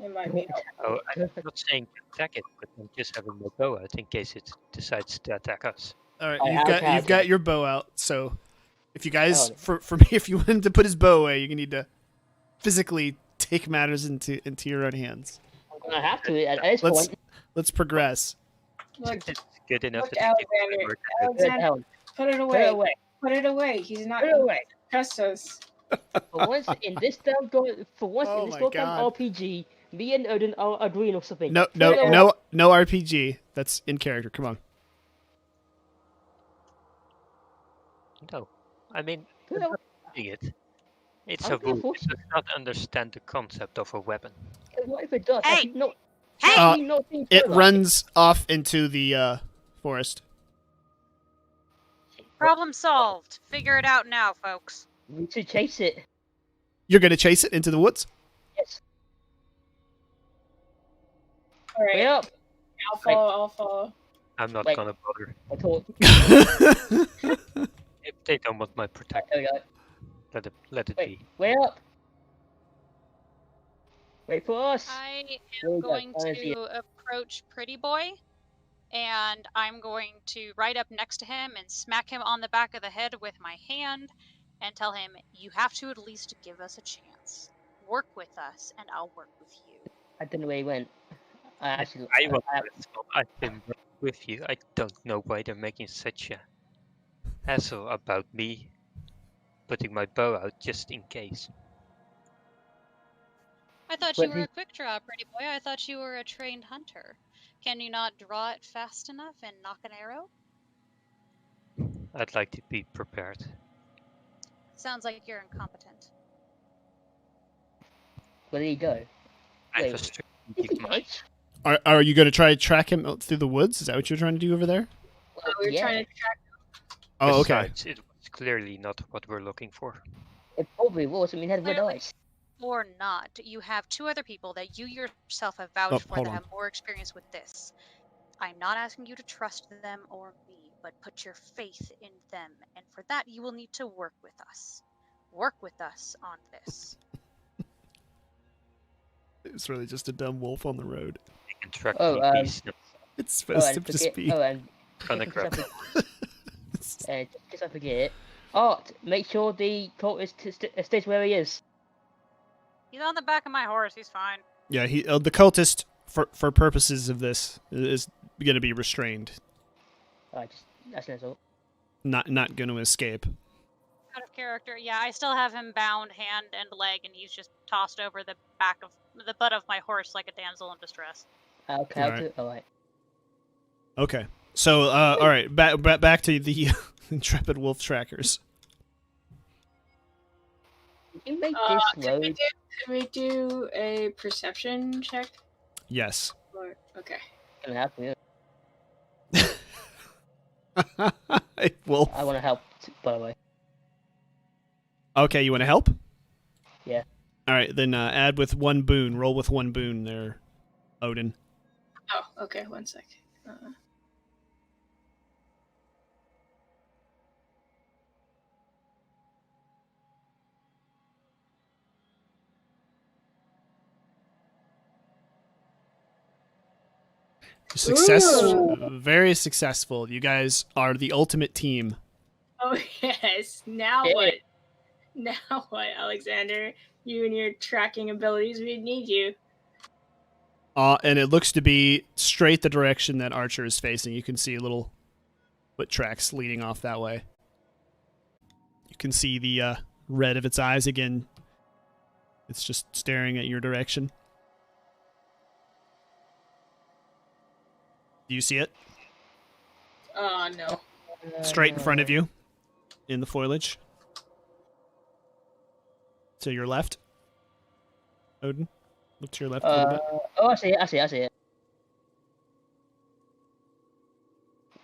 It might be Oh, I'm not saying attack it, but I'm just having my bow out in case it decides to attack us. All right, Okay, you've got your bow out. So, if you guys, Oh. for me, if you want him to put his bow away, you need to physically take matters into your own hands. I'm gonna have to at this point. Let's progress. Look, It's good enough look, that you Alexander. can Alexander, put it Put away. it away. Put it away. He's not Put it away. trust us. For once in this Oh goddamn my God. RPG, me and Odin are agreeing on something. No RPG. That's in character. Come on. No, I mean, Put it away. doing it. It's I'm a gonna wound. force It does not understand the concept of a weapon. What if it does? Hey! Have you not? Hey! Have you not seen It Twilight? runs off into the forest. Problem solved. Figure it out now, folks. We should chase it. You're gonna chase it into the woods. Yes. All right. Wait up. I'll follow. I'm not Wait. gonna bother. I thought. If they don't want my protection, There we go. let it Wait. be. Wait up. Wait for us. I There we am go. going I see it. to approach Pretty Boy, and I'm going to ride up next to him and smack him on the back of the head with my hand and tell him, you have to at least give us a chance. Work with us, and I'll work with you. I don't know where he went. I've been with you. I don't know why they're making such a hassle about me putting my bow out just in case. I thought But you were a quick draw, Pretty Boy. I thought you were a trained hunter. Can you not draw it fast enough and knock an arrow? I'd like to be prepared. Sounds like you're incompetent. Where did he go? I have Wait, a Is strategic he mind. dead? Are you gonna try to track him out through the woods? Is that what you're trying to do over there? Well, We're yeah. trying to track. Oh, okay. Besides, it was clearly not what we're looking for. It probably was. I mean, it had red Clearly. eyes. Or not, you have two other people that you yourself have vouched Oh, for hold that on. have more experience with this. I'm not asking you to trust them or me, but put your faith in them, and for that you will need to work with us. Work with us on this. It's really just a dumb wolf on the road. They can track Oh, me beast. It's supposed to and just forget. be. And Kinda just crap. just in case I forget. Art, make sure the cultist stays where he is. He's on the back of my horse, he's fine. Yeah, the cultist for purposes of this is going to be restrained, That's all. not going to escape. Out of character, yeah, I still have him bound hand and leg, and he's just tossed over the butt of my horse like a damsel in distress. Okay, Alright. alright. Okay, so all right, back to the intrepid wolf trackers. Did you make Can this road? we do a perception check? Yes. Or, okay. Gonna help you. Wolf. I want to help, by the way. Okay, you want to help? Yeah. All right, then add with one boon. Roll with one boon there, Odin. Oh, okay. 1 sec. Very successful. You guys are the ultimate team. Oh yes. Now Hey. what? Now what, Alexander? You and your tracking abilities, we need you. And it looks to be straight the direction that Archer is facing. You can see little foot tracks leading off that way. You can see the red of its eyes again. It's just staring at your direction. Do you see it? Oh no. Straight in front of you, in the foliage. To your left. Odin, look to your left a little bit. Oh, I see it.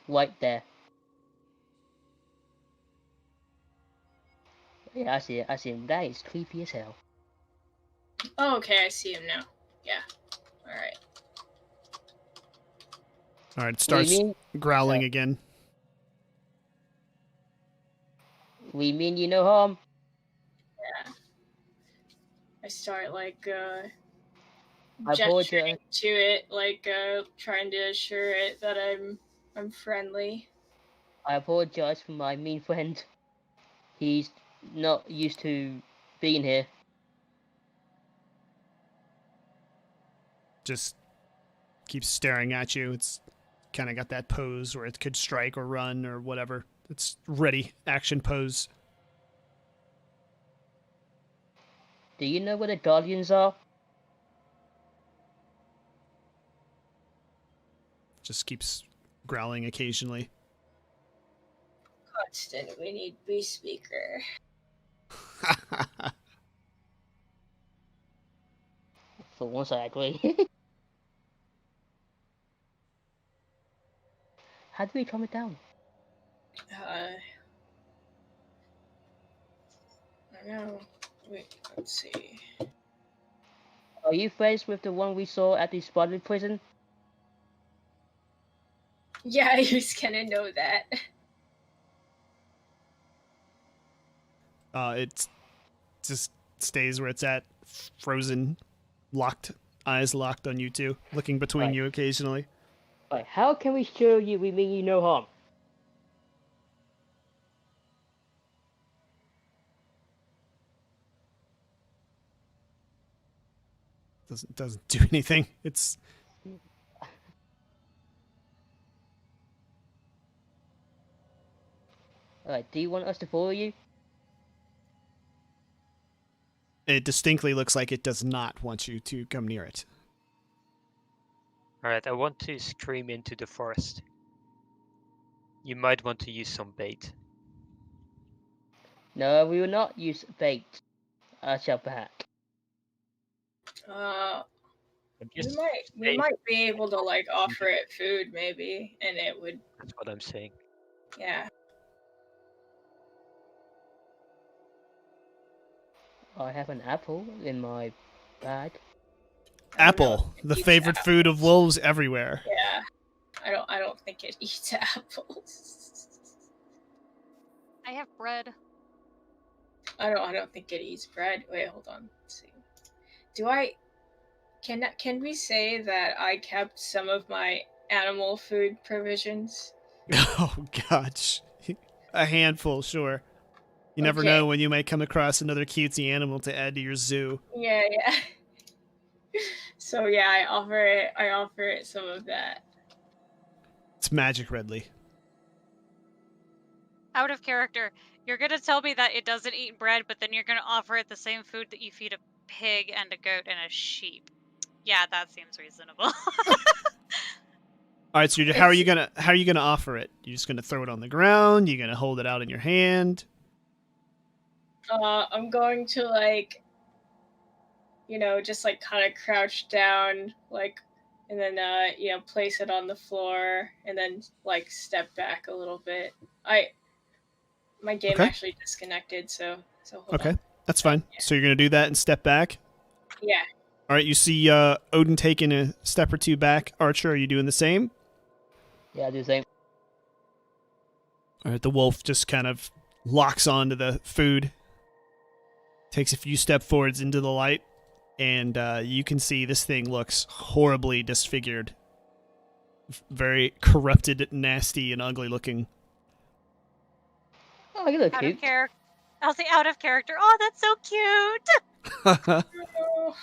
Right there. Yeah, I see him. That is creepy as hell. Oh, okay, I see him now. Yeah. Alright. All right, it starts growling again. We mean you no harm. Yeah. I start like I gesturing apologize. to it, like trying to assure it that I'm friendly. I apologize for my mean friend. He's not used to being here. Just keeps staring at you. It's kind of got that pose where it could strike or run or whatever. It's ready, action pose. Do you know where the Guardians are? Just keeps growling occasionally. Constant, we need B speaker. For once, I agree. How do we calm it down? I know. Wait, let's see. Are you friends with the one we saw at the spotted prison? Yeah, he's gonna know that. It just stays where it's at, frozen, locked, eyes locked on you two, looking between Right. you occasionally. Right, how can we show you we mean you no harm? Doesn't do anything. It's Alright, do you want us to follow you? it distinctly looks like it does not want you to come near it. Alright, I want to scream into the forest. You might want to use some bait. No, we will not use bait. I shall back. We might be able to like offer it food maybe, and it would. That's what I'm saying. Yeah. I have an apple in my bag. I don't know Apple, if it the eats favorite food of apples. wolves everywhere. Yeah. I don't think it eats apples. I have bread. I don't think it eats bread. Wait, hold on. Let's see. Can we say that I kept some of my animal food provisions? Oh, gosh. A handful, sure. You never Okay. know when you might come across another cutesy animal to add to your zoo. Yeah. So yeah, I offer it some of that. It's magic, Redley. Out of character. You're gonna tell me that it doesn't eat bread, but then you're gonna offer it the same food that you feed a pig and a goat and a sheep. Yeah, that seems reasonable. All right, so how are you gonna offer it? You just gonna throw it on the ground? You gonna hold it out in your hand? I'm going to like, just like kind of crouch down, like, and then place it on the floor, and then like step back a little bit. My game Okay. actually disconnected, so hold Okay, on. that's fine. Yeah. So you're gonna do that and step back. Yeah. All right, you see Odin taking a step or two back. Archer, are you doing the same? Yeah, I do the same. All right, the wolf just kind of locks onto the food, takes a few step forwards into the light, and you can see this thing looks horribly disfigured. Very corrupted, nasty, and ugly looking. Oh, you look Out cute. of character. I'll say out of character. Oh, that's so cute. Oh,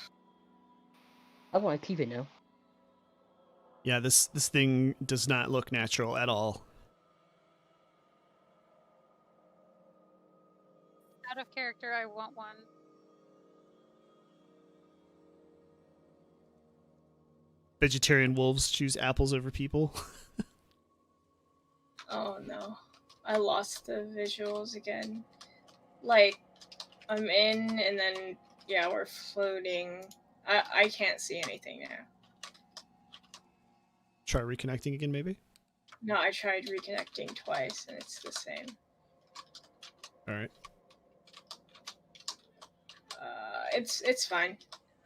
I want to keep it now. Yeah, this thing does not look natural at all. Out of character. I want one. Vegetarian wolves choose apples over people. oh no. I lost the visuals again. Like, I'm in, and then, yeah, we're floating. I can't see anything now. Try reconnecting again, maybe? No, I tried reconnecting twice, and it's the same. Alright. It's fine.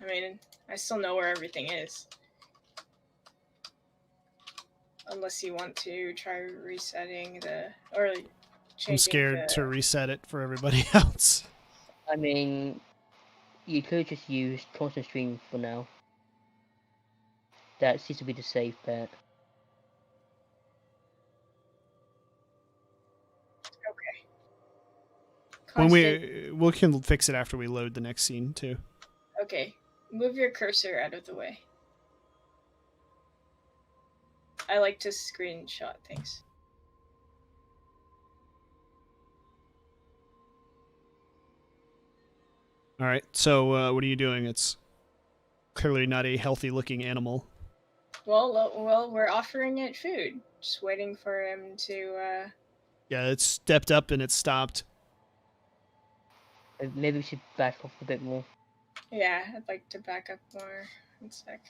I mean, I still know where everything is. Unless you want to try resetting or changing I'm scared to reset it for everybody else. I mean, you could just use constant stream for now. That seems to be the safe bet. Okay. When Constant. we can fix it after we load the next scene too. Okay, move your cursor out of the way. I like to screenshot things. Alright, so what are you doing? It's clearly not a healthy looking animal. Well, we're offering it food. Just waiting for him to. Yeah, it's stepped up and it's stopped. Maybe we should back off a bit more. Yeah, I'd like to back up more. One sec.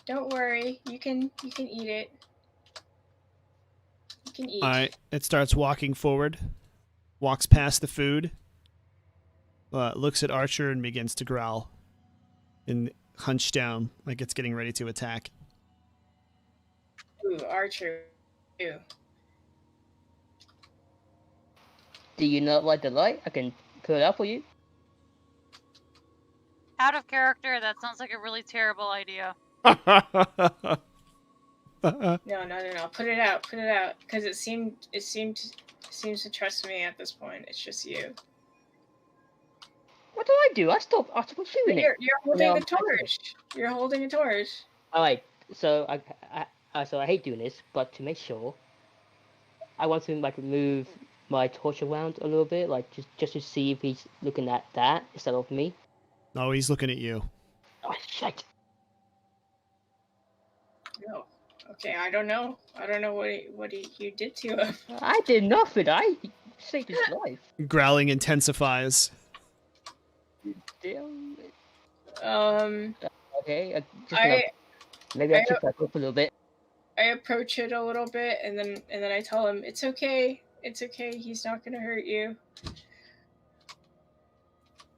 Don't worry, you can eat it. You can eat. Alright, it starts walking forward, walks past the food, looks at Archer and begins to growl and hunch down like it's getting ready to attack. Ooh, Archer. Ooh. Do you not like the light? I can put it up for you. Out of character. That sounds like a really terrible idea. No. Put it out. Because it seems to trust me at this point. It's just you. What do I do? I stopped shooting it. You're holding the torch. You're holding a torch. Alright, so I hate doing this, but to make sure, I want to like move my torch around a little bit, like just to see if he's looking at that instead of me. No, he's looking at you. Oh shit! No. Okay, I don't know. I don't know what you did to him. I did nothing. I saved his life. Growling intensifies. Damn it. Okay. Maybe I should back up a little bit. I approach it a little bit, and then I tell him it's okay. It's okay. He's not gonna hurt you.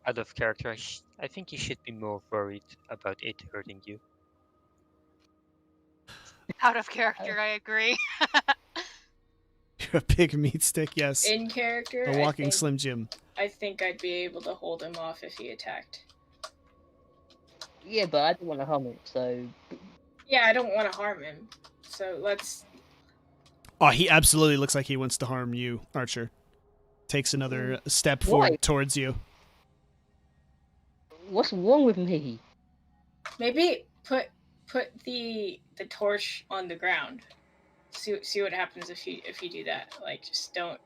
Out of character, I think you should be more worried about it hurting you. Out of character. I agree. You're a big meat stick, yes. In character, A walking Slim Jim. I think I'd be able to hold him off if he attacked. Yeah, but I don't want to harm it, so. Yeah, I don't want to harm him. So let's. Oh, he absolutely looks like he wants to harm you, Archer. Takes another step forward towards you. What's wrong with me? Maybe put the torch on the ground. See what happens if you do that. Like, just don't.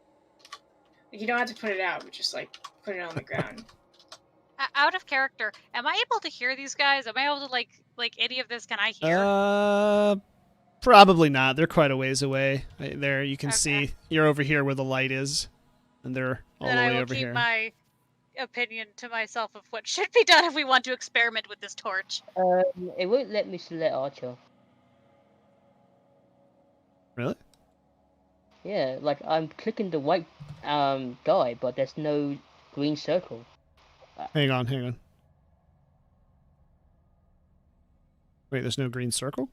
Like, you don't have to put it out, but just like put it on the ground. Out of character. Am I able to hear these guys? Am I able to like any of this? Can I hear? Probably not. They're quite a ways away. There, you can Okay. see. You're over here where the light is, and they're all Then the I way will over keep here. my opinion to myself of what should be done if we want to experiment with this torch. It won't let me select Archer. Really? Yeah, like I'm clicking the white guy, but there's no green circle. Hang on. Wait, there's no green circle?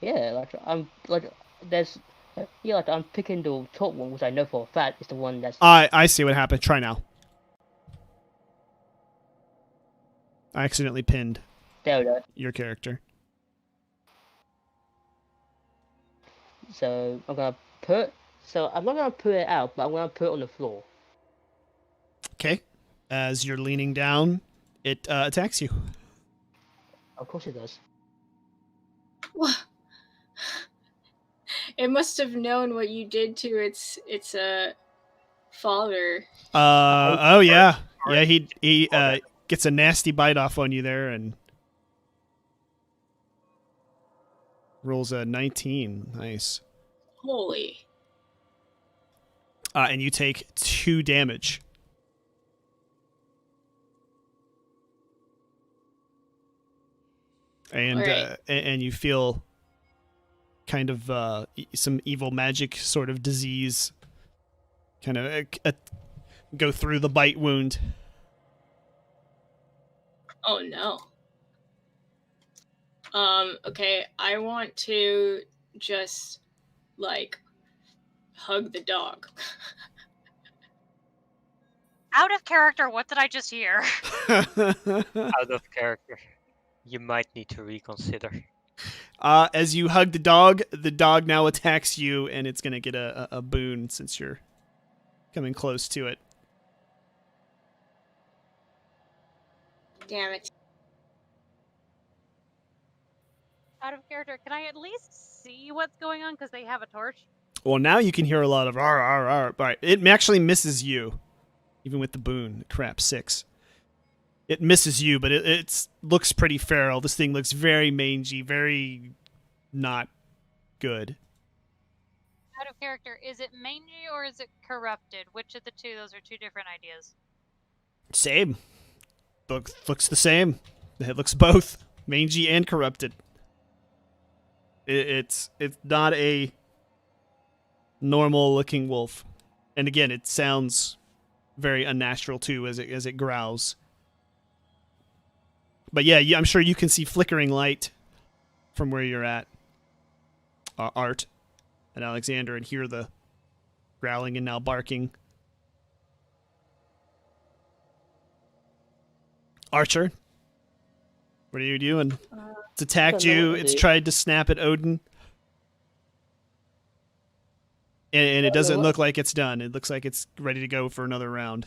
Yeah, like I'm like there's like I'm picking the top one, which I know for a fact is the one that's. I see what happened. Try now. I accidentally pinned There we go. your character. So I'm gonna put. So I'm not gonna put it out, but I'm gonna put it on the floor. Okay. As you're leaning down, it attacks you. Of course it does. It must have known what you did to its father. Oh yeah. Yeah, he gets a nasty bite off on you there and rolls a 19. Nice. Holy. And you take 2 damage. And Alright. and you feel kind of some evil magic sort of disease kind of go through the bite wound. Oh no. Okay, I want to just like hug the dog. Out of character, what did I just hear? Out of character. You might need to reconsider. As you hug the dog now attacks you, and it's gonna get a boon since you're coming close to it. Damn it. Out of character, can I at least see what's going on? Because they have a torch. Well, now you can hear a lot of "ar ar ar." But it actually misses you, even with the boon. Crap, 6. It misses you, but it looks pretty feral. This thing looks very mangy, very not good. Out of character, is it mangy or is it corrupted? Which of the two? Those are 2 different ideas. Same. Looks the same. It looks both mangy and corrupted. It's not a normal looking wolf, and again, it sounds very unnatural too as it growls. But yeah, I'm sure you can see flickering light from where you're at, Art and Alexander, and hear the growling and now barking. Archer, what are you doing? It's attacked you. It's tried to snap at Odin. And it doesn't look like it's done. It looks like it's ready to go for another round.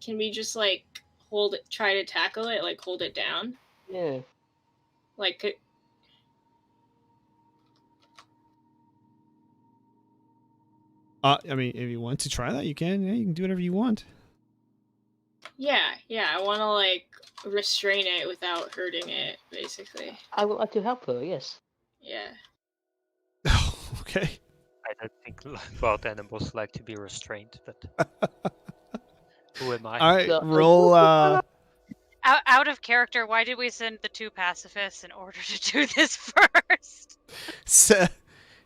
Can we just like hold it, try to tackle it, like hold it down? Yeah. Like, I mean, if you want to try that, you can. Yeah, you can do whatever you want. yeah, I want to like restrain it without hurting it, basically. I would like to help her. Yes. Yeah. Okay. I don't think wild animals like to be restrained, but who am I? All right, So- roll. Out of character, why did we send the 2 pacifists in order to do this first?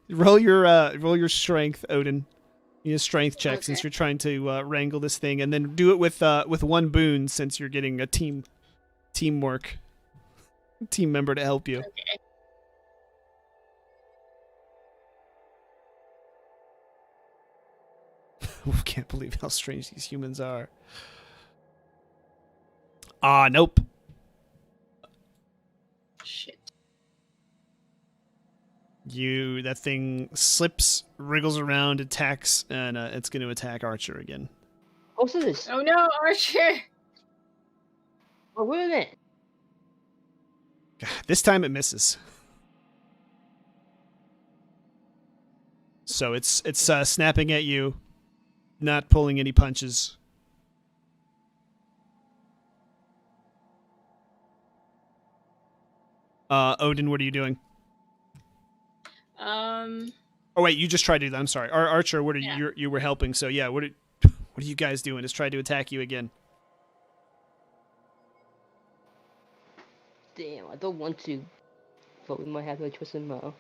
Roll your strength, Odin. You need a strength check Okay. since you're trying to wrangle this thing, and then do it with 1 boon since you're getting a teamwork team member to help you. Okay. I can't believe how strange these humans are. Nope. Shit. That thing slips, wriggles around, attacks, and it's going to attack Archer again. What's this? Oh no, Archer! Oh, wait a minute. This time it misses. So it's snapping at you, not pulling any punches. Odin, what are you doing? Oh wait, you just tried to. I'm sorry, Archer. What are you were helping? So yeah, what are you guys doing? Just tried to attack you again. Damn, I don't want to, but we might have to twist him out.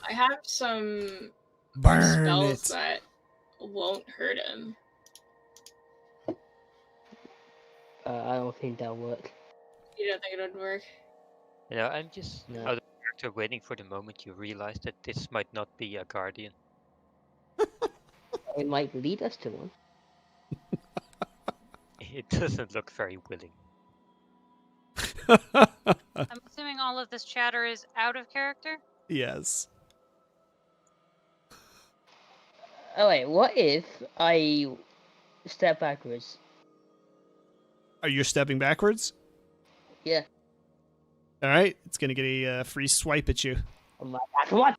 I have some Burn spells it. that won't hurt him. I don't think that'll work. You don't think it would work? You know, I'm just No. out of After waiting for the moment, you realize that this might not be a guardian. It might lead us to one. It doesn't look very willing. I'm assuming all of this chatter is out of character. Yes. Oh wait, what if I step backwards? Are you stepping backwards? Yeah. All right. It's going to get a free swipe at you. I'm like, come on!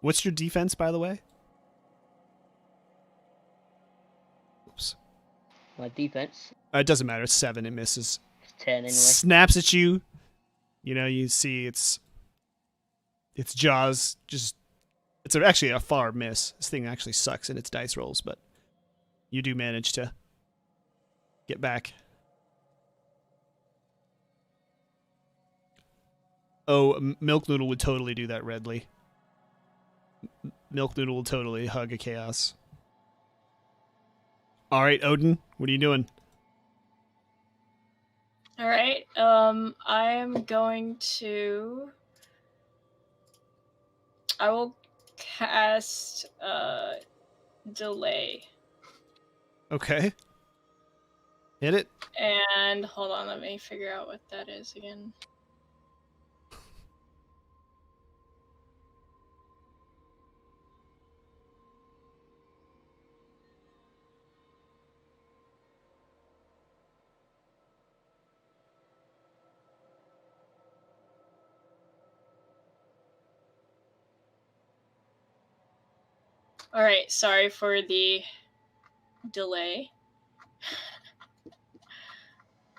What's your defense, by the way? Oops. My defense. It doesn't matter. It's 7. It misses. It's 10 anyway. Snaps at you. You know, you see its jaws just... It's actually a far miss. This thing actually sucks in its dice rolls, but you do manage to get back. Oh, Milk Noodle would totally do that, Redley. Milk Noodle will totally hug a chaos. All right, Odin, what are you doing? All right. I'm going to. I will cast delay. Okay. Hit it. And hold on, let me figure out what that is again. All right, sorry for the delay.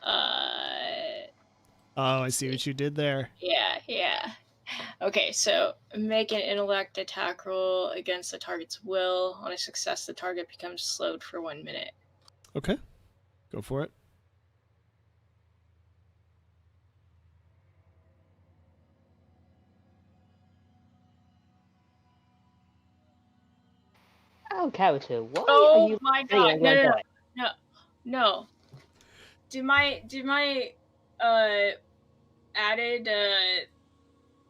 Oh, I see what you did there. Yeah. Okay, so make an intellect attack roll against the target's will. On a success, the target becomes slowed for 1 minute. Okay. Go for it. Oh, character, why are Oh you my saying god! like that? No. Do my added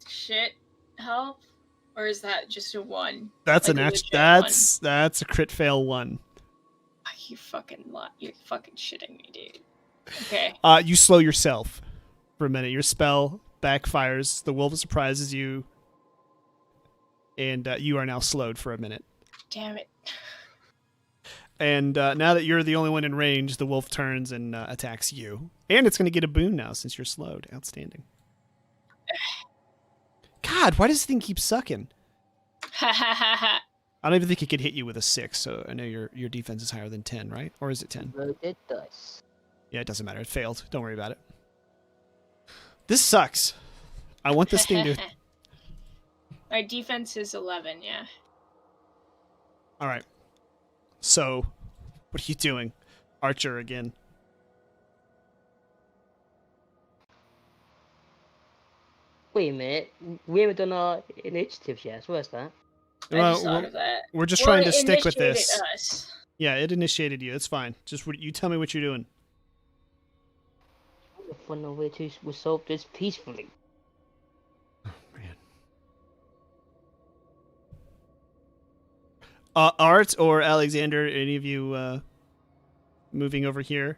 shit help, or is that just a 1? That's Like an a action. legit That's a crit fail 1. Oh, you fucking you're fucking shitting me, dude. Okay. You slow yourself for a minute. Your spell backfires. The wolf surprises you, and you are now slowed for a minute. Damn it. And now that you're the only one in range, the wolf turns and attacks you. And it's going to get a boon now since you're slowed. Outstanding. God, why does this thing keep sucking? I don't even think it could hit you with a 6, so I know your defense is higher than 10, right? Or is it 10? Loaded dice. Yeah, it doesn't matter. It failed. Don't worry about it. This sucks. I want this thing to... My defense is 11, yeah. All right. So, what are you doing? Archer again. Wait a minute. We haven't done our initiatives yet. So what's that? I just thought of that. We're just Well, trying to it stick with this. initiated us. Yeah, it initiated you. It's fine. Just you tell me what you're doing. The fun way to resolve this peacefully. Oh, man. Art or Alexander, any of you moving over here?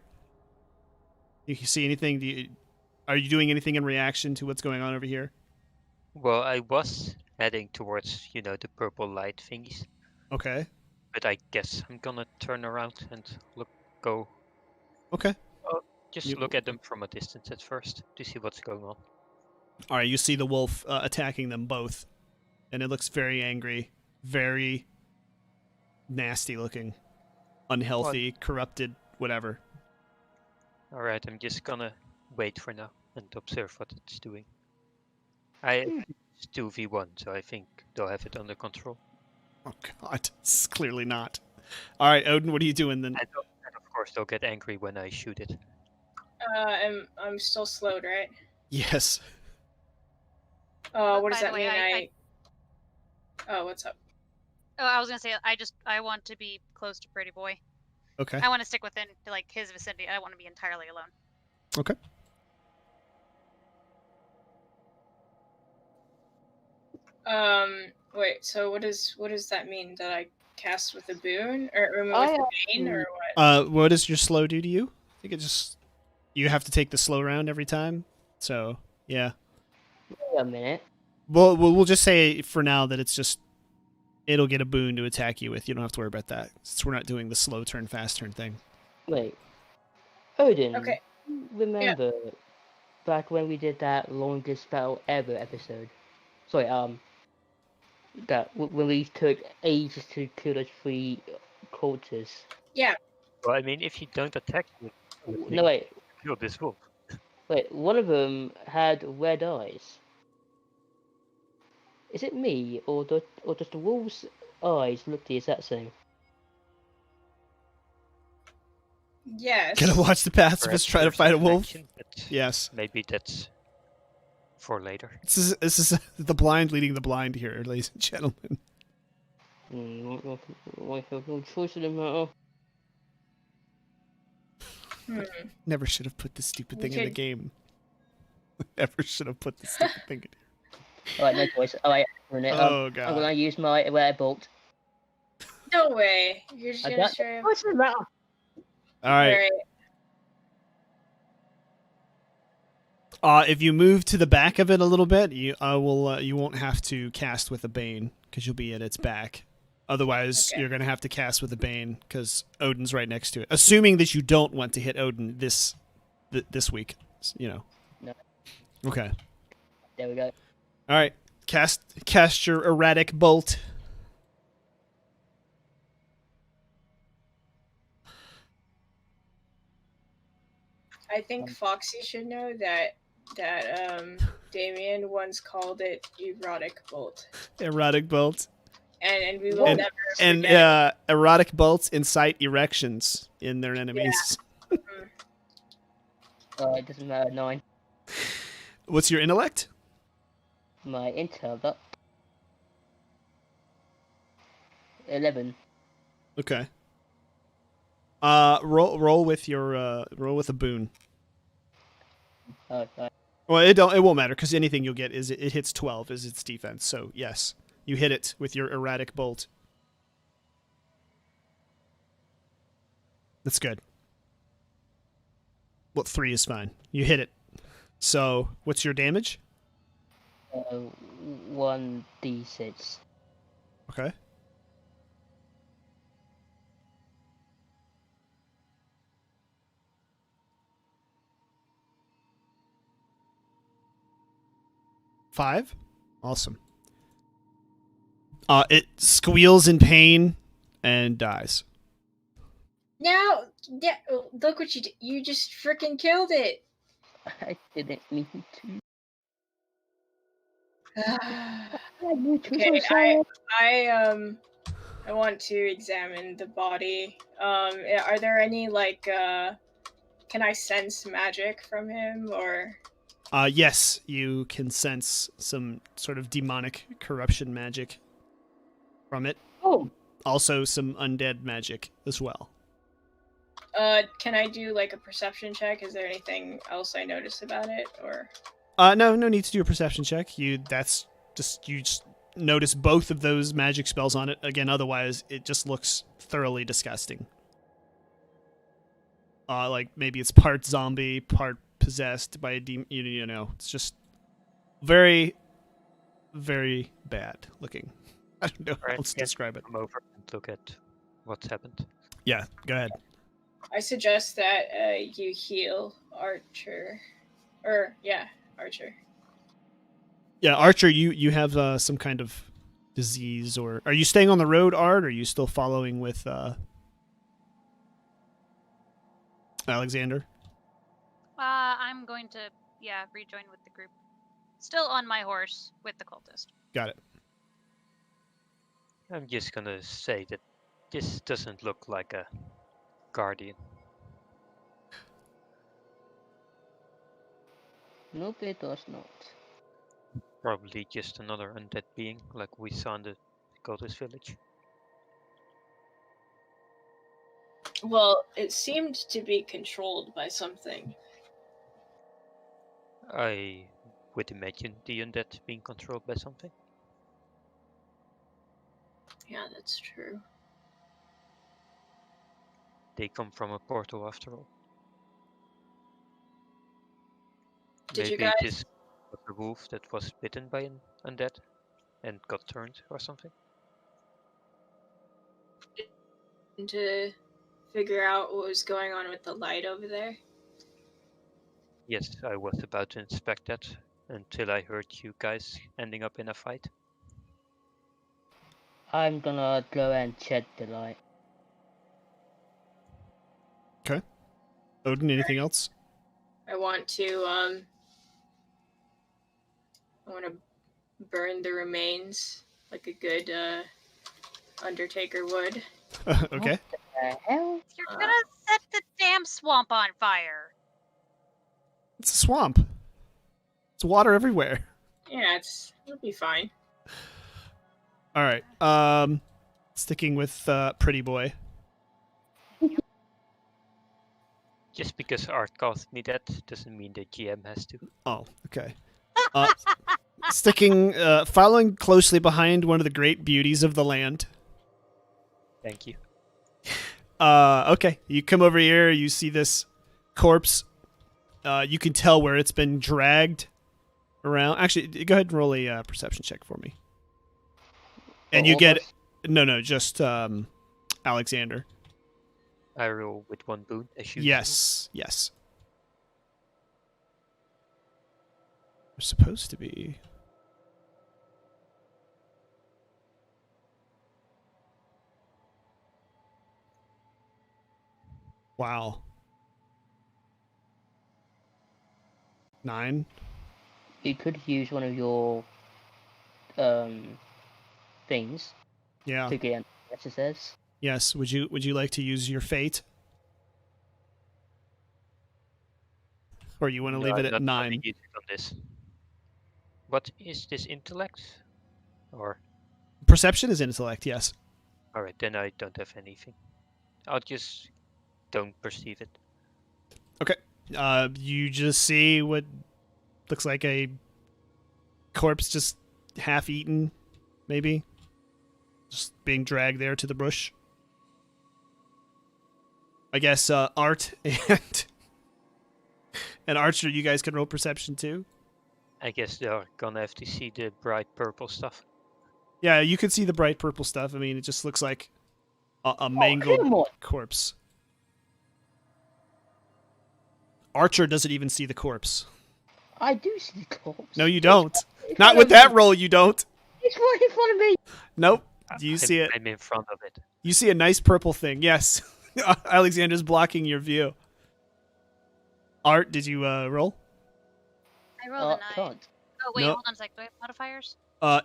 You see anything? Are you doing anything in reaction to what's going on over here? Well, I was heading towards, the purple light thingies. Okay. But I guess I'm gonna turn around and go. Okay. Just look at them from a distance at first to see what's going on. All right, you see the wolf attacking them both, and it looks very angry, very nasty looking, unhealthy, corrupted, whatever. All right, I'm just gonna wait for now and observe what it's doing. It's 2v1, so I think they'll have it under control. Oh God, it's clearly not. All right, Odin, what are you doing then? And of course, they'll get angry when I shoot it. I'm still slowed, right? Yes. What does By that the way, mean? Oh, what's up? Oh, I was gonna say I want to be close to Pretty Boy. Okay. I want to stick within his vicinity. I want to be entirely alone. Okay. Wait. So what does that mean? That I cast with a boon or with I a bane or what? What does your slow do to you? I think it just you have to take the slow round every time. So yeah. Wait a minute. Well, we'll just say for now that it's just it'll get a boon to attack you with. You don't have to worry about that since we're not doing the slow turn, fast turn thing. Wait. Odin. Okay. Remember back when we did that longest battle ever episode? Sorry, when we took ages to kill those 3 cultists. Yeah. Well, I mean, if you don't attack me, No, wait. kill this wolf. Wait, one of them had red eyes. Is it me, or does the wolf's eyes look the exact same? Yes. Gonna watch the pacifist Perhaps try to there's fight a a wolf. connection, but Yes. maybe that's for later. This is the blind leading the blind here, ladies and gentlemen. I have no choice in the matter. Never should have put this stupid We thing in the could- game. Never should have put this stupid thing in here. Alright, no choice. Alright, I'm Oh I'm god. gonna use my rare bolt. No way. You're just I gonna got straight up. what's the matter? All right. If you move to the back of it a little bit, you won't have to cast with a bane because you'll be at its back. Otherwise, Okay. you're gonna have to cast with a bane because Odin's right next to it. Assuming that you don't want to hit Odin this week, you know. No. Okay. There we go. All right. Cast your erratic bolt. I think Foxy should know that Damien once called it erotic bolt, Erotic bolt. and we will And- never And forget. erotic bolts incite erections in their enemies. Alright, doesn't matter. 9. What's your intellect? My intellect. 11. Okay. Roll with your roll with a boon. Okay. Well, it won't matter because anything you'll get is it hits 12 is its defense. So yes, you hit it with your erratic bolt. That's good. Well, 3 is fine. You hit it. So what's your damage? 1d6. Okay. Five? Awesome. It squeals in pain and dies. Now, yeah, look what you did. You just freaking killed it. I didn't mean to. Okay, I want to examine the body. Are there any can I sense magic from him or? Yes, you can sense some sort of demonic corruption magic from it. Oh, Also some undead magic as well. Can I do like a perception check? Is there anything else I noticed about it or? No need to do a perception check. You just notice both of those magic spells on it. Again, otherwise it just looks thoroughly disgusting. Like maybe it's part zombie, part possessed by a demon. You know, it's just very, very bad looking. I don't know how Right, else to yeah. describe it. Come over and look at what's happened. Yeah, go ahead. I suggest that you heal Archer, Archer. Yeah, Archer, you have some kind of disease, or are you staying on the road, Art? Or are you still following with Alexander? I'm going to, rejoin with the group. Still on my horse with the cultist. Got it. I'm just gonna say that this doesn't look like a guardian. nope, it does not. Probably just another undead being like we saw in the Goddess village. Well, it seemed to be controlled by something. I would imagine the undead being controlled by something. Yeah, that's true. They come from a portal after all. Did you Maybe guys this was a wolf that was bitten by an undead and got turned or something. to figure out what was going on with the light over there? Yes, I was about to inspect that until I heard you guys ending up in a fight. I'm gonna go and check the light. Okay. Odin, anything else? I want to burn the remains like a good Undertaker would. Okay. The hell? You're gonna set the damn swamp on fire. It's a swamp. It's water everywhere. Yeah, it'll be fine. All right. Sticking with Pretty Boy. Just because Art caused me that doesn't mean the GM has to. Oh, okay. Following closely behind one of the great beauties of the land. Thank you. Okay. You come over here. You see this corpse. You can tell where it's been dragged around. Actually, go ahead and roll a perception check for me. And you get just Alexander. I roll with one boon as usual. Yes. There's supposed to be. Wow. 9. You could use one of your things Yeah. to get SSS. Yes. Would you like to use your fate? Or you want to leave it at I'm not 9? use it on this. What is this intellect? Or Perception is intellect, yes. alright, then I don't have anything. I'll just don't perceive it. Okay. You just see what looks like a corpse just half eaten, maybe. Just being dragged there to the bush. I guess Art and Archer, you guys can roll perception too. I guess they're gonna have to see the bright purple stuff. Yeah, you can see the bright purple stuff. I mean, it just looks like a Come mangled on. corpse. Archer doesn't even see the corpse. I do see the corpse. No, you don't. It's Not right with over that me. roll, you don't. It's right in front of me. Nope. You see it. I'm in front of it. You see a nice purple thing. Yes. Alexander's blocking your view. Art, did you roll? I rolled a 9. Can't. Oh wait, No. hold on a sec. Do I have modifiers?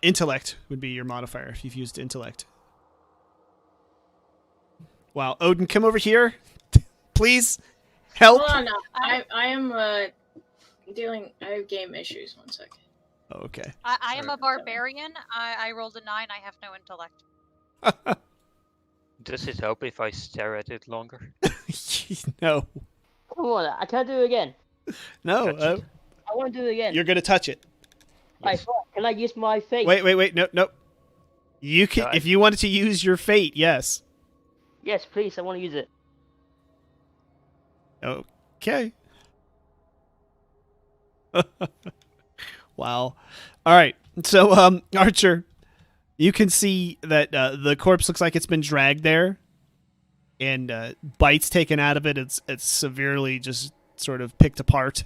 Intellect would be your modifier if you've used intellect. Wow. Odin, come over here. Please. Help. Hold on, no. I am dealing. I have game issues. 1 second. Oh, okay. I am a Alright, barbarian. I rolled a 9. I have no intellect. Does it help if I stare at it longer? No. Come on, I can't do it again. No. Touch it. I want to do it again. You're going to touch it. Right, fine. Can I use my fate? Wait. No. You can, No, if you wanted to use your fate, yes. Yes, please. I want to use it. Okay. Wow. All right. So, Archer, you can see that the corpse looks like it's been dragged there, and bites taken out of it. It's severely just sort of picked apart,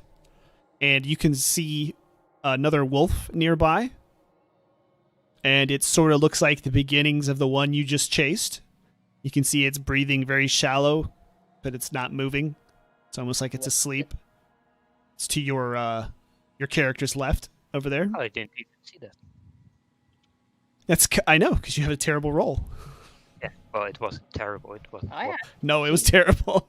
and you can see another wolf nearby, and it sort of looks like the beginnings of the one you just chased. You can see it's breathing very shallow, but it's not moving. It's almost like it's asleep. It's to your character's left over there. I didn't even see that. I know, because you have a terrible roll. Yeah, well, it wasn't terrible. It wasn't. I No, it was terrible.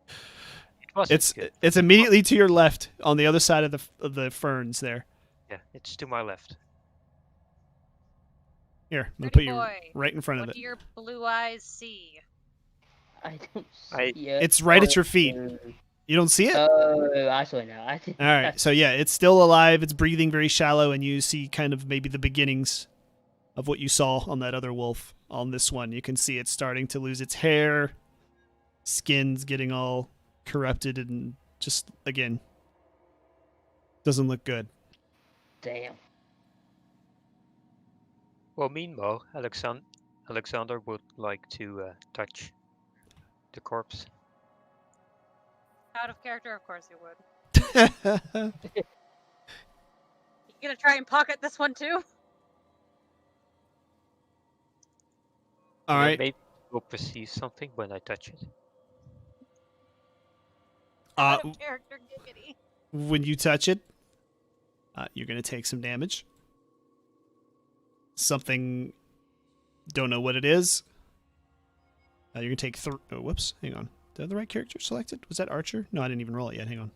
It wasn't It's good. it's immediately to your left on the other side of the ferns there. Yeah, it's to my left. Here, I'm gonna Pretty put you boy, right in front of What it. do your blue eyes see? I don't I- see it. It's right at your feet. You don't see it? Oh, I saw it now. I think. All right. So yeah, it's still alive. It's breathing very shallow, and you see kind of maybe the beginnings of what you saw on that other wolf. On this one, you can see it's starting to lose its hair, skin's getting all corrupted, and just, again, doesn't look good. Damn. Well, meanwhile, Alexander would like to touch the corpse. Out of character, of course you would. You gonna try and pocket this one too? All And then right. maybe we'll perceive something when I touch it. Out of character, giggity. When you touch it, you're going to take some damage. Something, don't know what it is. You're going to take oh, whoops, hang on. Did I have the right character selected? Was that Archer? No, I didn't even roll it yet. Hang on.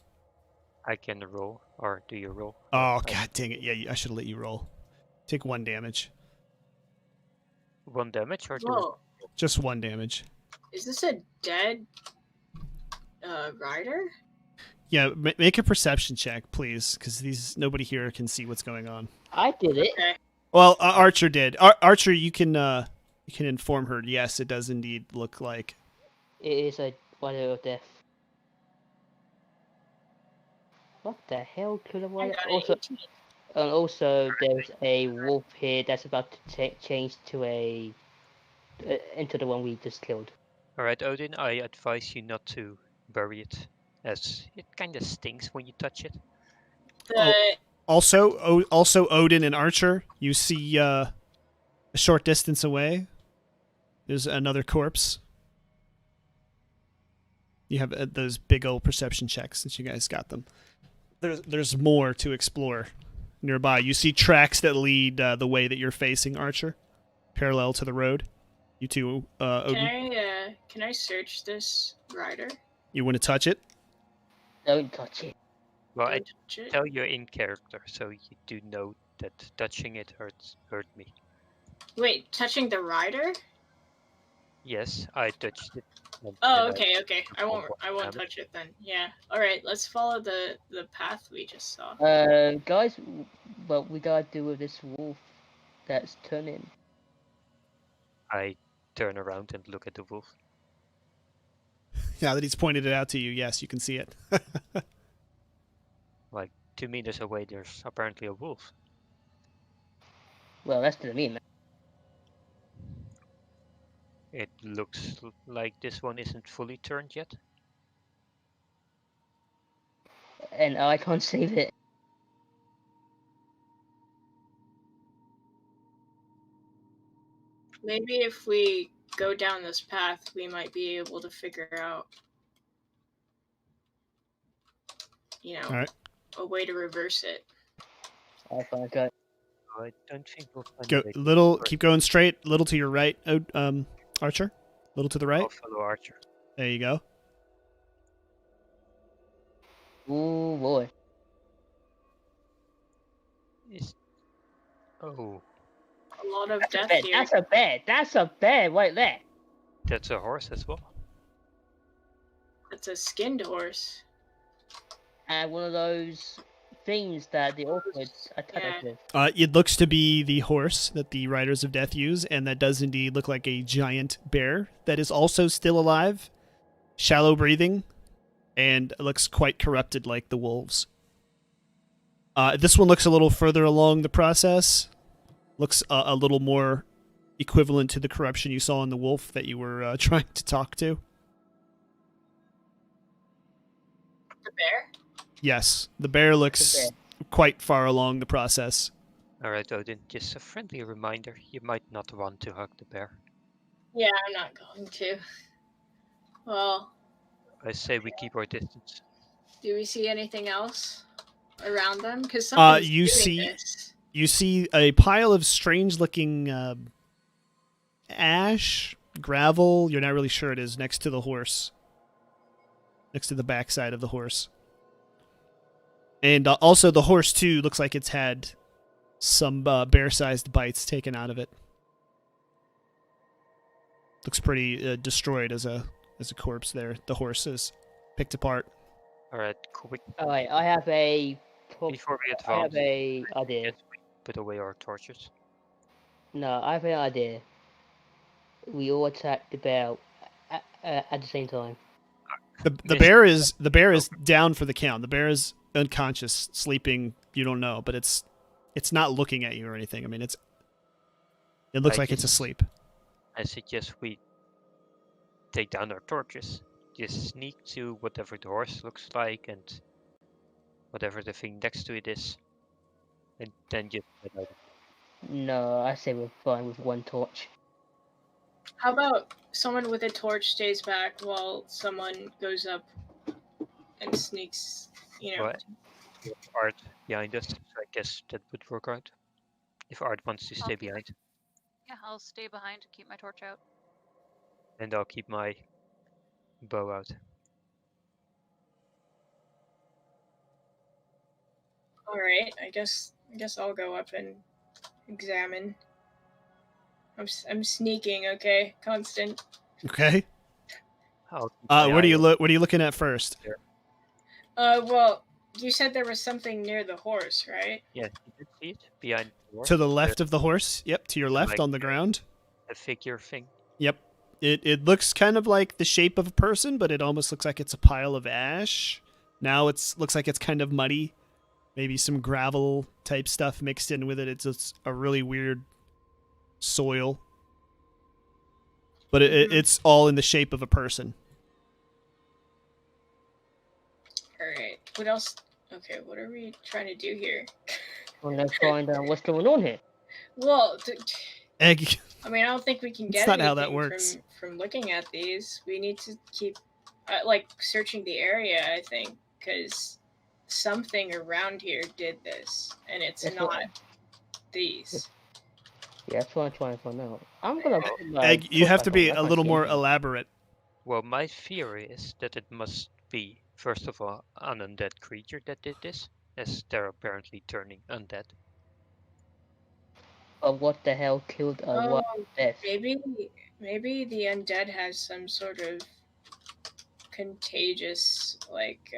I can roll, or do you roll? Oh, god dang it. Yeah, I should have let you roll. Take 1 damage. 1 damage, or do Whoa. Just 1 damage. Is this a dead rider? Yeah, make a perception check, please, because nobody here can see what's going on. I did it. Okay. Well, Archer did. Archer, you can inform her. Yes, it does indeed look like. It is a rider of death. What the hell could have I rider? got Also, 18. and also there's a wolf here that's about to change to into the one we just killed. Alright, Odin, I advise you not to bury it, as it kind of stinks when you touch it. The Also, Odin and Archer, you see a short distance away. There's another corpse. You have those big old perception checks since you guys got them. There's more to explore nearby. You see tracks that lead the way that you're facing, Archer, parallel to the road. You two, Odin, can I search this rider? you want to touch it? Don't touch it. Well, I Don't touch it. tell you're in character, so you do know that touching it hurt me. Wait, touching the rider? Yes, I touched it. Oh, and okay. I won't damage. touch it then. Yeah. All right, let's follow the path we just saw. Guys, what we gotta do with this wolf that's turning? I turn around and look at the wolf. Now that he's pointed it out to you, yes, you can see it. Like 2 meters away, there's apparently a wolf. Well, that's to me, man. It looks like this one isn't fully turned yet. And I can't save it. Maybe if we go down this path, we might be able to figure out, All right. a way to reverse it. I find it. I don't think we'll find Go a way to little. reverse Keep going straight. Little to your right, Archer. A little to the it. right. I'll follow Archer. There you go. Ooh boy. Oh, A lot of That's a death bear. here. That's a bear. That's a bear right there. that's a horse as well. It's a skinned horse. And one of those things that the orchids attack us with. It looks to be the horse that the Riders of Death use, and that does indeed look like a giant bear that is also still alive, shallow breathing, and looks quite corrupted like the wolves. This one looks a little further along the process. Looks a little more equivalent to the corruption you saw in the wolf that you were trying to talk to. The bear? Yes, the bear looks quite far along the process. Alright, Odin, just a friendly reminder, you might not want to hug the bear. Yeah, I'm not going to. Well, I say we keep our distance. do we see anything else around them? Because You see a pile of strange-looking ash, gravel. You're not really sure it is next to the horse, next to the backside of the horse, and also the horse too looks like it's had some bear-sized bites taken out of it. Looks pretty destroyed as a corpse. There, the horse is picked apart. Alright, quick. Alright, I have a. Before we I have advance, a idea. put away our torches. No, I have an idea. We all attack the bear at the same time. The Miss- bear is down for the count. The bear is unconscious, sleeping. You don't know, but it's not looking at you or anything. I mean, it looks I like it's just- asleep. I suggest we take down our torches. Just sneak to whatever the horse looks like and whatever the thing next to it is. And then just get out. No, I say we're fine with one torch. How about someone with a torch stays back while someone goes up and sneaks, you know. But we have Art behind us, so I guess that would work out. If Art wants to stay Okay. behind, Yeah, I'll stay behind to keep my torch out. and I'll keep my bow out. All right, I guess I'll go up and examine. I'm sneaking, okay? Constant. Okay. I'll keep my What are eye you on what are you looking at first? Well, you said there was something near the horse, right? Yeah, you did see it behind the horse. To the left of the horse. Yep, to your left like on the ground. A figure thing. Yep. It looks kind of like the shape of a person, but it almost looks like it's a pile of ash. Now looks like it's kind of muddy. Maybe some gravel type stuff mixed in with it. It's just a really weird soil. But it's all in the shape of a person. All right. What else? Okay, what are we trying to do here? Well, let's find out what's going on here. Well, Egg. I mean, I don't think we can That's get not how anything that works. from looking at these. We need to keep like searching the area, I think, because something around here did this, and it's That's not what- these. Yeah, that's what I'm trying to find out. I'm gonna put my Egg, you torch have back to on. be I a can't little see more anything. elaborate. Well, my theory is that it must be, first of all, an undead creature that did this, as they're apparently turning undead. But what the hell killed a Oh, wild death? maybe the undead has some sort of contagious, like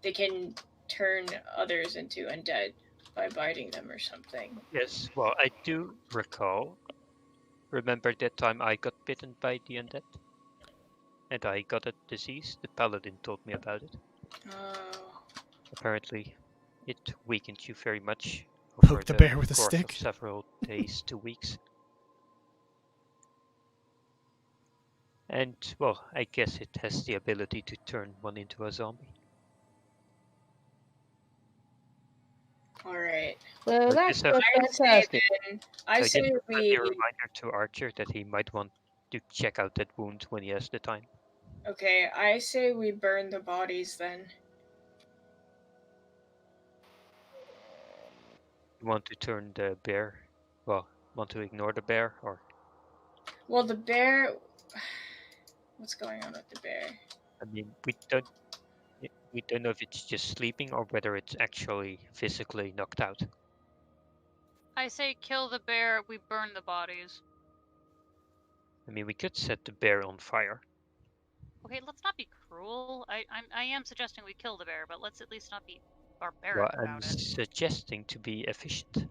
they can turn others into undead by biting them or something. Yes, well, I do recall. Remember that time I got bitten by the undead? And I got a disease? The paladin told me about it. Oh, Apparently, it weakened you very much Poke the bear with a course stick. of several days to weeks. And, well, I guess it has the ability to turn one into a zombie. all right. Well, But that's this, just I say fantastic. then. I So say just a friendly we. reminder to Archer that he might want to check out that wound when he has the time. Okay, I say we burn the bodies then. You want to turn the bear? Well, want to ignore the bear, or Well, the bear. What's going on with the bear? I mean, we don't know if it's just sleeping or whether it's actually physically knocked out. I say kill the bear, we burn the bodies. I mean, we could set the bear on fire. Okay, let's not be cruel. I am suggesting we kill the bear, but let's at least not be Well, barbaric I'm about it. suggesting to be efficient.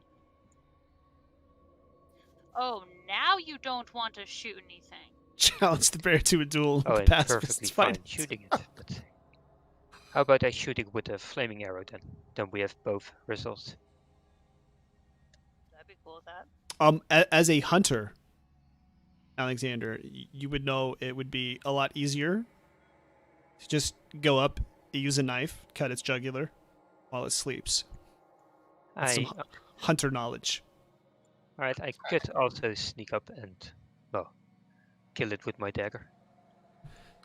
Oh, now you don't want to shoot anything. Challenge the bear to a duel. Oh, The and pacifist perfectly fight. fine shooting it. But how about I shoot it with a flaming arrow then? Then we have both results. That'd be cool with that. As a hunter, Alexander, you would know it would be a lot easier to just go up, use a knife, cut its jugular while it sleeps. That's some hunter knowledge. Alright, I could also sneak up and, well, kill it with my dagger.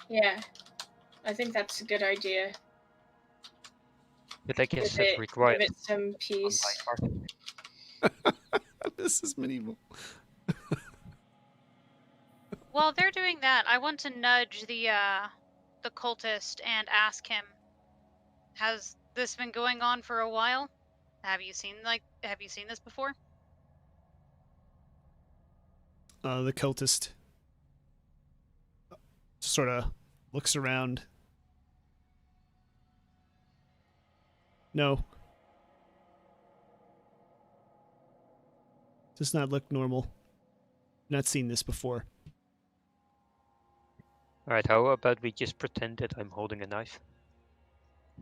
Yeah, I think that's a good idea. But I guess Give that it requires some on peace. my part. This is medieval. While they're doing that, I want to nudge the cultist and ask him, has this been going on for a while? Have you seen this before? The cultist sort of looks around. No. Does not look normal. Not seen this before. Alright, how about we just pretend that I'm holding a knife?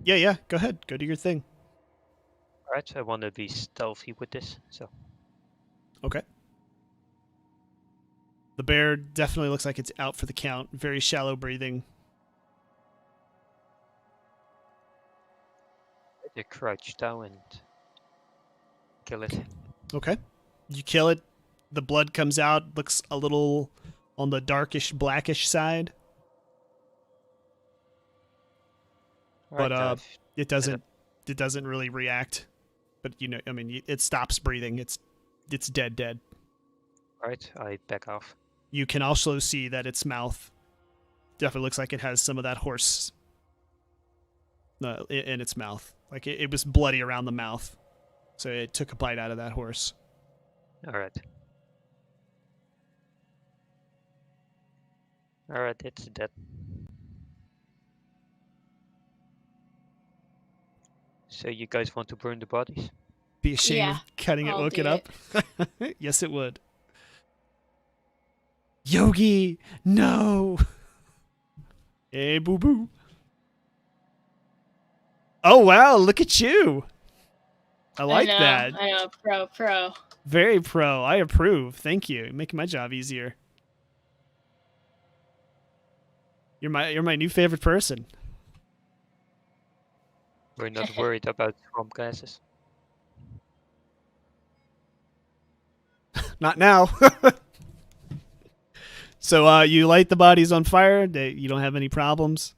Yeah. Go ahead. Go do your thing. Alright, I want to be stealthy with this, so. Okay. The bear definitely looks like it's out for the count. Very shallow breathing. I crouch down and kill it. Okay. You kill it. The blood comes out. Looks a little on the darkish, blackish side. Alright, But it doesn't really react. But I mean, it stops breathing. It's dead. Alright, I back off. You can also see that its mouth definitely looks like it has some of that horse in its mouth. Like it was bloody around the mouth. So it took a bite out of that horse. Alright. Alright, it's dead. So you guys want to burn the bodies? Be ashamed Yeah, of cutting it, I'll look do it up. Yes, it would. Yogi, no. Hey, boo boo. Oh wow, look at you. I like that. I know, pro. Very pro. I approve. Thank you. Making my job easier. You're my new favorite person. We're not worried about swamp gases. Not now. So you light the bodies on fire. You don't have any problems.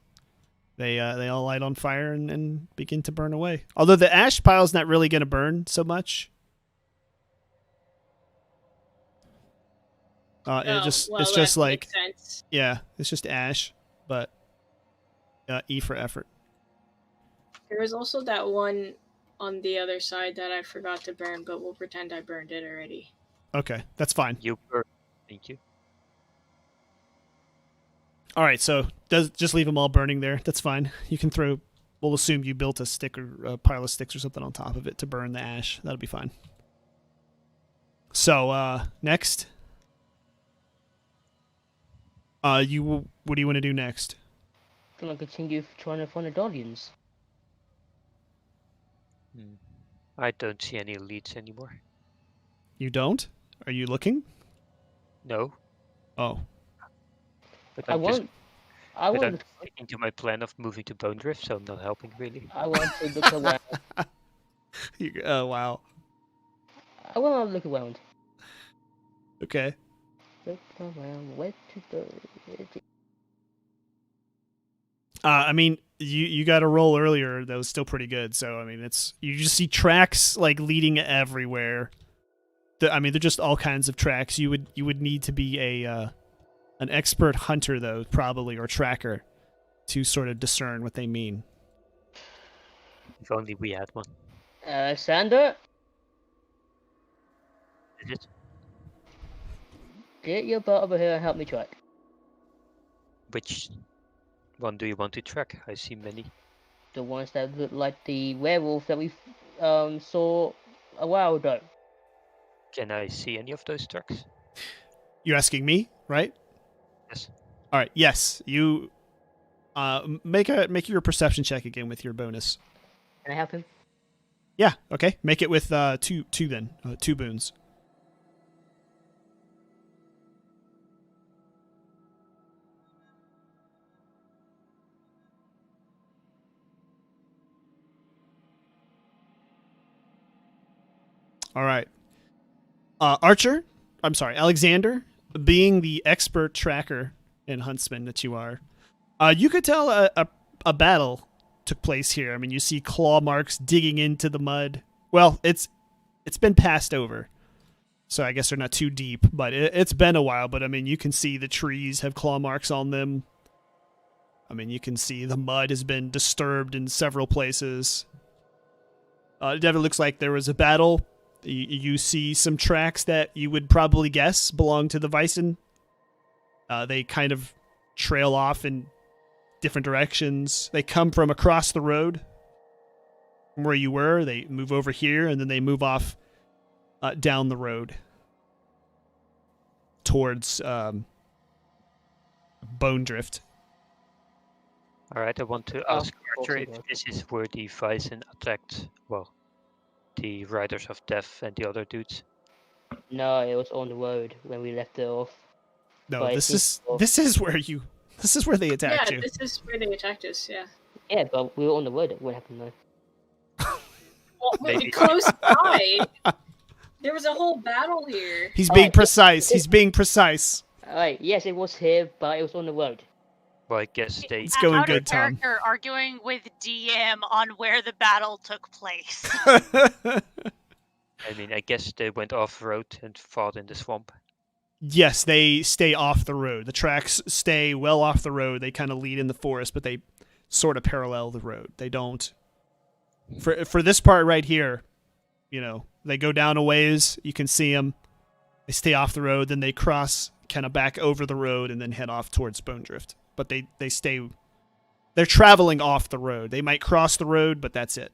They all light on fire and begin to burn away. Although the ash pile's not really going to burn so much. It's just like, makes sense. yeah, it's just ash, but E for effort. There was also that one on the other side that I forgot to burn, but we'll pretend I burned it already. Okay, that's fine. You burn. Thank you. All right, so just leave them all burning there. That's fine. You can throw. We'll assume you built a stick or a pile of sticks or something on top of it to burn the ash. That'll be fine. So next, what do you want to do next? Gonna continue trying to find the Guardians. I don't see any leads anymore. You don't? Are you looking? No, Oh, but I I'm just want sticking to my plan of moving to Bone Drift, so I'm not helping really. I want to look around. Oh wow. I want to look around. Okay. Look around. Where to go? I mean, you got a roll earlier that was still pretty good. So I mean, you just see tracks like leading everywhere. I mean, they're just all kinds of tracks. You would need to be an expert hunter though, probably, or tracker, to sort of discern what they mean. If only we had one. Sander, Is it? get your butt over here and help me track. Which one do you want to track? I see many. The ones that look like the werewolf that we saw a while ago. Can I see any of those tracks? You're asking me, right? Yes. All right. Yes. You make your perception check again with your bonus. Can I help him? Yeah. Okay. Make it with two then. 2 boons. All right. Alexander, being the expert tracker and huntsman that you are, you could tell a battle took place here. I mean, you see claw marks digging into the mud. Well, it's been passed over, so I guess they're not too deep, but it's been a while. But I mean, you can see the trees have claw marks on them. I mean, you can see the mud has been disturbed in several places. It definitely looks like there was a battle. You see some tracks that you would probably guess belong to the Bison. They kind of trail off in different directions. They come from across the road from where you were. They move over here, and then they move off down the road. towards Bone Drift. Alright, I want to Oh, ask Archer awesome, if okay. this is where the Ryzen attacked, well, the Riders of Death and the other dudes. No, it was on the road when we left it off. No, But this it's is where they attacked Yeah, you. this is where they attacked us. Yeah. Yeah, but we were on the road. What happened though? Well, Maybe. close by. There was a whole battle here. He's All being right, precise. He's being precise. Alright, yes, it was here, but it was on the road. Well, I guess they. It's going Out good, of Tom. character, arguing with DM on where the battle took place. I mean, I guess they went off road and fought in the swamp. Yes, they stay off the road. The tracks stay well off the road. They kind of lead in the forest, but they sort of parallel the road. They don't. For this part right here, they go down a ways. You can see them. They stay off the road, then they cross kind of back over the road and then head off towards Bone Drift. But they stay. They're traveling off the road. They might cross the road, but that's it.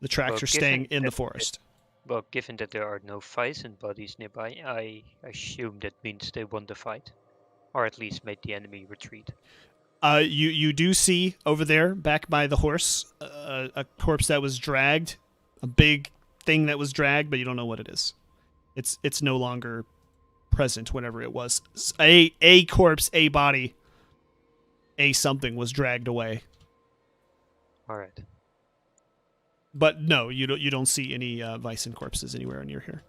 The tracks are staying in the forest. Well, given that there are no Ryzen bodies nearby, I assume that means they won the fight. Or at least made the enemy retreat. You do see over there, back by the horse, a corpse that was dragged. A big thing that was dragged, but you don't know what it is. It's no longer present, whatever it was. A corpse, a body, a something was dragged away. Alright. But no, you don't see any Vyson corpses anywhere near here.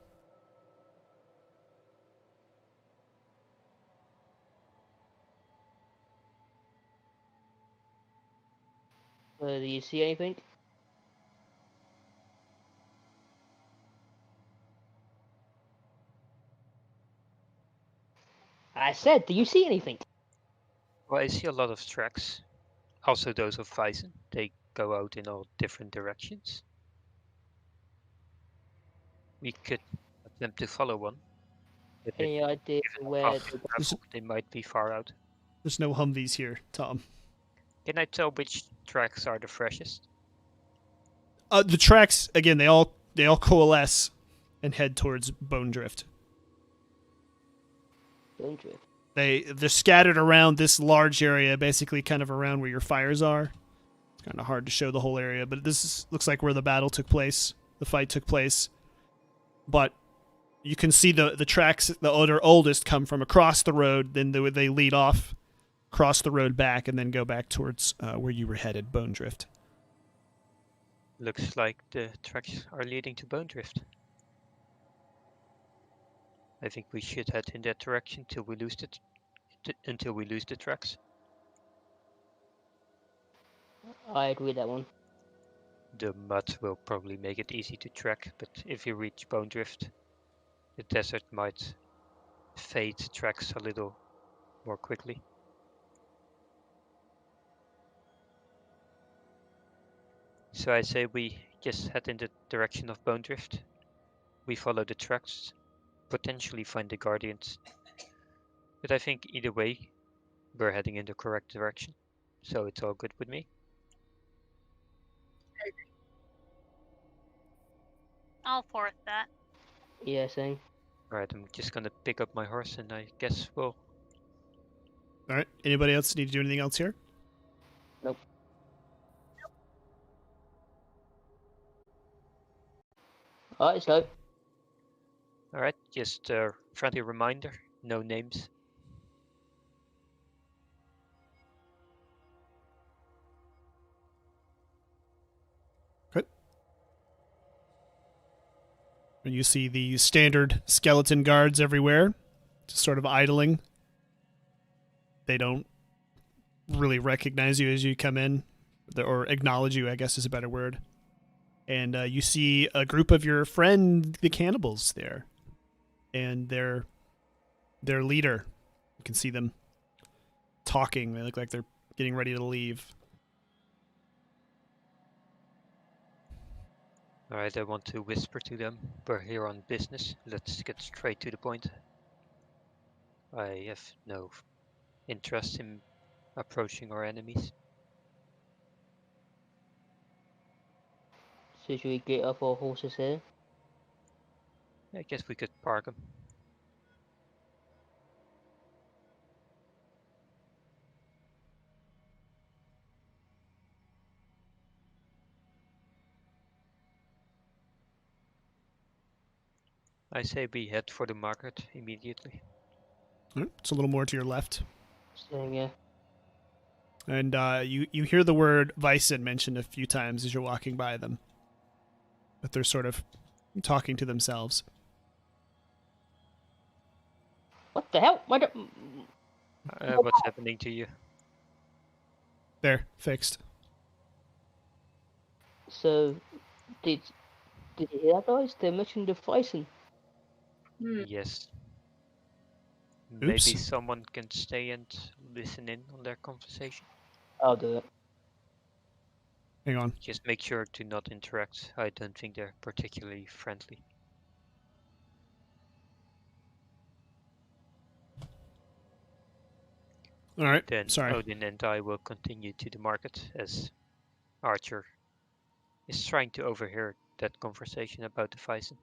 Do you see anything? I said, do you see anything? Well, I see a lot of tracks. Also those of Ryzen. They go out in all different directions. We could attempt to follow one. But Any idea given where? how fast we travel, they might be far out. There's no Humvees here, Tom. Can I tell which tracks are the freshest? The tracks again. They all coalesce and head towards Bone Drift. Bone Drift. They're scattered around this large area, basically kind of around where your fires are. It's kind of hard to show the whole area, but looks like where the battle took place, the fight took place. But you can see the tracks, the oldest come from across the road, then they lead off, cross the road back, and then go back towards where you were headed, Bone Drift. Looks like the tracks are leading to Bone Drift. I think we should head in that direction till we lose until we lose the tracks. I agree with that one. The mud will probably make it easy to track, but if you reach Bone Drift, the desert might fade tracks a little more quickly. So I say we just head in the direction of Bone Drift. We follow the tracks, potentially find the Guardians. But I think either way, we're heading in the correct direction. So it's all good with me. I'll fourth that. Yeah, same. Alright, I'm just gonna pick up my horse and I guess we'll... All right. Anybody else need to do anything else here? Nope. Alright, let's go. Alright, just a friendly reminder, no names. And you see the standard skeleton guards everywhere, just sort of idling. They don't really recognize you as you come in, or acknowledge you, I guess is a better word. And you see a group of your friend, the cannibals, there. And their leader. You can see them talking. They look like they're getting ready to leave. Alright, I want to whisper to them. We're here on business. Let's get straight to the point. I have no interest in approaching our enemies. So should we get off our horses here? I guess we could park them. I say we head for the market immediately. It's a little more to your left. So yeah. And you hear the word Ryzen mentioned a few times as you're walking by them. But they're sort of talking to themselves. What the hell? Why don't... What's happening to you? There, fixed. So, did you hear that, guys? They're mentioning the Ryzen. Yes. Oops. Maybe someone can stay and listen in on their conversation. I'll do it. Hang on. Just make sure to not interact. I don't think they're particularly friendly. All right. Then Sorry. Odin and I will continue to the market as Archer is trying to overhear that conversation about the Vysen.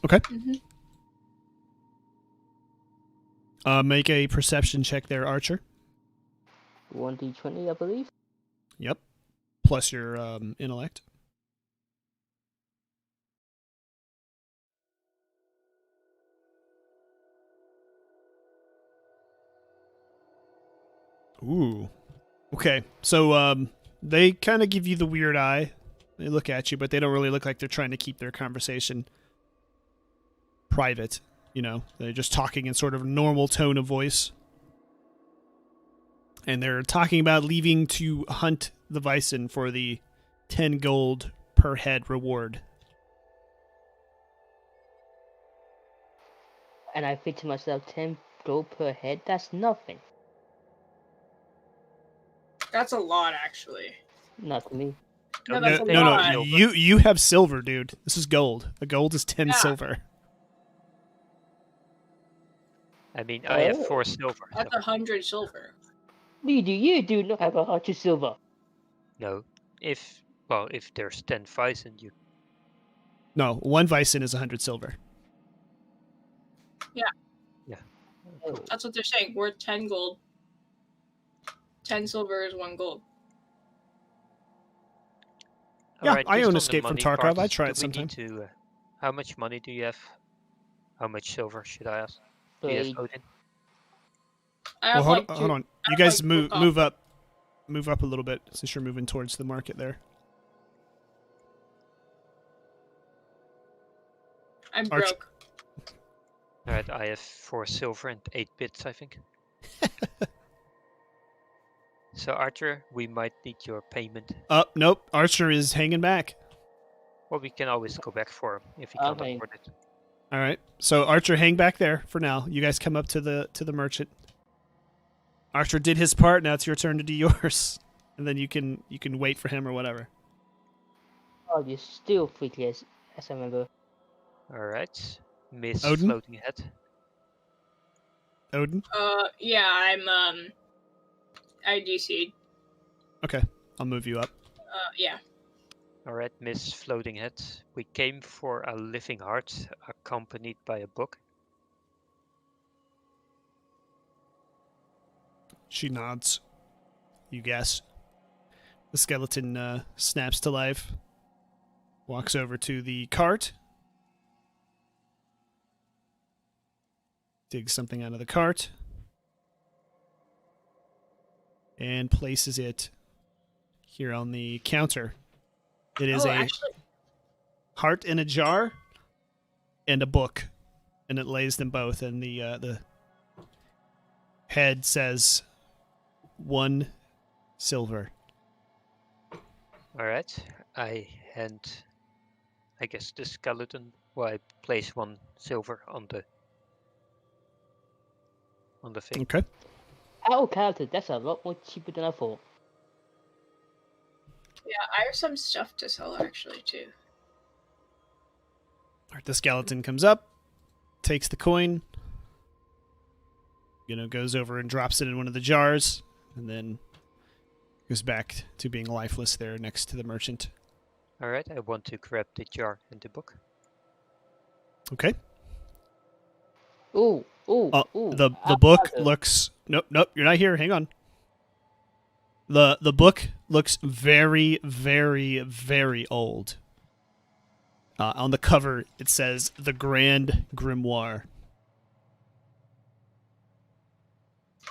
Okay. Mhm. Make a perception check there, Archer. 1d20, I believe. Yep. Plus your intellect. Ooh. Okay. So they kind of give you the weird eye. They look at you, but they don't really look like they're trying to keep their conversation private. You know, they're just talking in sort of normal tone of voice. And they're talking about leaving to hunt the Vysen for the 10 gold per head reward. And I think to myself, 10 gold per head? That's nothing. That's a lot, actually. Not to me. No, Don't that's you a think No, lot. no, you have silver, dude. This is gold. A gold is 10 Yeah. silver. I mean, I have Oh. 4 silver. That's So 100 silver. You do not have 100 silver. no, if there's 10 Vysen, you No, one Vysen is 100 silver. cool. That's what they're saying. We're 10 gold. 10 silver is 1 gold. Yeah, Alright, I just own on the Escape from money Tarkov. part, I try do it we sometime. need to, how much money do you have? How much silver should I ask? Do So you have Odin? I Well, have hold, like hold on. I You have, guys like, move up a little bit since you're moving towards the market there. I'm Arch- broke. Alright, I have 4 silver and 8 bits, I think. So Archer, we might need your payment. Nope. Archer is hanging back. Well, we can always go back for him if he can't Okay. afford it. All right. So Archer, hang back there for now. You guys come up to the merchant. Archer did his part. Now it's your turn to do yours, and then you can wait for him or whatever. Oh, you're still freaky as I remember. Alright. Miss Odin? Floating Head. Odin. Yeah, I DC'd. Okay, I'll move you up. Yeah. Alright, Miss Floating Head. We came for a living heart accompanied by a book. She nods. You guess. The skeleton snaps to life. Walks over to the cart. Digs something out of the cart. And places it here on the counter. It is Actually, heart in a jar and a book. And it lays them both. And the head says 1 silver. Alright. I hand, I guess, the skeleton. Well, I place 1 silver on the thing. Okay. Out of character, that's a lot more cheaper than I thought. yeah, I have some stuff to sell actually too. Alright, the skeleton comes up, takes the coin, goes over and drops it in one of the jars, and then goes back to being lifeless there next to the merchant. Alright, I want to grab the jar and the book. Okay. Ooh. The out of book character. looks nope, you're not here. Hang on. The book looks very, very, very old. On the cover, it says The Grand Grimoire.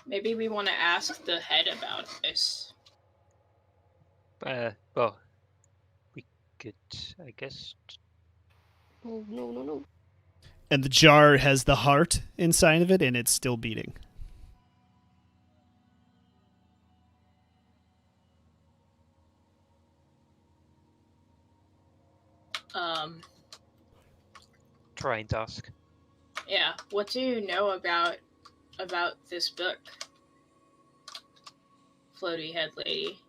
Maybe we want to ask the head about this. Well, we could, I guess. Oh, no, no, no. And the jar has the heart inside of it, and it's still beating. Try and ask. Yeah. What do you know about this book, Floaty Head Lady?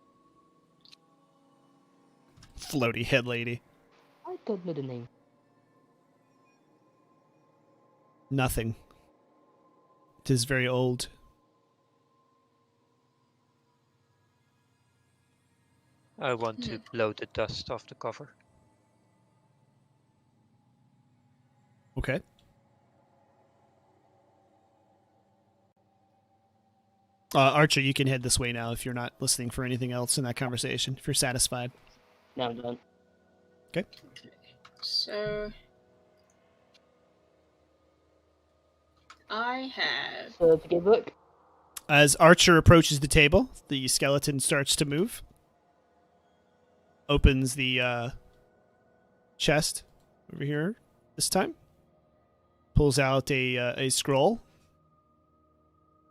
Floaty head lady. I don't know the name. Nothing. It is very old. I want to blow the dust off the cover. Okay. Archer, you can head this way now if you're not listening for anything else in that conversation, if you're satisfied. Now I'm done. Okay. So I have. So, to get book. As Archer approaches the table, the skeleton starts to move. Opens the chest over here this time. Pulls out a scroll.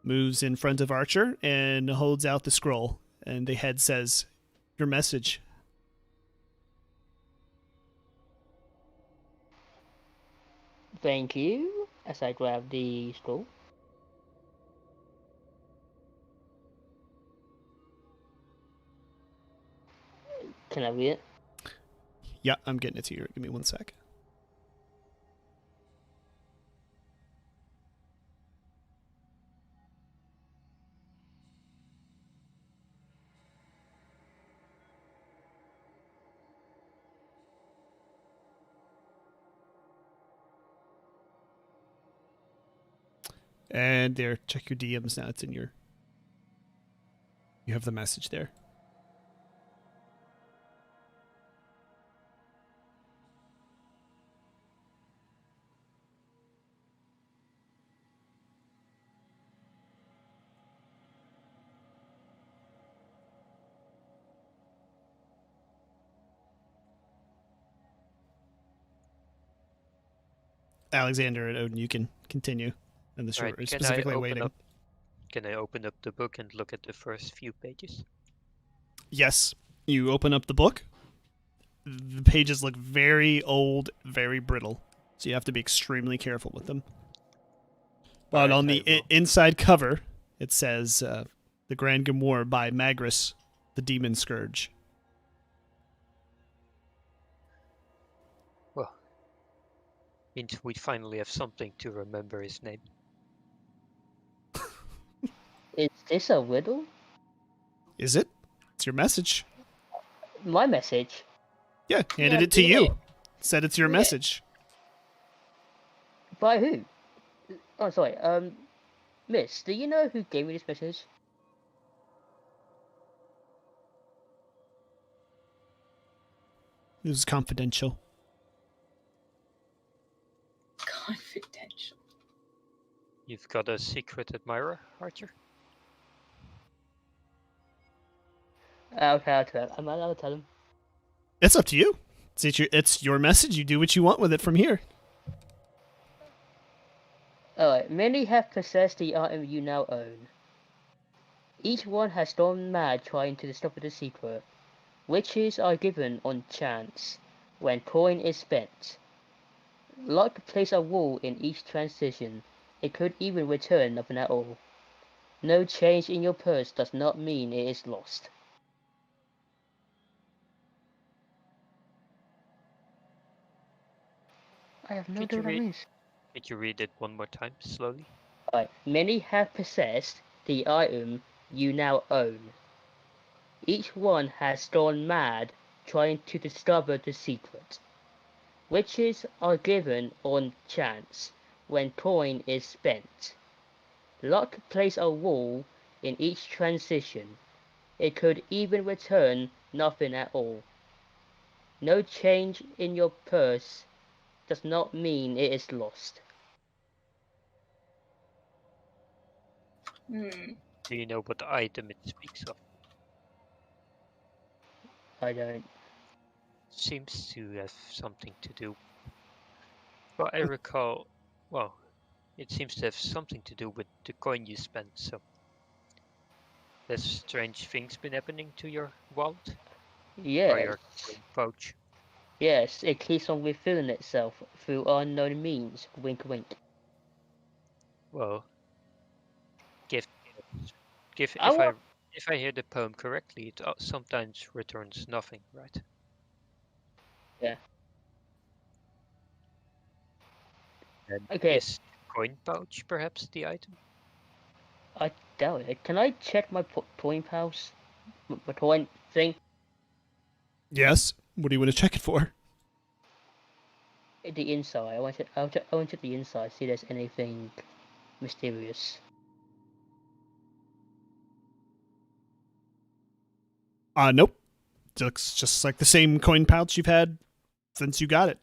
Moves in front of Archer and holds out the scroll. And the head says, "Your message." Thank you. As I grab the scroll. Can I read it? Yeah, I'm getting it to you. Give me 1 sec. And there, check your DMs now. It's in your... You have the message there. Alexander and Odin, you can continue. And this Right, is can I specifically open waiting. up? Can I open up the book and look at the first few pages? Yes, you open up the book. The pages look very old, very brittle, so you have to be extremely careful with them. But Alright, on I the will. inside cover, it says The Grand Grimoire by Magrus, the Demon Scourge. Well, means we finally have something to remember his name. Is this a riddle? Is it? It's your message. My message. Yeah, handed Yeah, it to read you. it. Said it's your Read it. message. By who? Oh, sorry. Miss, do you know who gave me this message? It was confidential. Confidential. You've got a secret admirer, Archer? Okay, I'll tell him. I'm allowed to tell him. It's up to you. It's your message. You do what you want with it from here. Alright, many have possessed the item you now own. Each one has gone mad trying to discover the secret. Witches are given on chance when coin is spent. Luck plays a role in each transition. It could even return nothing at all. No change in your purse does not mean it is lost. I have no Could idea you what that read? means. Could you read it one more time, slowly? Alright, many have possessed the item you now own. Each one has gone mad trying to discover the secret. Witches are given on chance when coin is spent. Luck plays a role in each transition. It could even return nothing at all. No change in your purse does not mean it is lost. Hmm. Do you know what item it speaks of? I don't. Seems to have something to do. Well, I recall. Well, it seems to have something to do with the coin you spent. So, there's strange things been happening to your wallet or Yes. your coin pouch. Yes, it keeps on refilling itself through unknown means. Wink, wink. Well, give, give. I want. If I hear the poem correctly, it sometimes returns nothing, right? Yeah. Then Okay. is coin pouch perhaps the item? I doubt it. Can I check my coin pals? My coin thing? Yes. What do you want to check it for? The inside. I want to. I want to check the inside. See if there's anything mysterious. Nope. It looks just like the same coin pouch you've had since you got it.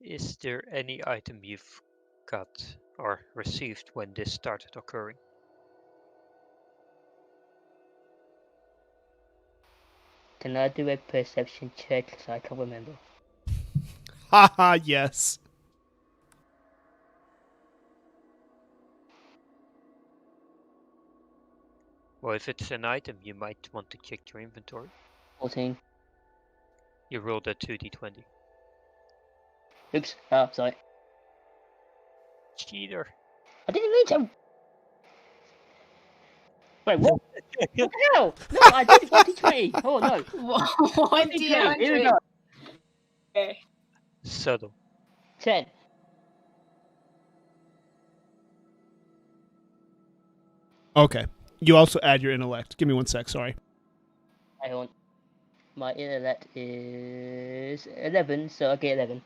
Is there any item you've got or received when this started occurring? Can I do a perception check? 'Cause I can't remember. Haha, yes. Well, if it's an item, you might want to check your inventory. 14. You rolled a 2d20. Oops. Oh, sorry. Cheater. I didn't mean to. Wait, what? What the hell? No, I did 2020. Oh no. What do you Here we have? go. Okay. Subtle. 10. Okay. You also add your intellect. Give me 1 sec, sorry. I want. My intellect is 11, so I get 11.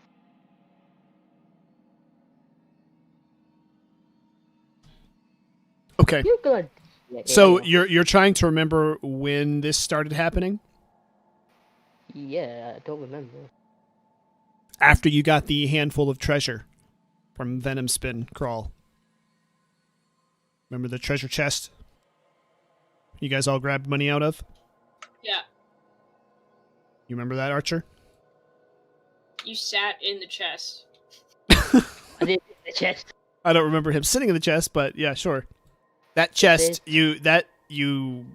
Okay. You're good. So you're trying to remember when this started happening? Yeah, I don't remember. After you got the handful of treasure from Venom Spin Crawl. Remember the treasure chest you guys all grabbed money out of? Yeah. You remember that, Archer? You sat in the chest. I did the chest. I don't remember him sitting in the chest, but yeah, sure. That chest, you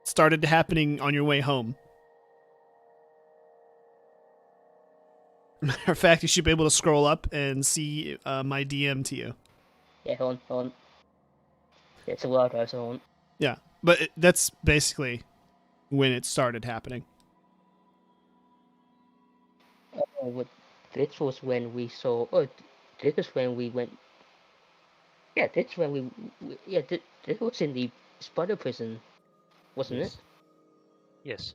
started happening on your way home. Matter of fact, you should be able to scroll up and see my DM to you. Yeah, hold on. Yeah, it's a wild drive, so hold on. Yeah, but that's basically when it started happening. Oh, this was when we saw. Oh, this was when we went. Yeah, this when yeah, this was in the spider prison, wasn't Yes. it? Yes.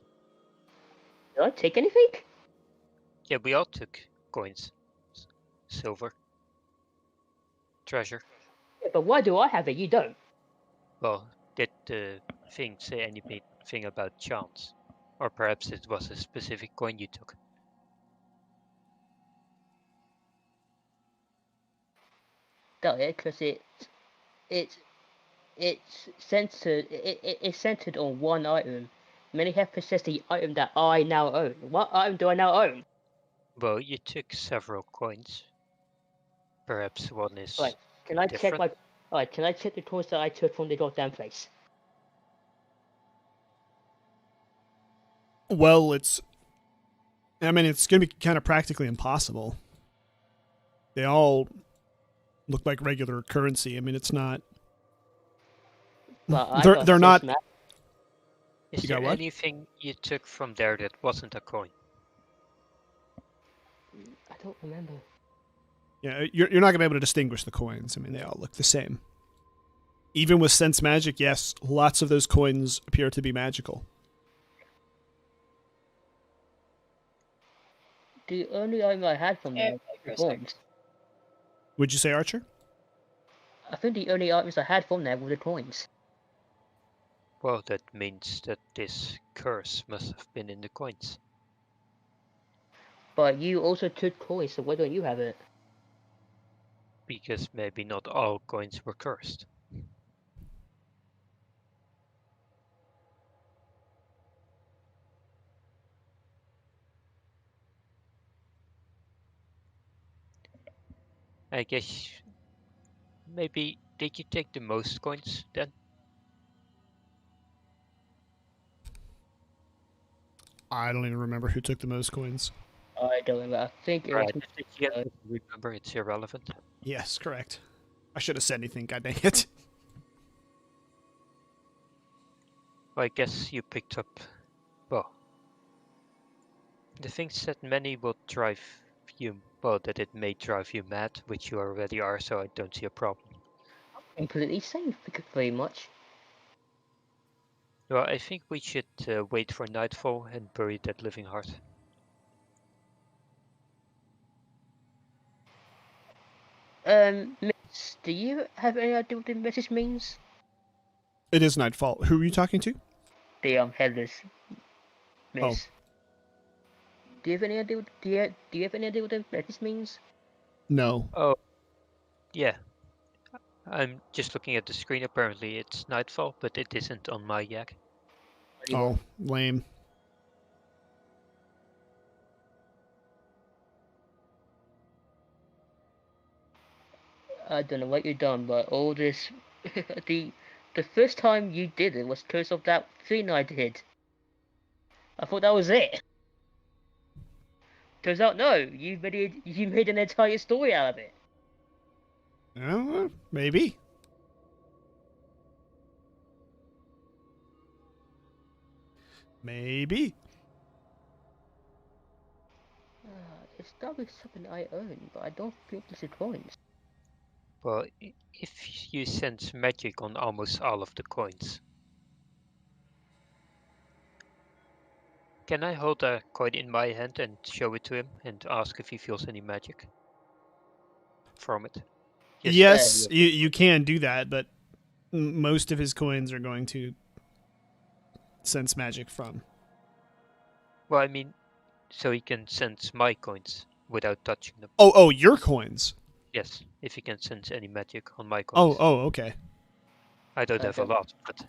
Did I take anything? Yeah, we all took coins. Silver. Treasure. Yeah, but why do I have it? You don't. Well, did the thing say anything about chance? Or perhaps it was a specific coin you took. Doubt it, because it's centered. It's centered on one item. Many have possessed the item that I now own. What item do I now own? Well, you took several coins. Perhaps one is Right. Can I check different. my? Alright, can I check the coins that I took from the goddamn place? Well, it's going to be kind of practically impossible. They all look like regular currency. I mean, it's not. But I They're got they're not. six Is You there got what? anything you took from there that wasn't a coin? I don't remember. Yeah, you're not going to be able to distinguish the coins. I mean, they all look the same. Even with sense magic, yes, lots of those coins appear to be magical. The only item I had from there Yeah, was the for a sec. coins. Would you say, Archer? I think the only items I had from there were the coins. Well, that means that this curse must have been in the coins. But you also took coins, so why don't you have it? Because maybe not all coins were cursed. I guess maybe did you take the most coins then? I don't even remember who took the most coins. I don't remember. I think it was. Right. If you don't remember, it's irrelevant. Yes, correct. I should have said anything, god dang it. Well, I guess you picked up. Well, the things that many will drive you. Well, that it may drive you mad, which you already are, so I don't see a problem. Completely safe. Thank you very much. Well, I think we should wait for nightfall and bury that living heart. Miss, do you have any idea what the message means? It is nightfall. Who are you talking to? The headless Miss. Do you have any idea? Do you have any idea what the message means? No. Oh, yeah. I'm just looking at the screen. Apparently, it's nightfall, but it isn't on my yak. Oh, lame. I don't know what you've done, but all this, the first time you did it was because of that thing I did. I thought that was it. Turns out, no. You made an entire story out of it. Maybe. Maybe. It's probably something I own, but I don't think it's a coins. Well, if you sense magic on almost all of the coins. Can I hold a coin in my hand and show it to him and ask if he feels any magic from it? Just Yes, you can do that, but most of his coins are going to sense magic from. Well, I mean, so he can sense my coins without touching them. Oh, your coins. Yes, if he can sense any magic on my Oh, coins. okay. I don't have a lot, but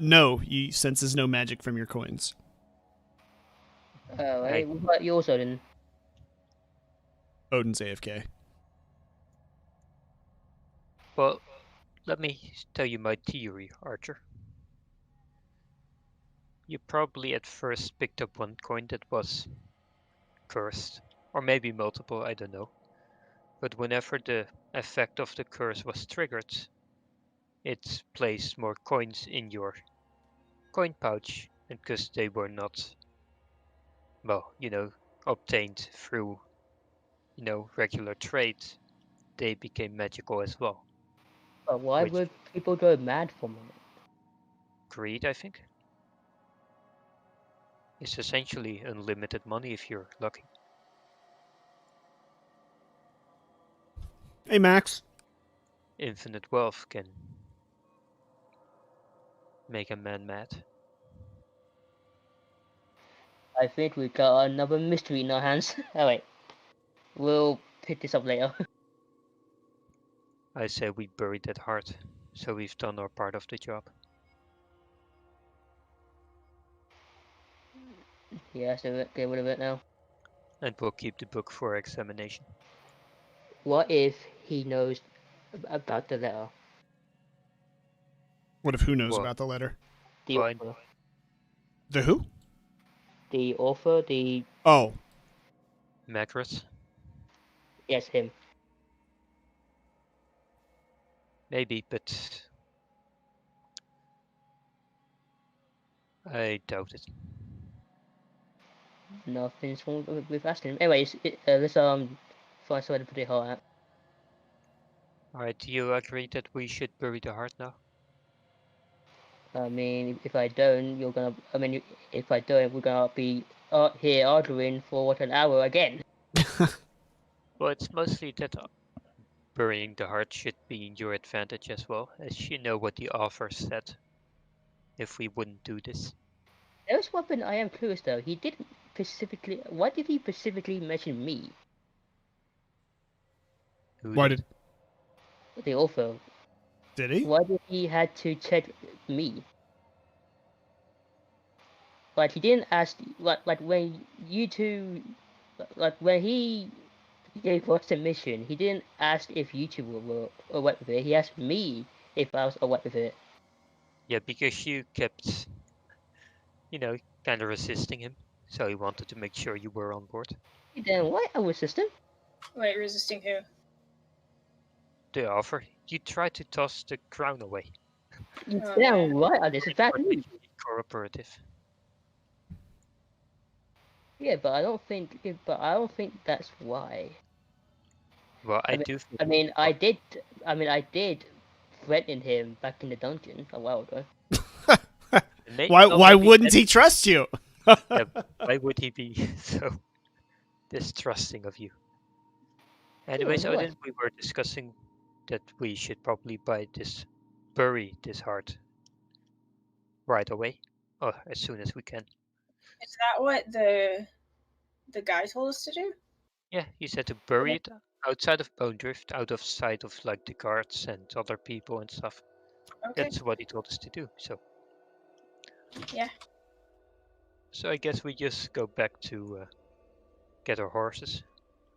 no, he senses no magic from your coins. Oh, hey, what about yours, Odin? Odin's AFK. well, let me tell you my theory, Archer. You probably at first picked up one coin that was cursed, or maybe multiple, I don't know. But whenever the effect of the curse was triggered, it placed more coins in your coin pouch, and because they were not, well, obtained through, regular trade, they became magical as well. But why Which would people go mad from it? greed, I think. It's essentially unlimited money if you're lucky. Hey, Max. Infinite wealth can make a man mad. I think we got another mystery in our hands. Oh wait, we'll pick this up later. I say we buried that heart, so we've done our part of the job. Yeah, so get rid of it now. And we'll keep the book for examination. What if he knows about the letter? What if who knows What? about the letter? The Fine. author. The who? The author, the... Oh, Macros? Yes, him. Maybe, but I doubt it. Nothing's wrong with asking him. Anyways, let's find somewhere to put it heart at. Alright, do you agree that we should bury the heart now? I mean, if I don't, you're gonna... I mean, if I don't, we're gonna be here arguing for, what, an hour again? Well, it's mostly that burying the heart should be in your advantage as well, as you know what the offer said if we wouldn't do this. There's one thing I am curious though. He didn't specifically. Why did he specifically mention me? Who Why did? The author. Did he? Why did he had to check me? Like he didn't ask. Like when you two, like when he gave us the mission, he didn't ask if you two were alright with it. He asked me if I was alright with it. Yeah, because you kept, kind of resisting him. So he wanted to make sure you were on board. Then why I resist him? Wait, resisting who? The offer. You tried to toss the crown away. You Oh, damn yeah. right I did. It's bad news. Particularly cooperative. Yeah, but I don't think. But I don't think that's why. Well, I mean- do. Think I mean, I did. I mean, I did threaten him back in the dungeon a while ago. Why wouldn't he trust you? Yeah, why would he be so distrusting of you? Anyways, what? Odin, we were discussing that we should probably bury this heart right away, or as soon as we can. Is that what the guy told us to do? Yeah, you said to bury it outside of Bone Drift, out of sight of like the guards and other people and stuff. Okay. That's what he told us to do. So. Yeah. So I guess we just go back to get our horses,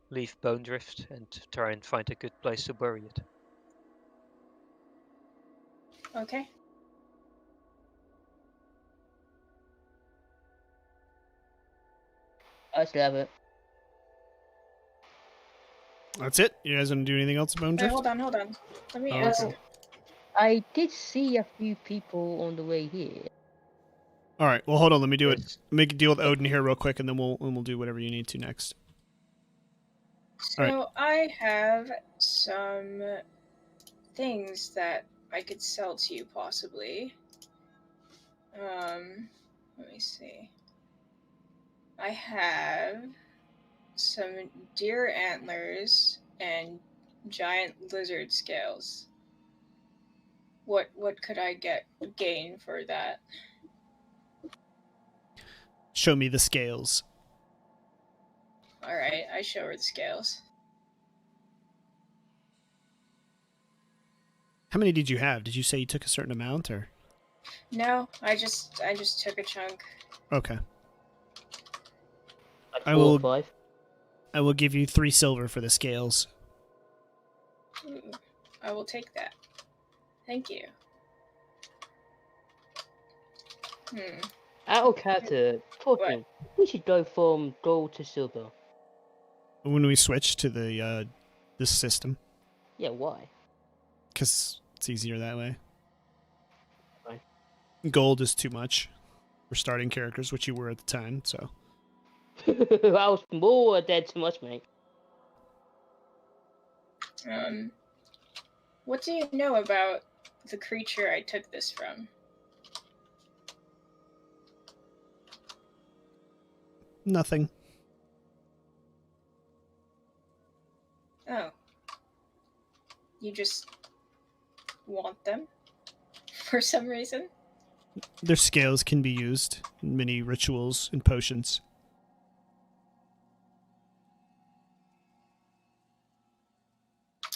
leave Bone Drift, and try and find a good place to bury it. Okay. I still have it. That's it? You guys want to do anything else about Bone Wait, Drift? hold on. Let me Oh, ask. okay. I did see a few people on the way here. All right. Well, hold on. Let me do it. Yes. Make a deal with Odin here real quick, and then we'll do whatever you need to next. So Alright. I have some things that I could sell to you possibly. Let me see. I have some deer antlers and giant lizard scales. What could I gain for that? Show me the scales. All right, I show her the scales. How many did you have? Did you say you took a certain amount, or? No, I just took a chunk. Okay. Like I 4 or will- 5. I will give you 3 silver for the scales. Ooh, I will take that. Thank you. Out of character, talking. We should go from gold to silver. When we switch to the this system, Yeah, why? because it's easier that way. Fine. Gold is too much for starting characters, which you were at the time. So I was more dead too much, mate. What do you know about the creature I took this from? nothing. Oh. You just want them? For some reason? Their scales can be used in many rituals and potions.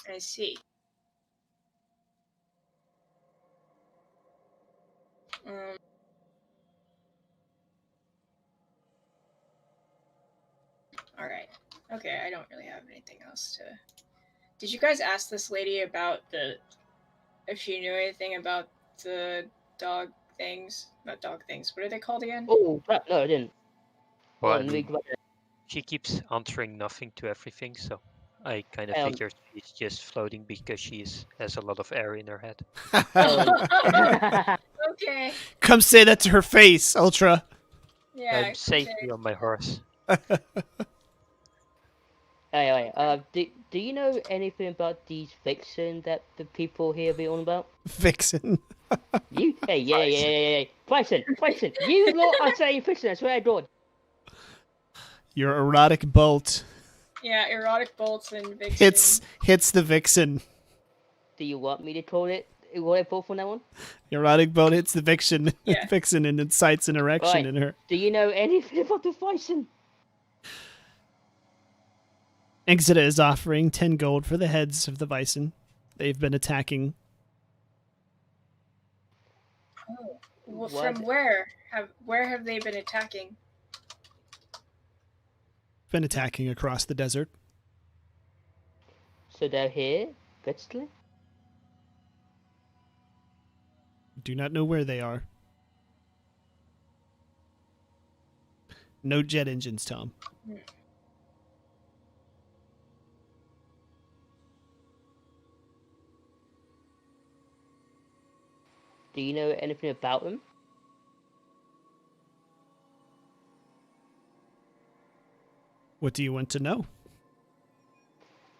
I see. Alright. Okay, I don't really have anything else to... Did you guys ask this lady about if she knew anything about the dog things? Not dog things, what are they called again? Oh, crap, no, I didn't. Well, Hold I on, mean, let me she keeps answering nothing to everything, so I kind of Um, figured she's just floating because has a lot of air in her head. Okay. Come say that to her face, Ultra. Yeah. I'm safely on my horse. Anyway, do you know anything about these vixen that the people here be on about? Vixen. You? Hey, yeah. Bryson, you lot are saying vixen, I swear to God. Your erotic bolt. Yeah, erotic bolts and Vixen. Hits the Vixen. Do you want me to call it erotic bolt from that one? Erotic bolt hits the Vixen. Yeah. Vixen and incites an erection Right. in her. Do you know anything about the Bison? Exeter is offering 10 gold for the heads of the bison. They've been attacking. Well, What? from where? Where have they been attacking? Been attacking across the desert. So they're here, basically? Do not know where they are. No jet engines, Tom. Do you know anything about them? What do you want to know?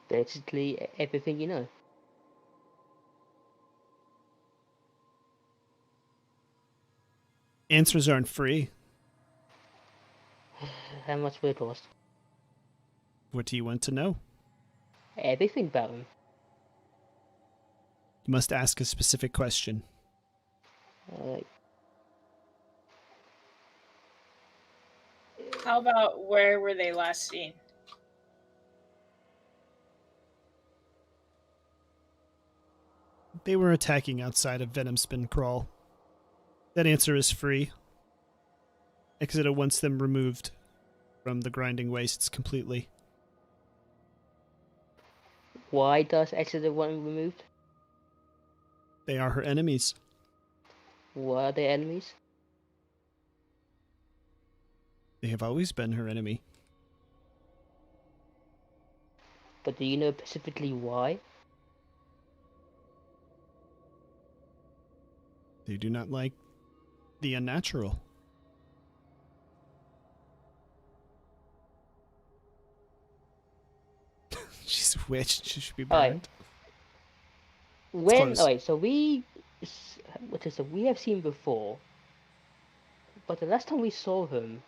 Basically, everything you know. Answers aren't free. How much will it cost? What do you want to know? Everything about them. You must ask a specific question. How about where were they last seen? They were attacking outside of Venom Spin Crawl. That answer is free. Exeter wants them removed from the grinding wastes completely. Why does Exeter want them removed? They are her enemies. Why are they enemies? They have always been her enemy. But do you know specifically why? They do not like the unnatural. She's a witch. She should be burned. When close. alright, so we have seen before, but the last time we saw him,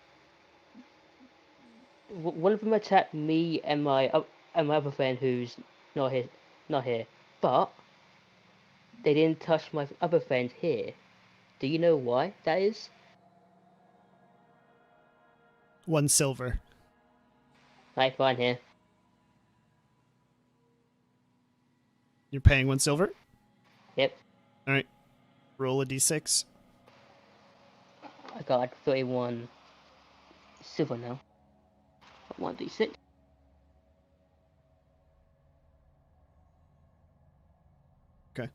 one of them attacked me and my other friend who's not here, but they didn't touch my other friend here. Do you know why that is? 1 silver. Right, fine here. You're paying 1 silver? Yep, Alright. Roll a d6. I got 31 silver now. 1d6. Okay.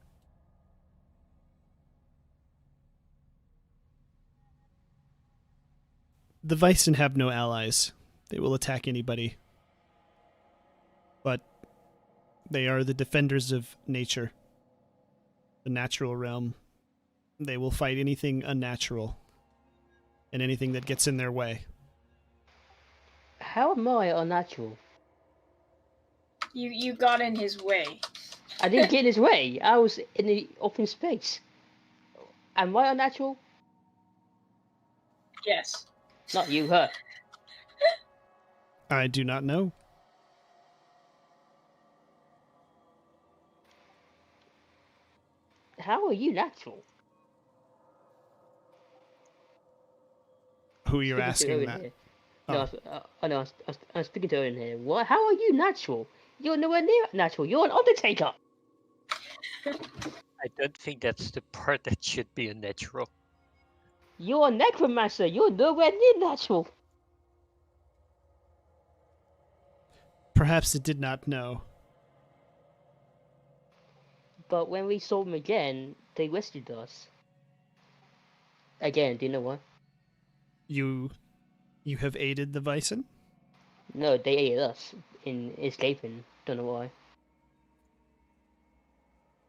The Bison have no allies. They will attack anybody. But they are the defenders of nature. The natural realm. They will fight anything unnatural. And anything that gets in their way. How am I unnatural? You got in his way. I didn't get in his way. I was in the open space. Am I unnatural? Yes. Not you, her. I do not know. How are you natural? Who you're Speaking to asking Owen that. here. Oh. No, I'm speaking to Owen here. What? How are you natural? You're nowhere near natural. You're an Undertaker. I don't think that's the part that should be a natural. You're a necromancer. You're nowhere near natural. Perhaps it did not know. But when we saw them again, they rescued us. Again, do you know what? You have aided the Bison? No, they ate us in escaping. Don't know why.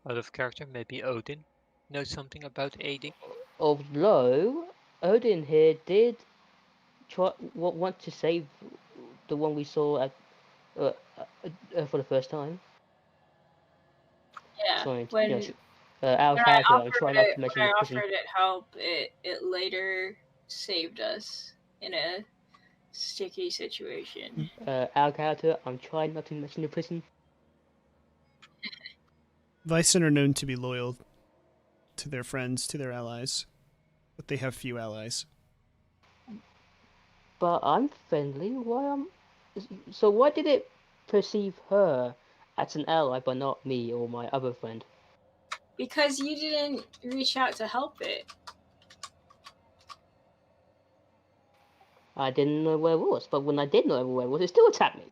Out of character, maybe Odin knows something about aiding. Although Odin here did want to save the one we saw at for the first time. Yeah. Sorry, When yes. Our when character, I I'm offered trying not it, to mention when I his name. offered it help, it later saved us in a sticky situation. Our character, I'm trying not to mention the prison. Vyson are known to be loyal to their friends, to their allies, but they have few allies. But I'm friendly. So why did it perceive her as an ally, but not me or my other friend? Because you didn't reach out to help it. I didn't know where it was, but when I did know where it was, it still attacked me.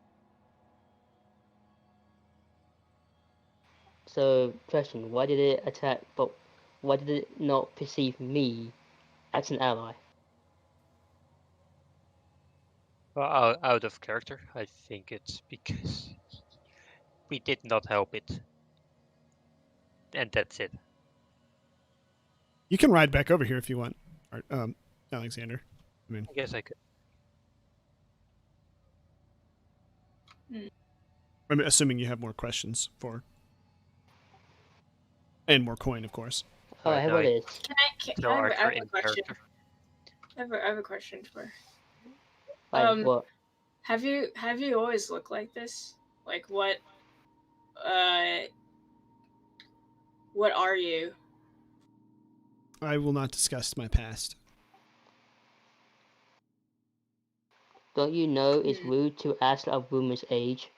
So, question: why did it attack? But why did it not perceive me as an ally? Well, out of character, I think it's because we did not help it. And that's it. You can ride back over here if you want, Alexander. I guess I could. I'm assuming you have more questions for, and more coin, of course. Oh, I Right, have now what I- it is. No I have Archer a in question. character. I have a question for. What? Have you always looked like this? Like what are you? I will not discuss my past. Don't you know it's rude to ask a woman's age?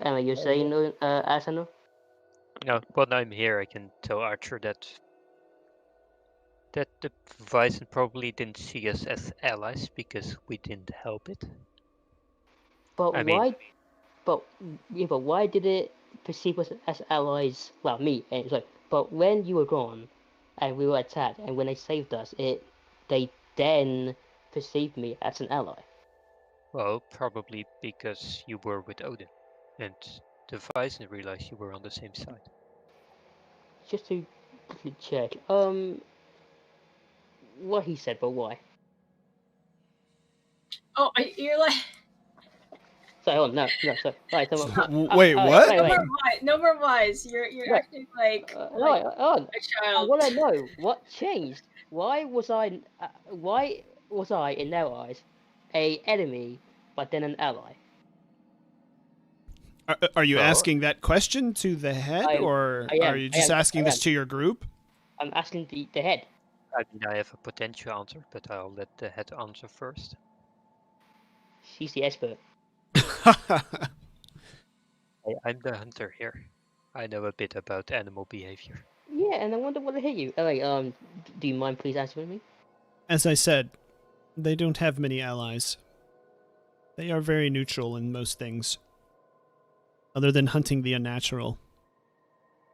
Emma, you're saying no, Asano? No, but I'm here. I can tell Archer that the Vyson probably didn't see us as allies because we didn't help it. But I mean- why? But why did it perceive us as allies? Well, me. Sorry. But when you were gone, and we were attacked, and when they saved us, they then perceived me as an ally. Well, probably because you were with Odin, and the Vyson realized you were on the same side. Just to quickly check. What he said, but why? Oh, you're like Sorry, hold on, no, sorry. Right, Wait, what? no more whys. You're Right. acting like Right, hold on. a child. I want to know what changed. Why was I in their eyes a enemy, but then an ally? Are you Well- asking that question to the head, or I am, are you just asking this to your group? I'm asking the head. I mean, I have a potential answer, but I'll let the head answer first. She's the expert. I'm the hunter here. I know a bit about animal behavior. Yeah, and I wonder what to hit you. Do you mind please answering me? As I said, they don't have many allies. They are very neutral in most things. Other than hunting the unnatural,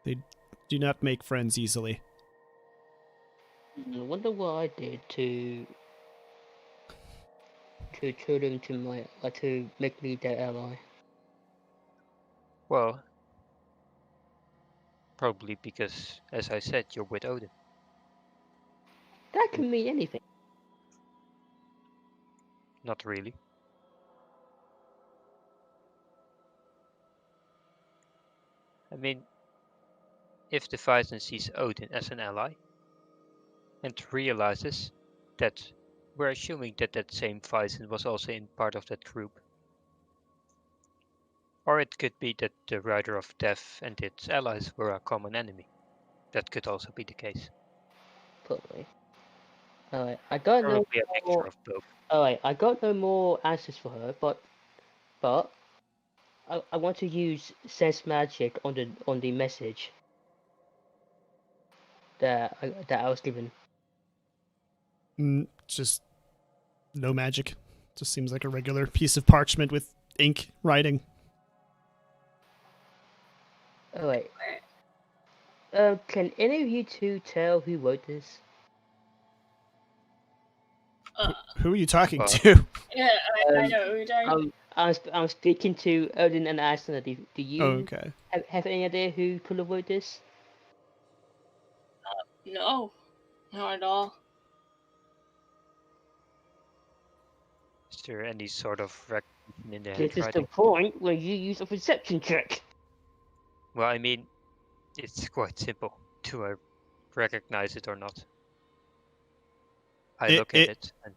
they do not make friends easily. I wonder what I did to turn them to make me their ally. Well, probably because, as I said, you're with Odin. That can mean anything. Not really. I mean, if the Vyson sees Odin as an ally and realizes that we're assuming that that same Vyson was also in part of that group. Or it could be that the Rider of Death and its allies were a common enemy. That could also be the case. Probably. Alright, I got no Probably a mixture more. of both. Alright, I got no more answers for her, but I want to use sense magic on the message that I was given. Just no magic. Just seems like a regular piece of parchment with ink writing. Alright. Can any of you two tell who wrote this? Who are you talking Well, to? Yeah, I know. We're talking. I'm speaking to Odin and Asuna. Do you Oh, okay. have any idea who could have wrote this? No, not at all. Is there any sort of recognition in the This is the handwriting? point where you use a perception check. Well, I mean, it's quite simple. Do I recognize it or not? I look at it and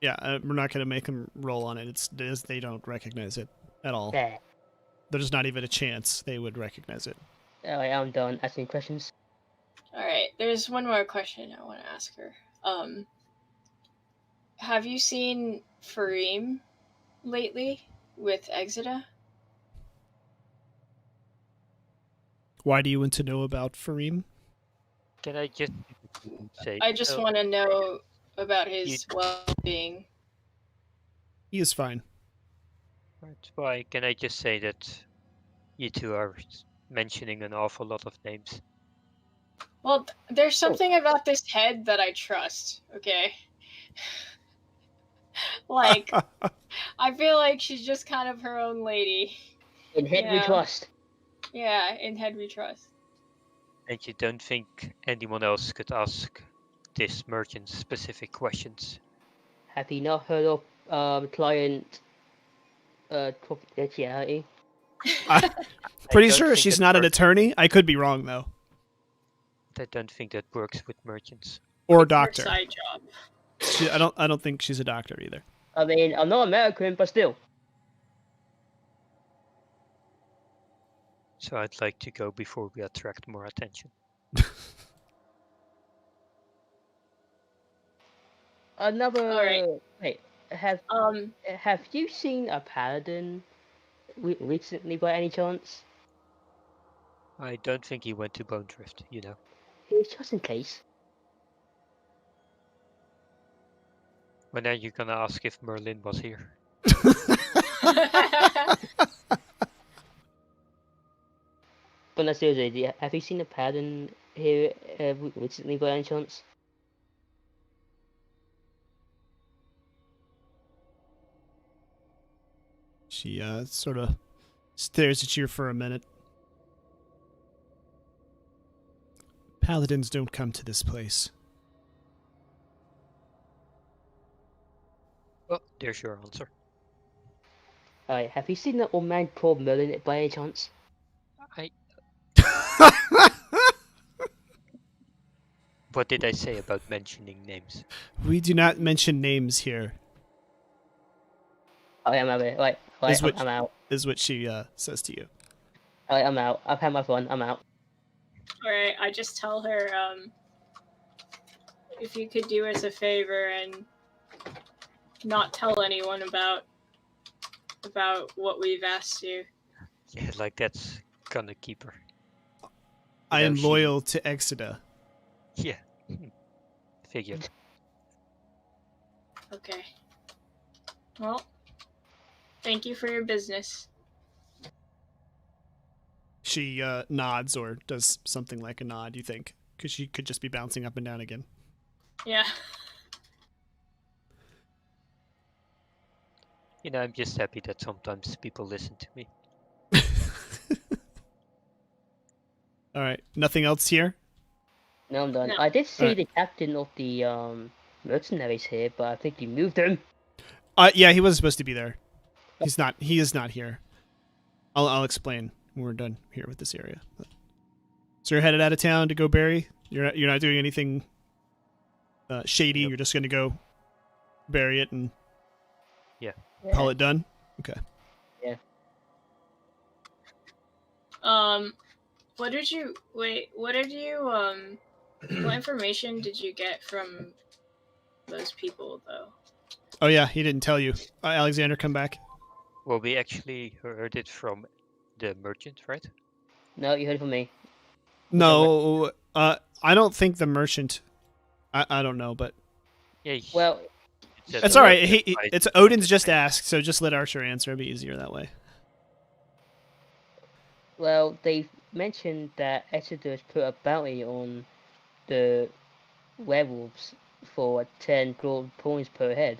Yeah, we're not gonna make them roll on it. They don't recognize it at all. There. There's not even a chance they would recognize it. Alright, I'm done asking questions. All right, there's one more question I want to ask her. Have you seen Fareem lately with Exita? Why do you want to know about Fareem? can I just say? I just so want to know about his well-being. He is fine. That's why. Can I just say that you two are mentioning an awful lot of names? Well, there's something about this head that I trust. Okay. Like, I feel like she's just kind of her own lady. In head we Yeah. trust. Yeah, in head we trust. And you don't think anyone else could ask this merchant specific questions? Have you not heard of client confidentiality? Pretty don't sure think she's that not an works. attorney. I could be wrong though. I don't think that works with merchants. Or a Her doctor. side job. I don't think she's a doctor either. I mean, I'm not American, but still. So I'd like to go before we attract more attention. Another. Alright. Wait, have you seen a paladin recently by any chance? I don't think he went to Bone Drift, you know. Just in case. When are you gonna ask if Merlin was here? But no, seriously, have you seen a paladin here recently by any chance? She sort of stares at you for a minute. Paladins don't come to this place. Well, there's your answer. Alright, have you seen that old man called Merlin by any chance? What did I say about mentioning names? We do not mention names here, I'm out. Right, I'm out. is what she says to you. Alright, I'm out. I've had my fun. I'm out. Alright, I just tell her, if you could do us a favor and not tell anyone about what we've asked you. Yeah, like that's gonna keep her. I am she- loyal to Exeter. Yeah. Figured. Okay. Well, thank you for your business. She nods or does something like a nod, you think? Because she could just be bouncing up and down again. Yeah. You know, I'm just happy that sometimes people listen to me. Alright, nothing else here? No, I'm done. No. I did see Alright. the captain of the mercenaries here, but I think you moved him. Yeah, he wasn't supposed to be there. He is not here. I'll explain when we're done here with this area. So you're headed out of town to go bury? You're not doing anything shady, Nope. you're just gonna go bury it and call it done? Okay. What information did you get from those people, though? Oh yeah, he didn't tell you. Alexander, come back. Well, we actually heard it from the merchant, right? No, you heard it from me. No, I don't think the merchant. I don't know, but Yeah. Well, it's all right. It's Odin's just asked, so just let Archer answer. It'll be easier that way. Well, they mentioned that Exeter's put a bounty on the werewolves for 10 gold points per head.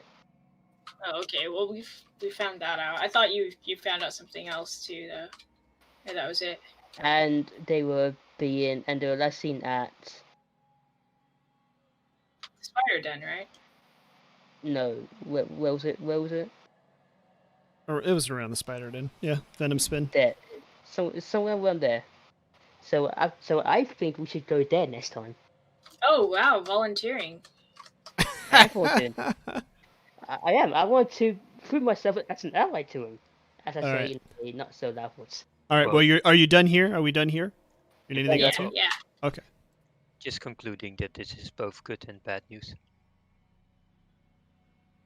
Oh, okay. Well, we found that out. I thought you found out something else too, though. Yeah, that was it. And they were last seen at Spider Den, right? no, where was it? Where was it? Or it was around the spider den. Yeah, Venom Spin. There, somewhere around there. So I think we should go there next time. Oh wow, volunteering. I want to. I am. I want to prove myself as an ally to him, as I All say right. in a not so loud voice. All right. Well- Well, are you done here? Are we done here? Anything Yeah. else? Yeah. Okay. Just concluding that this is both good and bad news.